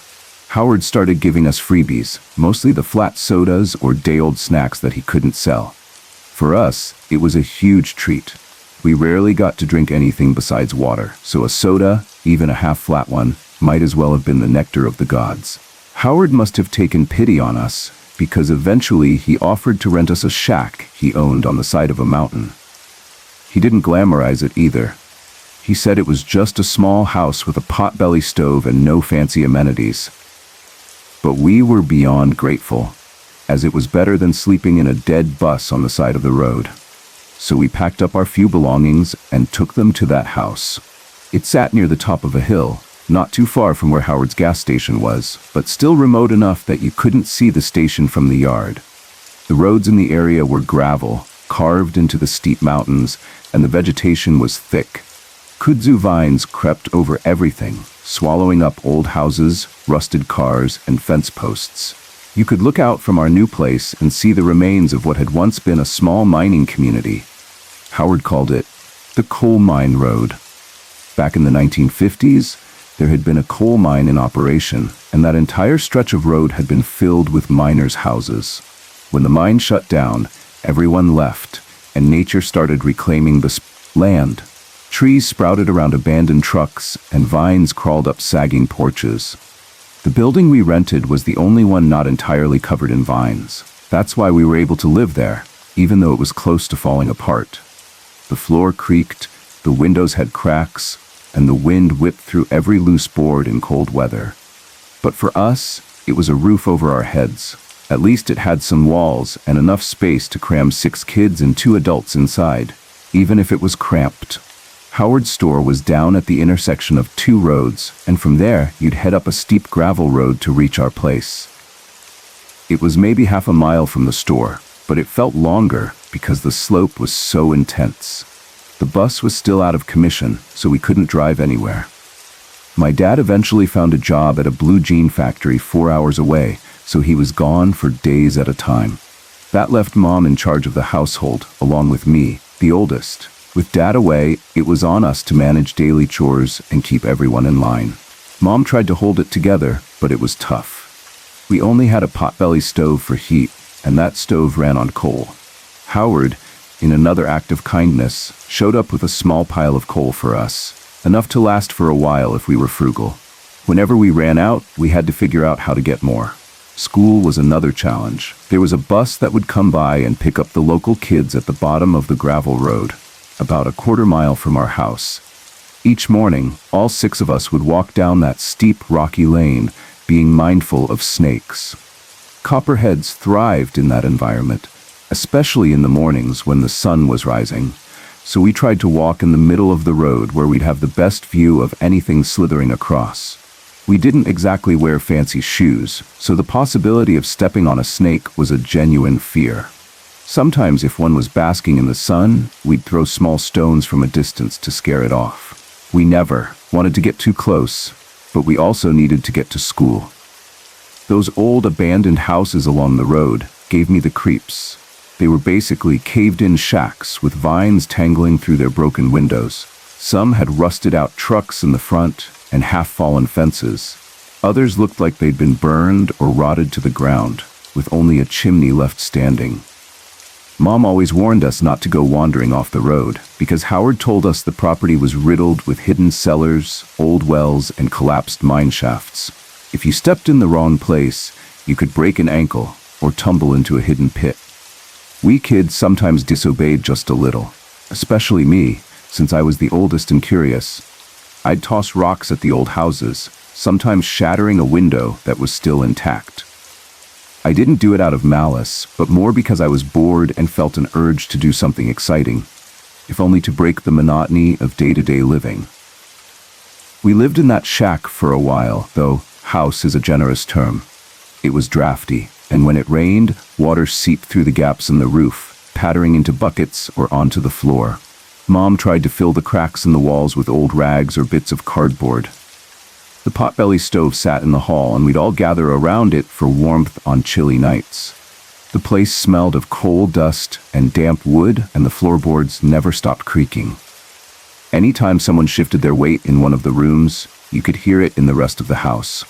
Howard started giving us freebies, mostly the flat sodas or day-old snacks that he couldn't sell. For us, it was a huge treat. We rarely got to drink anything besides water, so a soda, even a half-flat one, might as well have been the nectar of the gods. Howard must have taken pity on us, because eventually he offered to rent us a shack he owned on the side of a mountain. He didn't glamorize it either. He said it was just a small house with a potbelly stove and no fancy amenities. But we were beyond grateful, as it was better than sleeping in a dead bus on the side of the road. So we packed up our few belongings and took them to that house. It sat near the top of a hill, not too far from where Howard's gas station was, but still remote enough that you couldn't see the station from the yard. The roads in the area were gravel, carved into the steep mountains, and the vegetation was thick. Kudzu vines crept over everything, swallowing up old houses, rusted cars, and fence posts. You could look out from our new place and see the remains of what had once been a small mining community. Howard called it the Coal Mine Road. Back in the 1950s, there had been a coal mine in operation, and that entire stretch of road had been filled with miners' houses. When the mine shut down, everyone left, and nature started reclaiming the land. Trees sprouted around abandoned trucks, and vines crawled up sagging porches. The building we rented was the only one not entirely covered in vines. That's why we were able to live there, even though it was close to falling apart. The floor creaked, the windows had cracks, and the wind whipped through every loose board in cold weather. But for us, it was a roof over our heads. At least it had some walls and enough space to cram 6 kids and 2 adults inside, even if it was cramped. Howard's store was down at the intersection of 2 roads, and from there you'd head up a steep gravel road to reach our place. It was maybe half a mile from the store, but it felt longer because the slope was so intense. The bus was still out of commission, so we couldn't drive anywhere. My dad eventually found a job at a blue jean factory 4 hours away, so he was gone for days at a time. That left Mom in charge of the household, along with me, the oldest. With Dad away, it was on us to manage daily chores and keep everyone in line. Mom tried to hold it together, but it was tough. We only had a potbelly stove for heat, and that stove ran on coal. Howard, in another act of kindness, showed up with a small pile of coal for us, enough to last for a while if we were frugal. Whenever we ran out, we had to figure out how to get more. School was another challenge. There was a bus that would come by and pick up the local kids at the bottom of the gravel road, about a quarter mile from our house. Each morning, all 6 of us would walk down that steep, rocky lane, being mindful of snakes. Copperheads thrived in that environment, especially in the mornings when the sun was rising. So we tried to walk in the middle of the road where we'd have the best view of anything slithering across. We didn't exactly wear fancy shoes, so the possibility of stepping on a snake was a genuine fear. Sometimes if one was basking in the sun, we'd throw small stones from a distance to scare it off. We never wanted to get too close, but we also needed to get to school. Those old abandoned houses along the road gave me the creeps. They were basically caved-in shacks with vines tangling through their broken windows. Some had rusted-out trucks in the front and half-fallen fences. Others looked like they'd been burned or rotted to the ground, with only a chimney left standing. Mom always warned us not to go wandering off the road, because Howard told us the property was riddled with hidden cellars, old wells, and collapsed mine shafts. If you stepped in the wrong place, you could break an ankle or tumble into a hidden pit. We kids sometimes disobeyed just a little, especially me, since I was the oldest and curious. I'd toss rocks at the old houses, sometimes shattering a window that was still intact. I didn't do it out of malice, but more because I was bored and felt an urge to do something exciting, if only to break the monotony of day-to-day living. We lived in that shack for a while, though house is a generous term. It was drafty, and when it rained, water seeped through the gaps in the roof, pattering into buckets or onto the floor. Mom tried to fill the cracks in the walls with old rags or bits of cardboard. The potbelly stove sat in the hall, and we'd all gather around it for warmth on chilly nights. The place smelled of coal dust and damp wood, and the floorboards never stopped creaking. Anytime someone shifted their weight in one of the rooms, you could hear it in the rest of the house.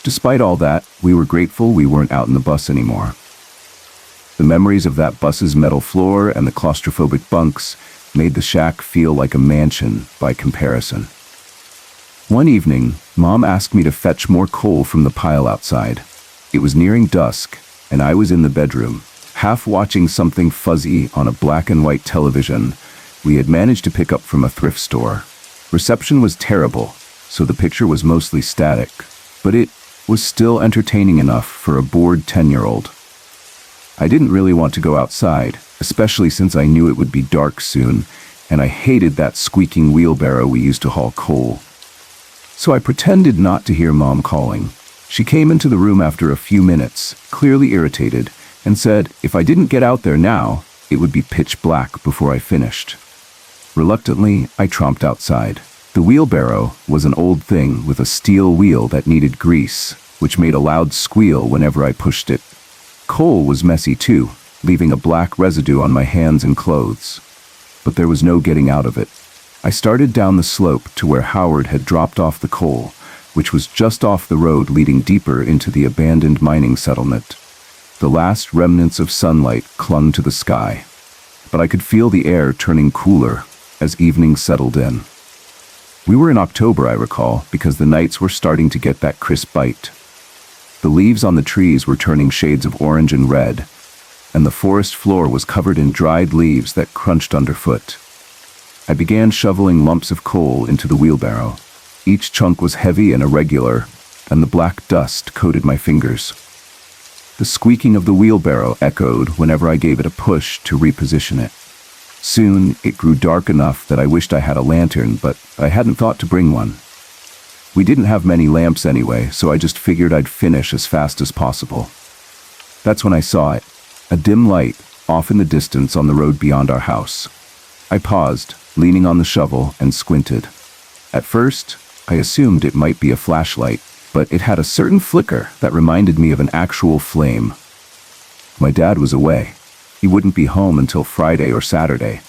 Despite all that, we were grateful we weren't out in the bus anymore. The memories of that bus's metal floor and the claustrophobic bunks made the shack feel like a mansion by comparison. One evening, Mom asked me to fetch more coal from the pile outside. It was nearing dusk, and I was in the bedroom, half watching something fuzzy on a black and white television we had managed to pick up from a thrift store. Reception was terrible, so the picture was mostly static, but it was still entertaining enough for a bored 10-year-old. I didn't really want to go outside, especially since I knew it would be dark soon, and I hated that squeaking wheelbarrow we used to haul coal. So I pretended not to hear Mom calling. She came into the room after a few minutes, clearly irritated, and said if I didn't get out there now, it would be pitch black before I finished. Reluctantly, I tromped outside. The wheelbarrow was an old thing with a steel wheel that needed grease, which made a loud squeal whenever I pushed it. Coal was messy too, leaving a black residue on my hands and clothes. But there was no getting out of it. I started down the slope to where Howard had dropped off the coal, which was just off the road leading deeper into the abandoned mining settlement. The last remnants of sunlight clung to the sky, but I could feel the air turning cooler as evening settled in. We were in October, I recall, because the nights were starting to get that crisp bite. The leaves on the trees were turning shades of orange and red, and the forest floor was covered in dried leaves that crunched underfoot. I began shoveling lumps of coal into the wheelbarrow. Each chunk was heavy and irregular, and the black dust coated my fingers. The squeaking of the wheelbarrow echoed whenever I gave it a push to reposition it. Soon, it grew dark enough that I wished I had a lantern, but I hadn't thought to bring one. We didn't have many lamps anyway, so I just figured I'd finish as fast as possible. That's when I saw it, a dim light off in the distance on the road beyond our house. I paused, leaning on the shovel, and squinted. At first, I assumed it might be a flashlight, but it had a certain flicker that reminded me of an actual flame. My dad was away. He wouldn't be home until Friday or Saturday.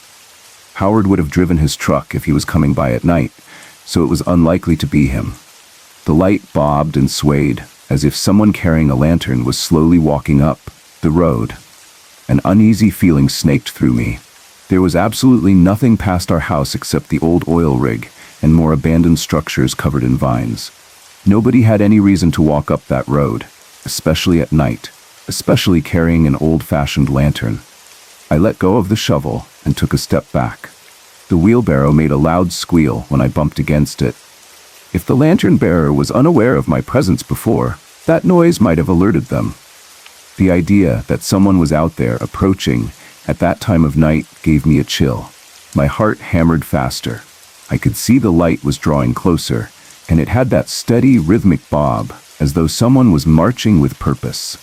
Howard would have driven his truck if he was coming by at night, so it was unlikely to be him. The light bobbed and swayed, as if someone carrying a lantern was slowly walking up the road. An uneasy feeling snaked through me. There was absolutely nothing past our house except the old oil rig and more abandoned structures covered in vines. Nobody had any reason to walk up that road, especially at night, especially carrying an old-fashioned lantern. I let go of the shovel and took a step back. The wheelbarrow made a loud squeal when I bumped against it. If the lantern bearer was unaware of my presence before, that noise might have alerted them. The idea that someone was out there approaching at that time of night gave me a chill. My heart hammered faster. I could see the light was drawing closer, and it had that steady, rhythmic bob, as though someone was marching with purpose.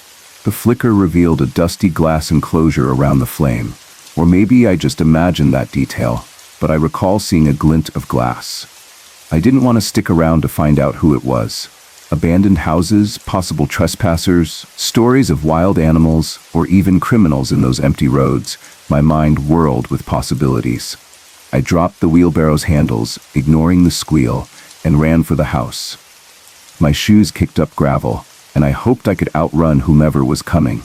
The flicker revealed a dusty glass enclosure around the flame. Or maybe I just imagined that detail, but I recall seeing a glint of glass. I didn't want to stick around to find out who it was. Abandoned houses, possible trespassers, stories of wild animals, or even criminals in those empty roads. My mind whirled with possibilities. I dropped the wheelbarrow's handles, ignoring the squeal, and ran for the house. My shoes kicked up gravel, and I hoped I could outrun whomever was coming.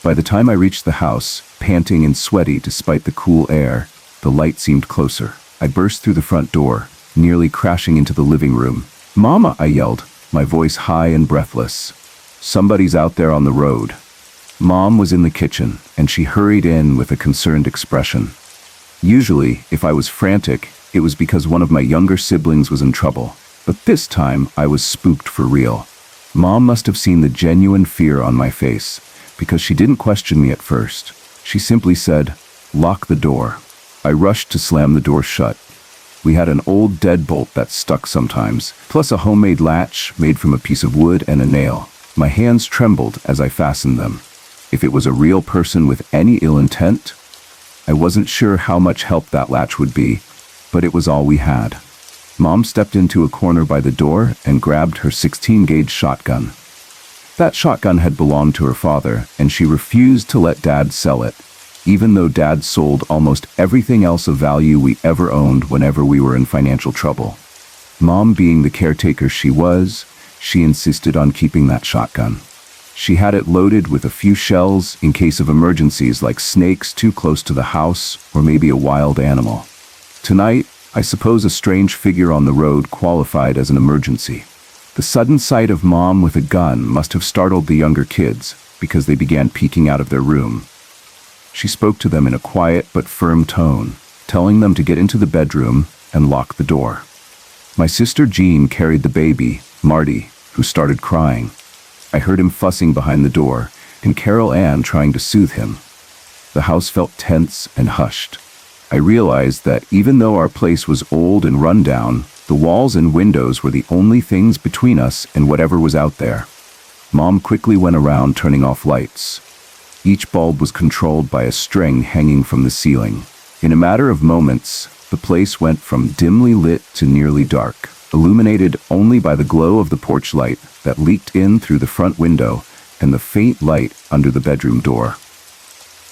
By the time I reached the house, panting and sweaty despite the cool air, the light seemed closer. I burst through the front door, nearly crashing into the living room. "Mama!" I yelled, my voice high and breathless. "Somebody's out there on the road." Mom was in the kitchen, and she hurried in with a concerned expression. Usually, if I was frantic, it was because one of my younger siblings was in trouble. But this time, I was spooked for real. Mom must have seen the genuine fear on my face, because she didn't question me at first. She simply said, "Lock the door." I rushed to slam the door shut. We had an old deadbolt that stuck sometimes, plus a homemade latch made from a piece of wood and a nail. My hands trembled as I fastened them. If it was a real person with any ill intent, I wasn't sure how much help that latch would be, but it was all we had. Mom stepped into a corner by the door and grabbed her 16-gauge shotgun. That shotgun had belonged to her father, and she refused to let Dad sell it, even though Dad sold almost everything else of value we ever owned whenever we were in financial trouble. Mom, being the caretaker she was, she insisted on keeping that shotgun. She had it loaded with a few shells in case of emergencies like snakes too close to the house or maybe a wild animal. Tonight, I suppose a strange figure on the road qualified as an emergency. The sudden sight of Mom with a gun must have startled the younger kids because they began peeking out of their room. She spoke to them in a quiet but firm tone, telling them to get into the bedroom and lock the door. My sister Jean carried the baby, Marty, who started crying. I heard him fussing behind the door, and Carol Ann trying to soothe him. The house felt tense and hushed. I realized that even though our place was old and run down, the walls and windows were the only things between us and whatever was out there. Mom quickly went around turning off lights. Each bulb was controlled by a string hanging from the ceiling. In a matter of moments, the place went from dimly lit to nearly dark, illuminated only by the glow of the porch light that leaked in through the front window and the faint light under the bedroom door.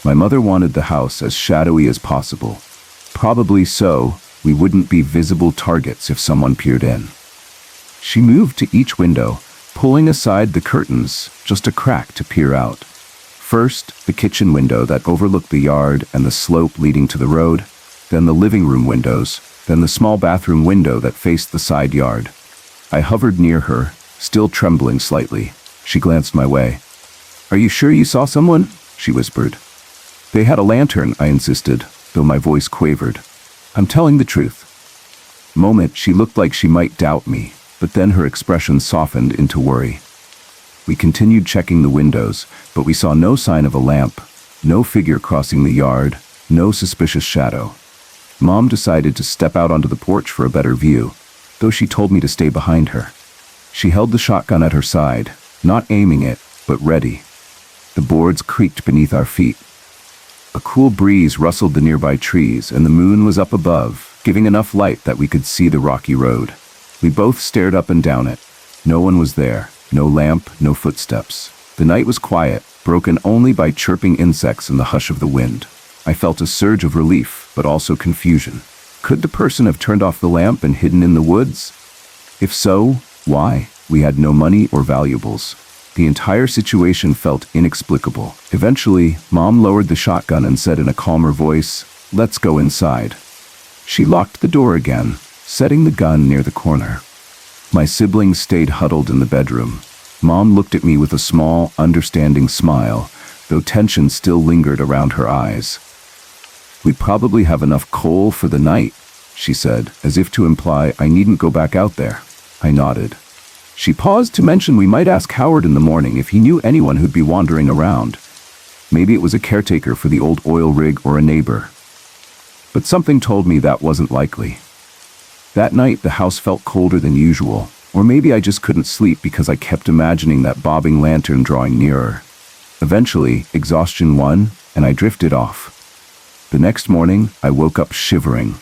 My mother wanted the house as shadowy as possible. Probably so, we wouldn't be visible targets if someone peered in. She moved to each window, pulling aside the curtains, just a crack to peer out. First, the kitchen window that overlooked the yard and the slope leading to the road, then the living room windows, then the small bathroom window that faced the side yard. I hovered near her, still trembling slightly. She glanced my way. "Are you sure you saw someone?" she whispered. "They had a lantern," I insisted, though my voice quavered. "I'm telling the truth." Moment, she looked like she might doubt me, but then her expression softened into worry. We continued checking the windows, but we saw no sign of a lamp, no figure crossing the yard, no suspicious shadow. Mom decided to step out onto the porch for a better view, though she told me to stay behind her. She held the shotgun at her side, not aiming it, but ready. The boards creaked beneath our feet. A cool breeze rustled the nearby trees, and the moon was up above, giving enough light that we could see the rocky road. We both stared up and down it. No one was there, no lamp, no footsteps. The night was quiet, broken only by chirping insects and the hush of the wind. I felt a surge of relief, but also confusion. Could the person have turned off the lamp and hidden in the woods? If so, why? We had no money or valuables. The entire situation felt inexplicable. Eventually, Mom lowered the shotgun and said in a calmer voice, "Let's go inside." She locked the door again, setting the gun near the corner. My siblings stayed huddled in the bedroom. Mom looked at me with a small, understanding smile, though tension still lingered around her eyes. "We probably have enough coal for the night," she said, as if to imply I needn't go back out there. I nodded. She paused to mention we might ask Howard in the morning if he knew anyone who'd be wandering around. Maybe it was a caretaker for the old oil rig or a neighbor. But something told me that wasn't likely. That night, the house felt colder than usual, or maybe I just couldn't sleep because I kept imagining that bobbing lantern drawing nearer. Eventually, exhaustion won, and I drifted off. The next morning, I woke up shivering.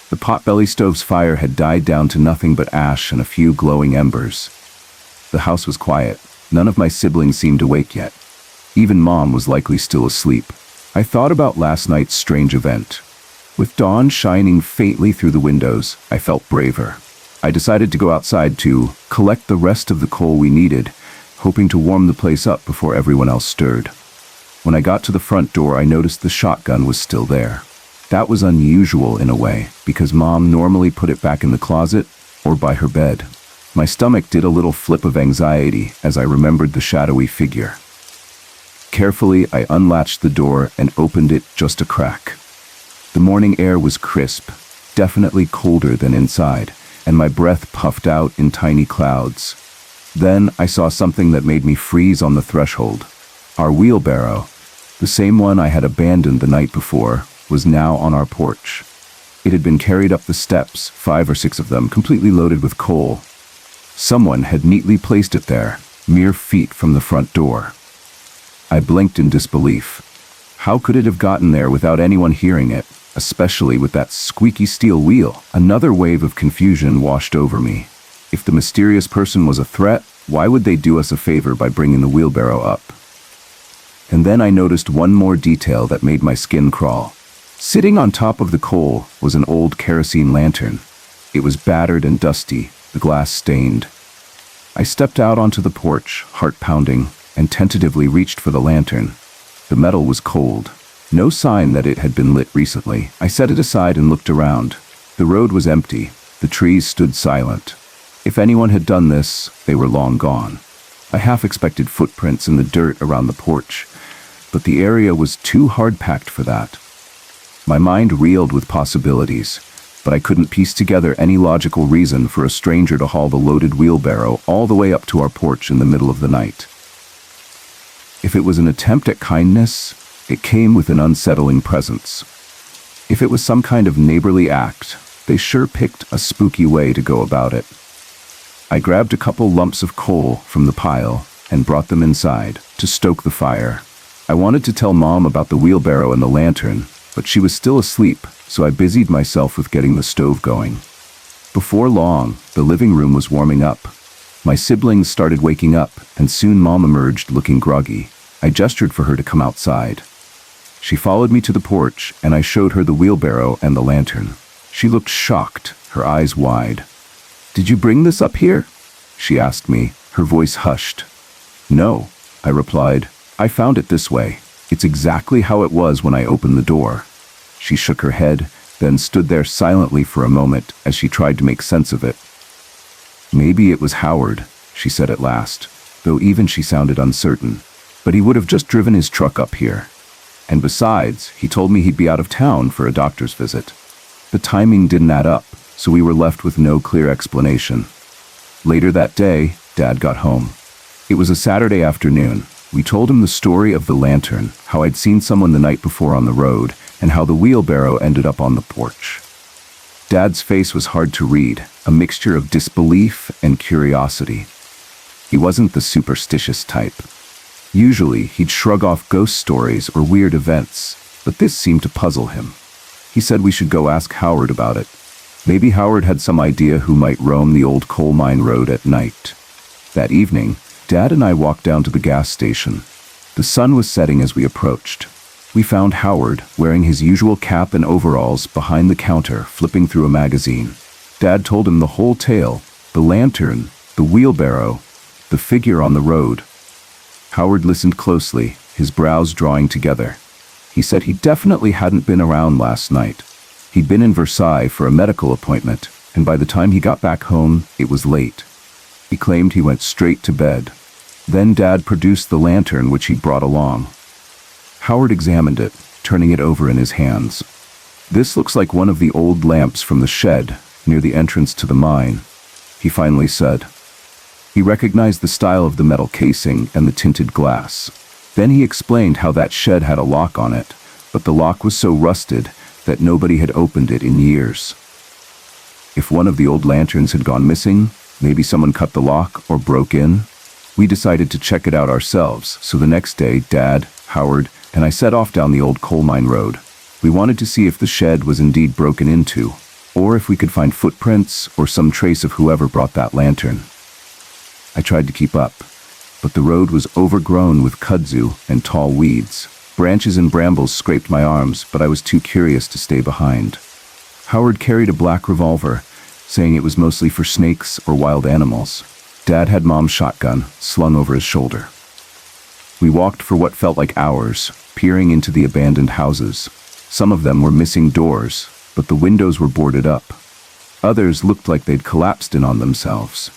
The potbelly stove's fire had died down to nothing but ash and a few glowing embers. The house was quiet. None of my siblings seemed awake yet. Even Mom was likely still asleep. I thought about last night's strange event. With dawn shining faintly through the windows, I felt braver. I decided to go outside to collect the rest of the coal we needed, hoping to warm the place up before everyone else stirred. When I got to the front door, I noticed the shotgun was still there. That was unusual in a way, because Mom normally put it back in the closet or by her bed. My stomach did a little flip of anxiety as I remembered the shadowy figure. Carefully, I unlatched the door and opened it just a crack. The morning air was crisp, definitely colder than inside, and my breath puffed out in tiny clouds. Then I saw something that made me freeze on the threshold. Our wheelbarrow, the same one I had abandoned the night before, was now on our porch. It had been carried up the steps, 5 or 6 of them, completely loaded with coal. Someone had neatly placed it there, mere feet from the front door. I blinked in disbelief. How could it have gotten there without anyone hearing it, especially with that squeaky steel wheel? Another wave of confusion washed over me. If the mysterious person was a threat, why would they do us a favor by bringing the wheelbarrow up? And then I noticed one more detail that made my skin crawl. Sitting on top of the coal was an old kerosene lantern. It was battered and dusty, the glass stained. I stepped out onto the porch, heart pounding, and tentatively reached for the lantern. The metal was cold. No sign that it had been lit recently. I set it aside and looked around. The road was empty. The trees stood silent. If anyone had done this, they were long gone. I half expected footprints in the dirt around the porch, but the area was too hard-packed for that. My mind reeled with possibilities, but I couldn't piece together any logical reason for a stranger to haul the loaded wheelbarrow all the way up to our porch in the middle of the night. If it was an attempt at kindness, it came with an unsettling presence. If it was some kind of neighborly act, they sure picked a spooky way to go about it. I grabbed a couple lumps of coal from the pile and brought them inside to stoke the fire. I wanted to tell Mom about the wheelbarrow and the lantern, but she was still asleep, so I busied myself with getting the stove going. Before long, the living room was warming up. My siblings started waking up, and soon Mom emerged looking groggy. I gestured for her to come outside. She followed me to the porch, and I showed her the wheelbarrow and the lantern. She looked shocked, her eyes wide. "Did you bring this up here?" she asked me, her voice hushed. "No," I replied. "I found it this way. It's exactly how it was when I opened the door." She shook her head, then stood there silently for a moment as she tried to make sense of it. "Maybe it was Howard," she said at last, though even she sounded uncertain. "But he would have just driven his truck up here. And besides, he told me he'd be out of town for a doctor's visit." The timing didn't add up, so we were left with no clear explanation. Later that day, Dad got home. It was a Saturday afternoon. We told him the story of the lantern, how I'd seen someone the night before on the road, and how the wheelbarrow ended up on the porch. Dad's face was hard to read, a mixture of disbelief and curiosity. He wasn't the superstitious type. Usually, he'd shrug off ghost stories or weird events, but this seemed to puzzle him. He said we should go ask Howard about it. Maybe Howard had some idea who might roam the old coal mine road at night. That evening, Dad and I walked down to the gas station. The sun was setting as we approached. We found Howard, wearing his usual cap and overalls, behind the counter, flipping through a magazine. Dad told him the whole tale, the lantern, the wheelbarrow, the figure on the road. Howard listened closely, his brows drawing together. He said he definitely hadn't been around last night. He'd been in Versailles for a medical appointment, and by the time he got back home, it was late. He claimed he went straight to bed. Then Dad produced the lantern which he'd brought along. Howard examined it, turning it over in his hands. "This looks like one of the old lamps from the shed, near the entrance to the mine," he finally said. He recognized the style of the metal casing and the tinted glass. Then he explained how that shed had a lock on it, but the lock was so rusted that nobody had opened it in years. If one of the old lanterns had gone missing, maybe someone cut the lock or broke in. We decided to check it out ourselves, so the next day, Dad, Howard, and I set off down the old coal mine road. We wanted to see if the shed was indeed broken into, or if we could find footprints or some trace of whoever brought that lantern. I tried to keep up, but the road was overgrown with kudzu and tall weeds. Branches and brambles scraped my arms, but I was too curious to stay behind. Howard carried a black revolver, saying it was mostly for snakes or wild animals. Dad had Mom's shotgun slung over his shoulder. We walked for what felt like hours, peering into the abandoned houses. Some of them were missing doors, but the windows were boarded up. Others looked like they'd collapsed in on themselves.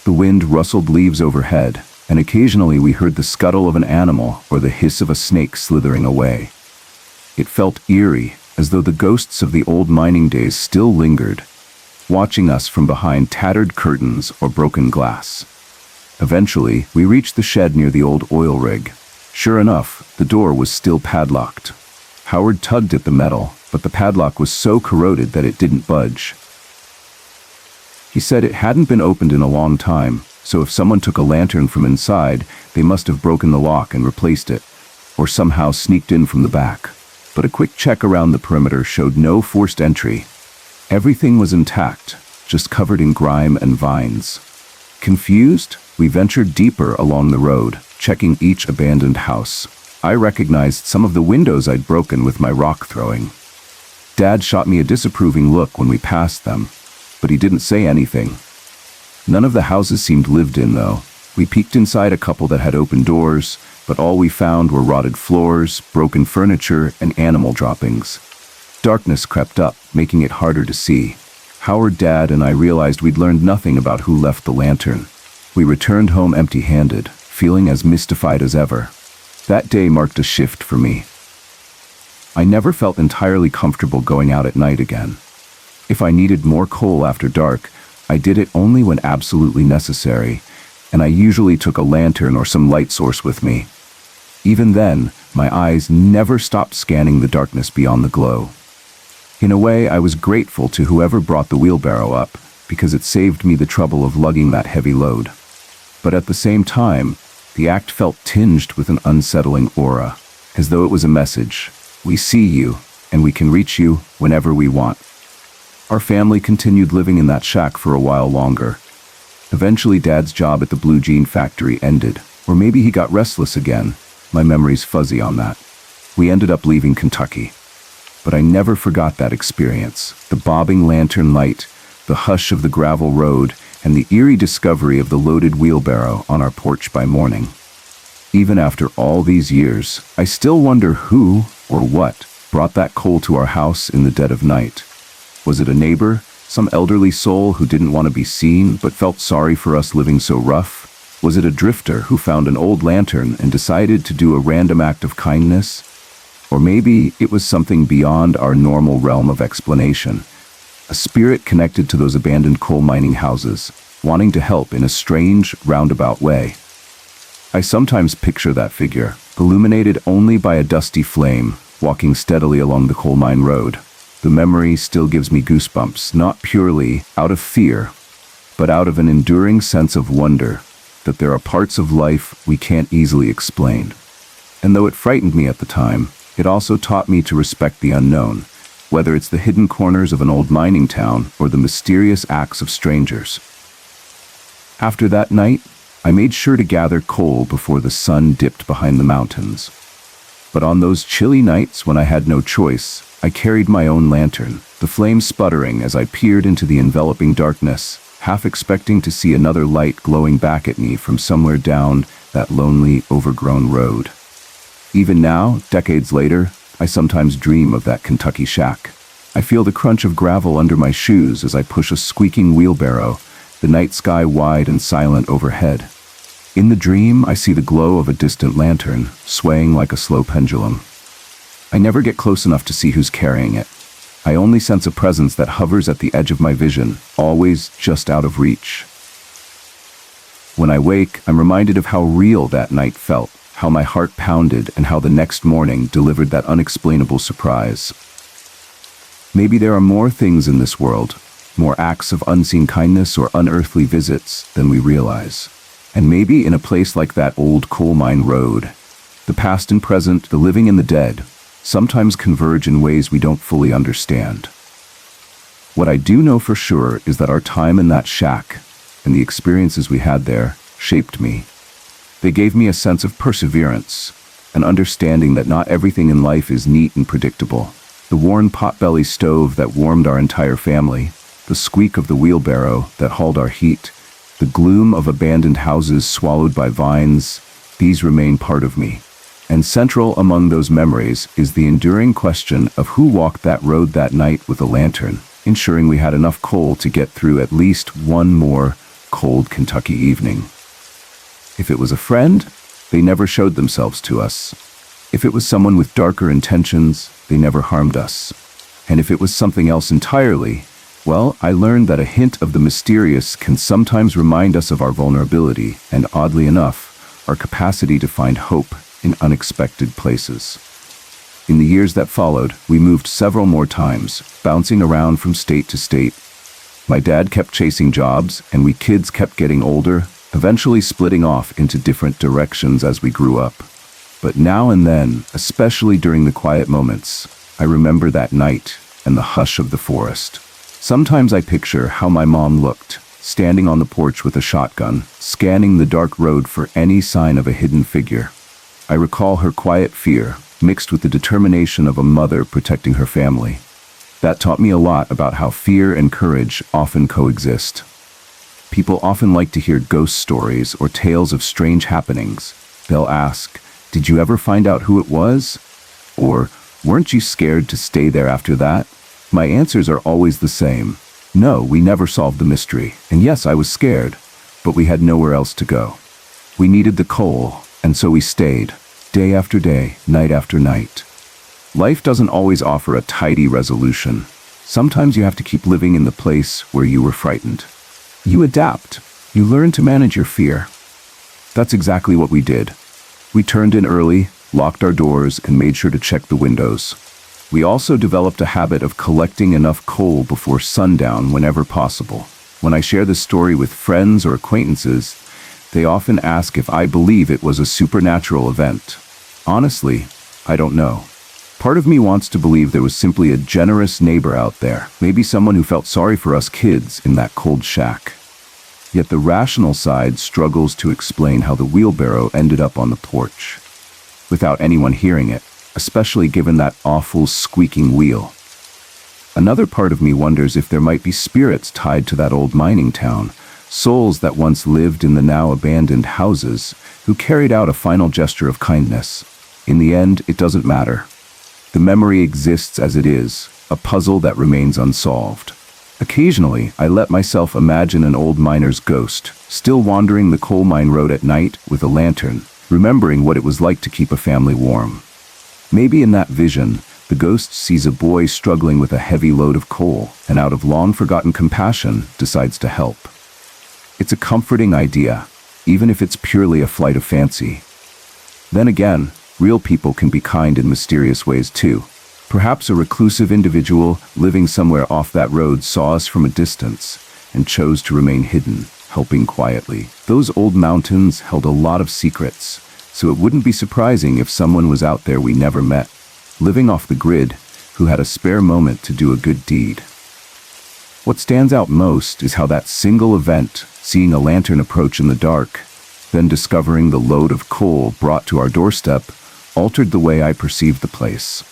The wind rustled leaves overhead, and occasionally we heard the scuttle of an animal or the hiss of a snake slithering away. It felt eerie, as though the ghosts of the old mining days still lingered, watching us from behind tattered curtains or broken glass. Eventually, we reached the shed near the old oil rig. Sure enough, the door was still padlocked. Howard tugged at the metal, but the padlock was so corroded that it didn't budge. He said it hadn't been opened in a long time, so if someone took a lantern from inside, they must have broken the lock and replaced it, or somehow sneaked in from the back. But a quick check around the perimeter showed no forced entry. Everything was intact, just covered in grime and vines. Confused, we ventured deeper along the road, checking each abandoned house. I recognized some of the windows I'd broken with my rock throwing. Dad shot me a disapproving look when we passed them, but he didn't say anything. None of the houses seemed lived in, though. We peeked inside a couple that had open doors, but all we found were rotted floors, broken furniture, and animal droppings. Darkness crept up, making it harder to see. Howard, Dad, and I realized we'd learned nothing about who left the lantern. We returned home empty-handed, feeling as mystified as ever. That day marked a shift for me. I never felt entirely comfortable going out at night again. If I needed more coal after dark, I did it only when absolutely necessary, and I usually took a lantern or some light source with me. Even then, my eyes never stopped scanning the darkness beyond the glow. In a way, I was grateful to whoever brought the wheelbarrow up, because it saved me the trouble of lugging that heavy load. But at the same time, the act felt tinged with an unsettling aura, as though it was a message. We see you, and we can reach you whenever we want. Our family continued living in that shack for a while longer. Eventually, Dad's job at the blue jean factory ended, or maybe he got restless again. My memory's fuzzy on that. We ended up leaving Kentucky. But I never forgot that experience. The bobbing lantern light, the hush of the gravel road, and the eerie discovery of the loaded wheelbarrow on our porch by morning. Even after all these years, I still wonder who, or what, brought that coal to our house in the dead of night. Was it a neighbor, some elderly soul who didn't want to be seen but felt sorry for us living so rough? Was it a drifter who found an old lantern and decided to do a random act of kindness? Or maybe it was something beyond our normal realm of explanation. A spirit connected to those abandoned coal mining houses, wanting to help in a strange, roundabout way. I sometimes picture that figure, illuminated only by a dusty flame, walking steadily along the coal mine road. The memory still gives me goosebumps, not purely out of fear, but out of an enduring sense of wonder that there are parts of life we can't easily explain. And though it frightened me at the time, it also taught me to respect the unknown, whether it's the hidden corners of an old mining town or the mysterious acts of strangers. After that night, I made sure to gather coal before the sun dipped behind the mountains. But on those chilly nights when I had no choice, I carried my own lantern, the flame sputtering as I peered into the enveloping darkness, half expecting to see another light glowing back at me from somewhere down that lonely, overgrown road. Even now, decades later, I sometimes dream of that Kentucky shack. I feel the crunch of gravel under my shoes as I push a squeaking wheelbarrow, the night sky wide and silent overhead. In the dream, I see the glow of a distant lantern, swaying like a slow pendulum. I never get close enough to see who's carrying it. I only sense a presence that hovers at the edge of my vision, always just out of reach. When I wake, I'm reminded of how real that night felt, how my heart pounded, and how the next morning delivered that unexplainable surprise. Maybe there are more things in this world, more acts of unseen kindness or unearthly visits than we realize. And maybe in a place like that old coal mine road, the past and present, the living and the dead, sometimes converge in ways we don't fully understand. What I do know for sure is that our time in that shack and the experiences we had there shaped me. They gave me a sense of perseverance, an understanding that not everything in life is neat and predictable. The worn potbelly stove that warmed our entire family, the squeak of the wheelbarrow that hauled our heat, the gloom of abandoned houses swallowed by vines, these remain part of me. And central among those memories is the enduring question of who walked that road that night with a lantern, ensuring we had enough coal to get through at least one more cold Kentucky evening. If it was a friend, they never showed themselves to us. If it was someone with darker intentions, they never harmed us. And if it was something else entirely, well, I learned that a hint of the mysterious can sometimes remind us of our vulnerability and, oddly enough, our capacity to find hope in unexpected places. In the years that followed, we moved several more times, bouncing around from state to state. My dad kept chasing jobs, and we kids kept getting older, eventually splitting off into different directions as we grew up. But now and then, especially during the quiet moments, I remember that night and the hush of the forest. Sometimes I picture how my mom looked, standing on the porch with a shotgun, scanning the dark road for any sign of a hidden figure. I recall her quiet fear, mixed with the determination of a mother protecting her family. That taught me a lot about how fear and courage often coexist. People often like to hear ghost stories or tales of strange happenings. They'll ask, "Did you ever find out who it was?" Or, "Weren't you scared to stay there after that?" My answers are always the same. No, we never solved the mystery. And yes, I was scared, but we had nowhere else to go. We needed the coal, and so we stayed, day after day, night after night. Life doesn't always offer a tidy resolution. Sometimes you have to keep living in the place where you were frightened. You adapt. You learn to manage your fear. That's exactly what we did. We turned in early, locked our doors, and made sure to check the windows. We also developed a habit of collecting enough coal before sundown whenever possible. When I share this story with friends or acquaintances, they often ask if I believe it was a supernatural event. Honestly, I don't know. Part of me wants to believe there was simply a generous neighbor out there, maybe someone who felt sorry for us kids in that cold shack. Yet the rational side struggles to explain how the wheelbarrow ended up on the porch, without anyone hearing it, especially given that awful squeaking wheel. Another part of me wonders if there might be spirits tied to that old mining town, souls that once lived in the now abandoned houses, who carried out a final gesture of kindness. In the end, it doesn't matter. The memory exists as it is, a puzzle that remains unsolved. Occasionally, I let myself imagine an old miner's ghost, still wandering the coal mine road at night with a lantern, remembering what it was like to keep a family warm. Maybe in that vision, the ghost sees a boy struggling with a heavy load of coal, and out of long-forgotten compassion, decides to help. It's a comforting idea, even if it's purely a flight of fancy. Then again, real people can be kind in mysterious ways too. Perhaps a reclusive individual living somewhere off that road saw us from a distance and chose to remain hidden, helping quietly. Those old mountains held a lot of secrets, so it wouldn't be surprising if someone was out there we never met, living off the grid, who had a spare moment to do a good deed. What stands out most is how that single event, seeing a lantern approach in the dark, then discovering the load of coal brought to our doorstep, altered the way I perceived the place.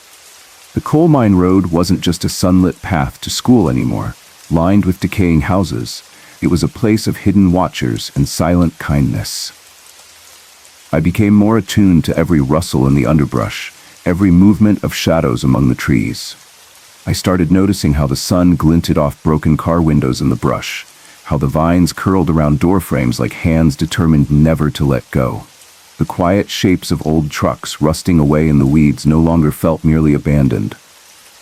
The coal mine road wasn't just a sunlit path to school anymore, lined with decaying houses. It was a place of hidden watchers and silent kindness. I became more attuned to every rustle in the underbrush, every movement of shadows among the trees. I started noticing how the sun glinted off broken car windows in the brush, how the vines curled around door frames like hands determined never to let go. The quiet shapes of old trucks rusting away in the weeds no longer felt merely abandoned.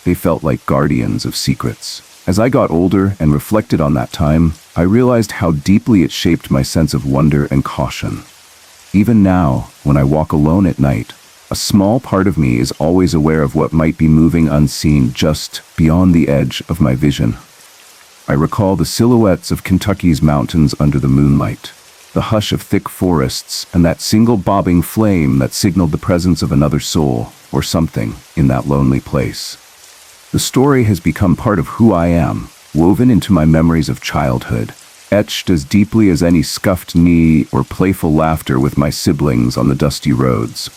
They felt like guardians of secrets. As I got older and reflected on that time, I realized how deeply it shaped my sense of wonder and caution. Even now, when I walk alone at night, a small part of me is always aware of what might be moving unseen just beyond the edge of my vision. I recall the silhouettes of Kentucky's mountains under the moonlight, the hush of thick forests, and that single bobbing flame that signaled the presence of another soul, or something, in that lonely place. The story has become part of who I am, woven into my memories of childhood, etched as deeply as any scuffed knee or playful laughter with my siblings on the dusty roads.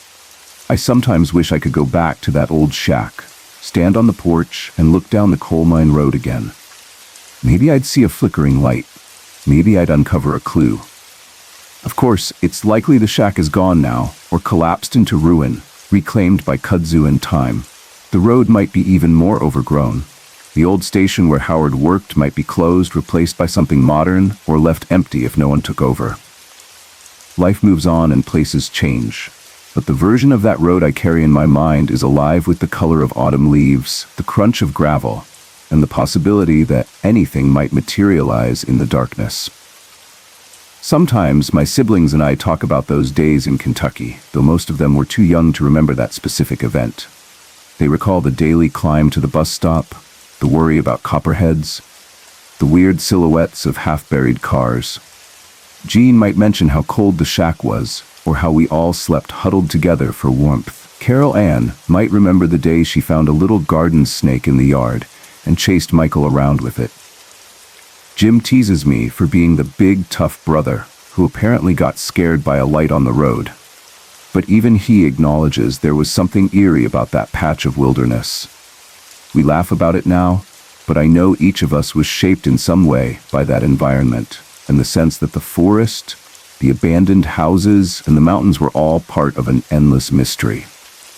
I sometimes wish I could go back to that old shack, stand on the porch, and look down the coal mine road again. Maybe I'd see a flickering light. Maybe I'd uncover a clue. Of course, it's likely the shack is gone now, or collapsed into ruin, reclaimed by kudzu and time. The road might be even more overgrown. The old station where Howard worked might be closed, replaced by something modern, or left empty if no one took over. Life moves on and places change. But the version of that road I carry in my mind is alive with the color of autumn leaves, the crunch of gravel, and the possibility that anything might materialize in the darkness. Sometimes my siblings and I talk about those days in Kentucky, though most of them were too young to remember that specific event. They recall the daily climb to the bus stop, the worry about copperheads, the weird silhouettes of half-buried cars. Jean might mention how cold the shack was, or how we all slept huddled together for warmth. Carol Ann might remember the day she found a little garden snake in the yard and chased Michael around with it. Jim teases me for being the big, tough brother who apparently got scared by a light on the road. But even he acknowledges there was something eerie about that patch of wilderness. We laugh about it now, but I know each of us was shaped in some way by that environment, and the sense that the forest, the abandoned houses, and the mountains were all part of an endless mystery.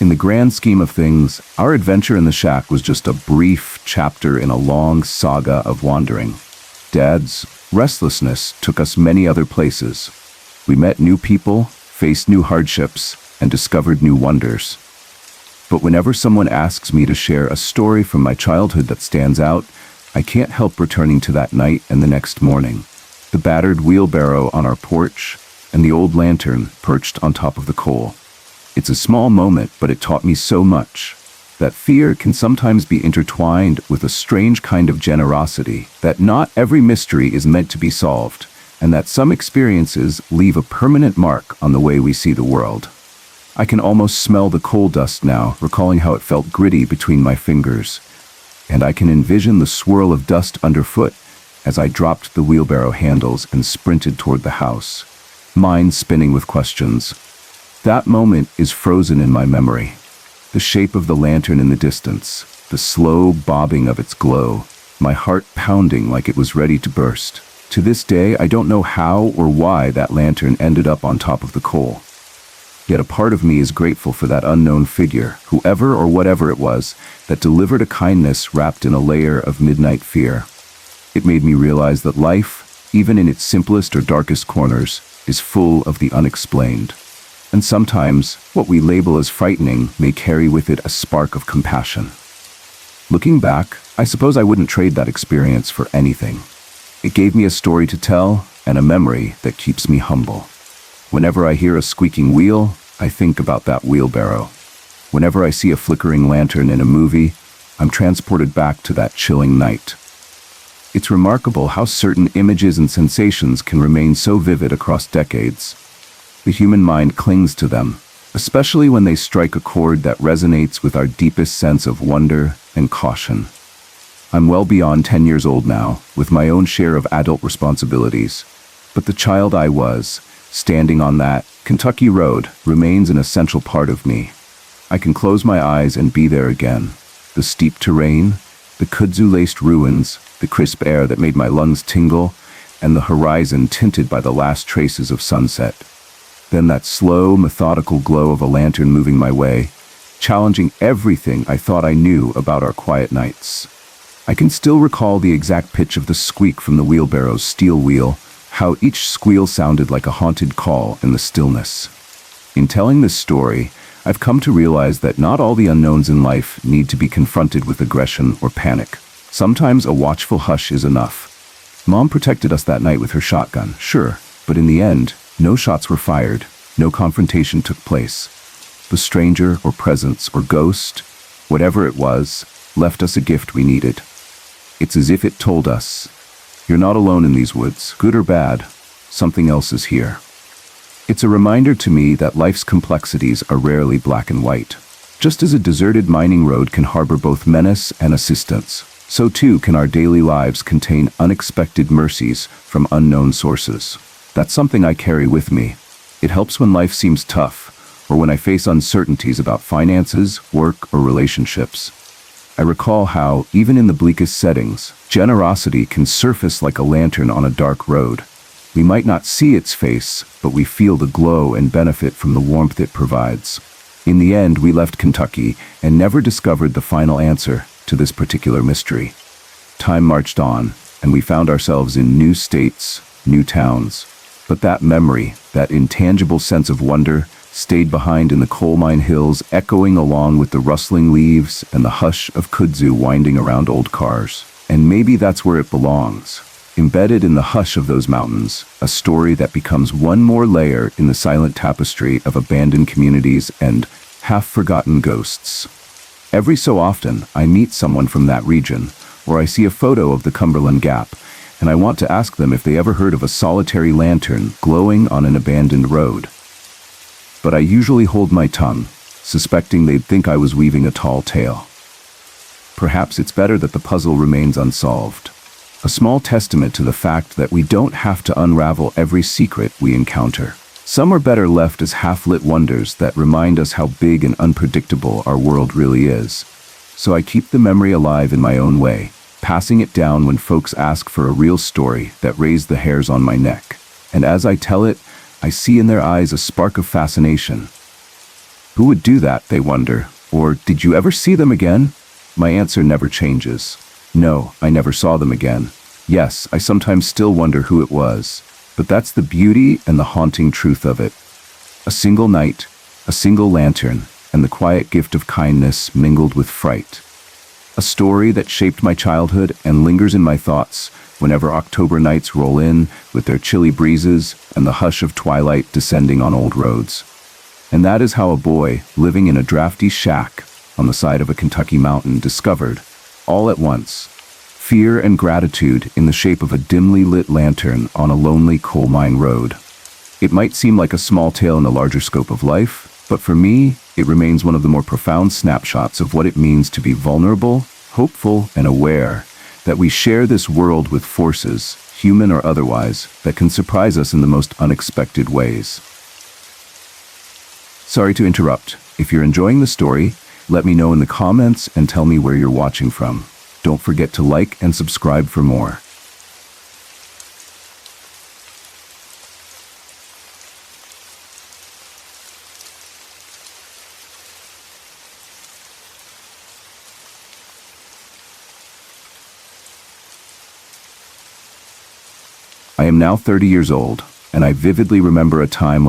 In the grand scheme of things, our adventure in the shack was just a brief chapter in a long saga of wandering. Dad's restlessness took us many other places. We met new people, faced new hardships, and discovered new wonders. But whenever someone asks me to share a story from my childhood that stands out, I can't help returning to that night and the next morning. The battered wheelbarrow on our porch, and the old lantern perched on top of the coal. It's a small moment, but it taught me so much. That fear can sometimes be intertwined with a strange kind of generosity, that not every mystery is meant to be solved, and that some experiences leave a permanent mark on the way we see the world. I can almost smell the coal dust now, recalling how it felt gritty between my fingers, and I can envision the swirl of dust underfoot as I dropped the wheelbarrow handles and sprinted toward the house, mind spinning with questions. That moment is frozen in my memory. The shape of the lantern in the distance, the slow bobbing of its glow, my heart pounding like it was ready to burst. To this day, I don't know how or why that lantern ended up on top of the coal. Yet a part of me is grateful for that unknown figure, whoever or whatever it was, that delivered a kindness wrapped in a layer of midnight fear. It made me realize that life, even in its simplest or darkest corners, is full of the unexplained. And sometimes, what we label as frightening may carry with it a spark of compassion. Looking back, I suppose I wouldn't trade that experience for anything. It gave me a story to tell and a memory that keeps me humble. Whenever I hear a squeaking wheel, I think about that wheelbarrow. Whenever I see a flickering lantern in a movie, I'm transported back to that chilling night. It's remarkable how certain images and sensations can remain so vivid across decades. The human mind clings to them, especially when they strike a chord that resonates with our deepest sense of wonder and caution. I'm well beyond 10 years old now, with my own share of adult responsibilities, but the child I was, standing on that Kentucky road, remains an essential part of me. I can close my eyes and be there again. The steep terrain, the kudzu-laced ruins, the crisp air that made my lungs tingle, and the horizon tinted by the last traces of sunset. Then that slow, methodical glow of a lantern moving my way, challenging everything I thought I knew about our quiet nights. I can still recall the exact pitch of the squeak from the wheelbarrow's steel wheel, how each squeal sounded like a haunted call in the stillness. In telling this story, I've come to realize that not all the unknowns in life need to be confronted with aggression or panic. Sometimes a watchful hush is enough. Mom protected us that night with her shotgun, sure, but in the end, no shots were fired, no confrontation took place. The stranger or presence or ghost, whatever it was, left us a gift we needed. It's as if it told us, "You're not alone in these woods, good or bad. something else is here. It's a reminder to me that life's complexities are rarely black and white. Just as a deserted mining road can harbor both menace and assistance, so too can our daily lives contain unexpected mercies from unknown sources. That's something I carry with me. It helps when life seems tough, or when I face uncertainties about finances, work, or relationships. I recall how, even in the bleakest settings, generosity can surface like a lantern on a dark road. We might not see its face, but we feel the glow and benefit from the warmth it provides. In the end, we left Kentucky and never discovered the final answer to this particular mystery. Time marched on, and we found ourselves in new states, new towns. But that memory, that intangible sense of wonder, stayed behind in the coal mine hills, echoing along with the rustling leaves and the hush of kudzu winding around old cars. And maybe that's where it belongs. Embedded in the hush of those mountains, a story that becomes one more layer in the silent tapestry of abandoned communities and half-forgotten ghosts. Every so often, I meet someone from that region, or I see a photo of the Cumberland Gap, and I want to ask them if they ever heard of a solitary lantern glowing on an abandoned road. But I usually hold my tongue, suspecting they'd think I was weaving a tall tale. Perhaps it's better that the puzzle remains unsolved. A small testament to the fact that we don't have to unravel every secret we encounter. Some are better left as half-lit wonders that remind us how big and unpredictable our world really is. So I keep the memory alive in my own way, passing it down when folks ask for a real story that raised the hairs on my neck. And as I tell it, I see in their eyes a spark of fascination. Who would do that, they wonder? Or, did you ever see them again? My answer never changes. No, I never saw them again. Yes, I sometimes still wonder who it was. But that's the beauty and the haunting truth of it. A single night, a single lantern, and the quiet gift of kindness mingled with fright. A story that shaped my childhood and lingers in my thoughts whenever October nights roll in with their chilly breezes and the hush of twilight descending on old roads. And that is how a boy living in a drafty shack on the side of a Kentucky mountain discovered, all at once, fear and gratitude in the shape of a dimly lit lantern on a lonely coal mine road. It might seem like a small tale in the larger scope of life, but for me, it remains one of the more profound snapshots of what it means to be vulnerable, hopeful, and aware that we share this world with forces, human or otherwise, that can surprise us in the most unexpected ways. Sorry to interrupt. If you're enjoying the story, let me know in the comments and tell me where you're watching from. Don't forget to like and subscribe for more. I am now 30 years old, and I vividly remember a time when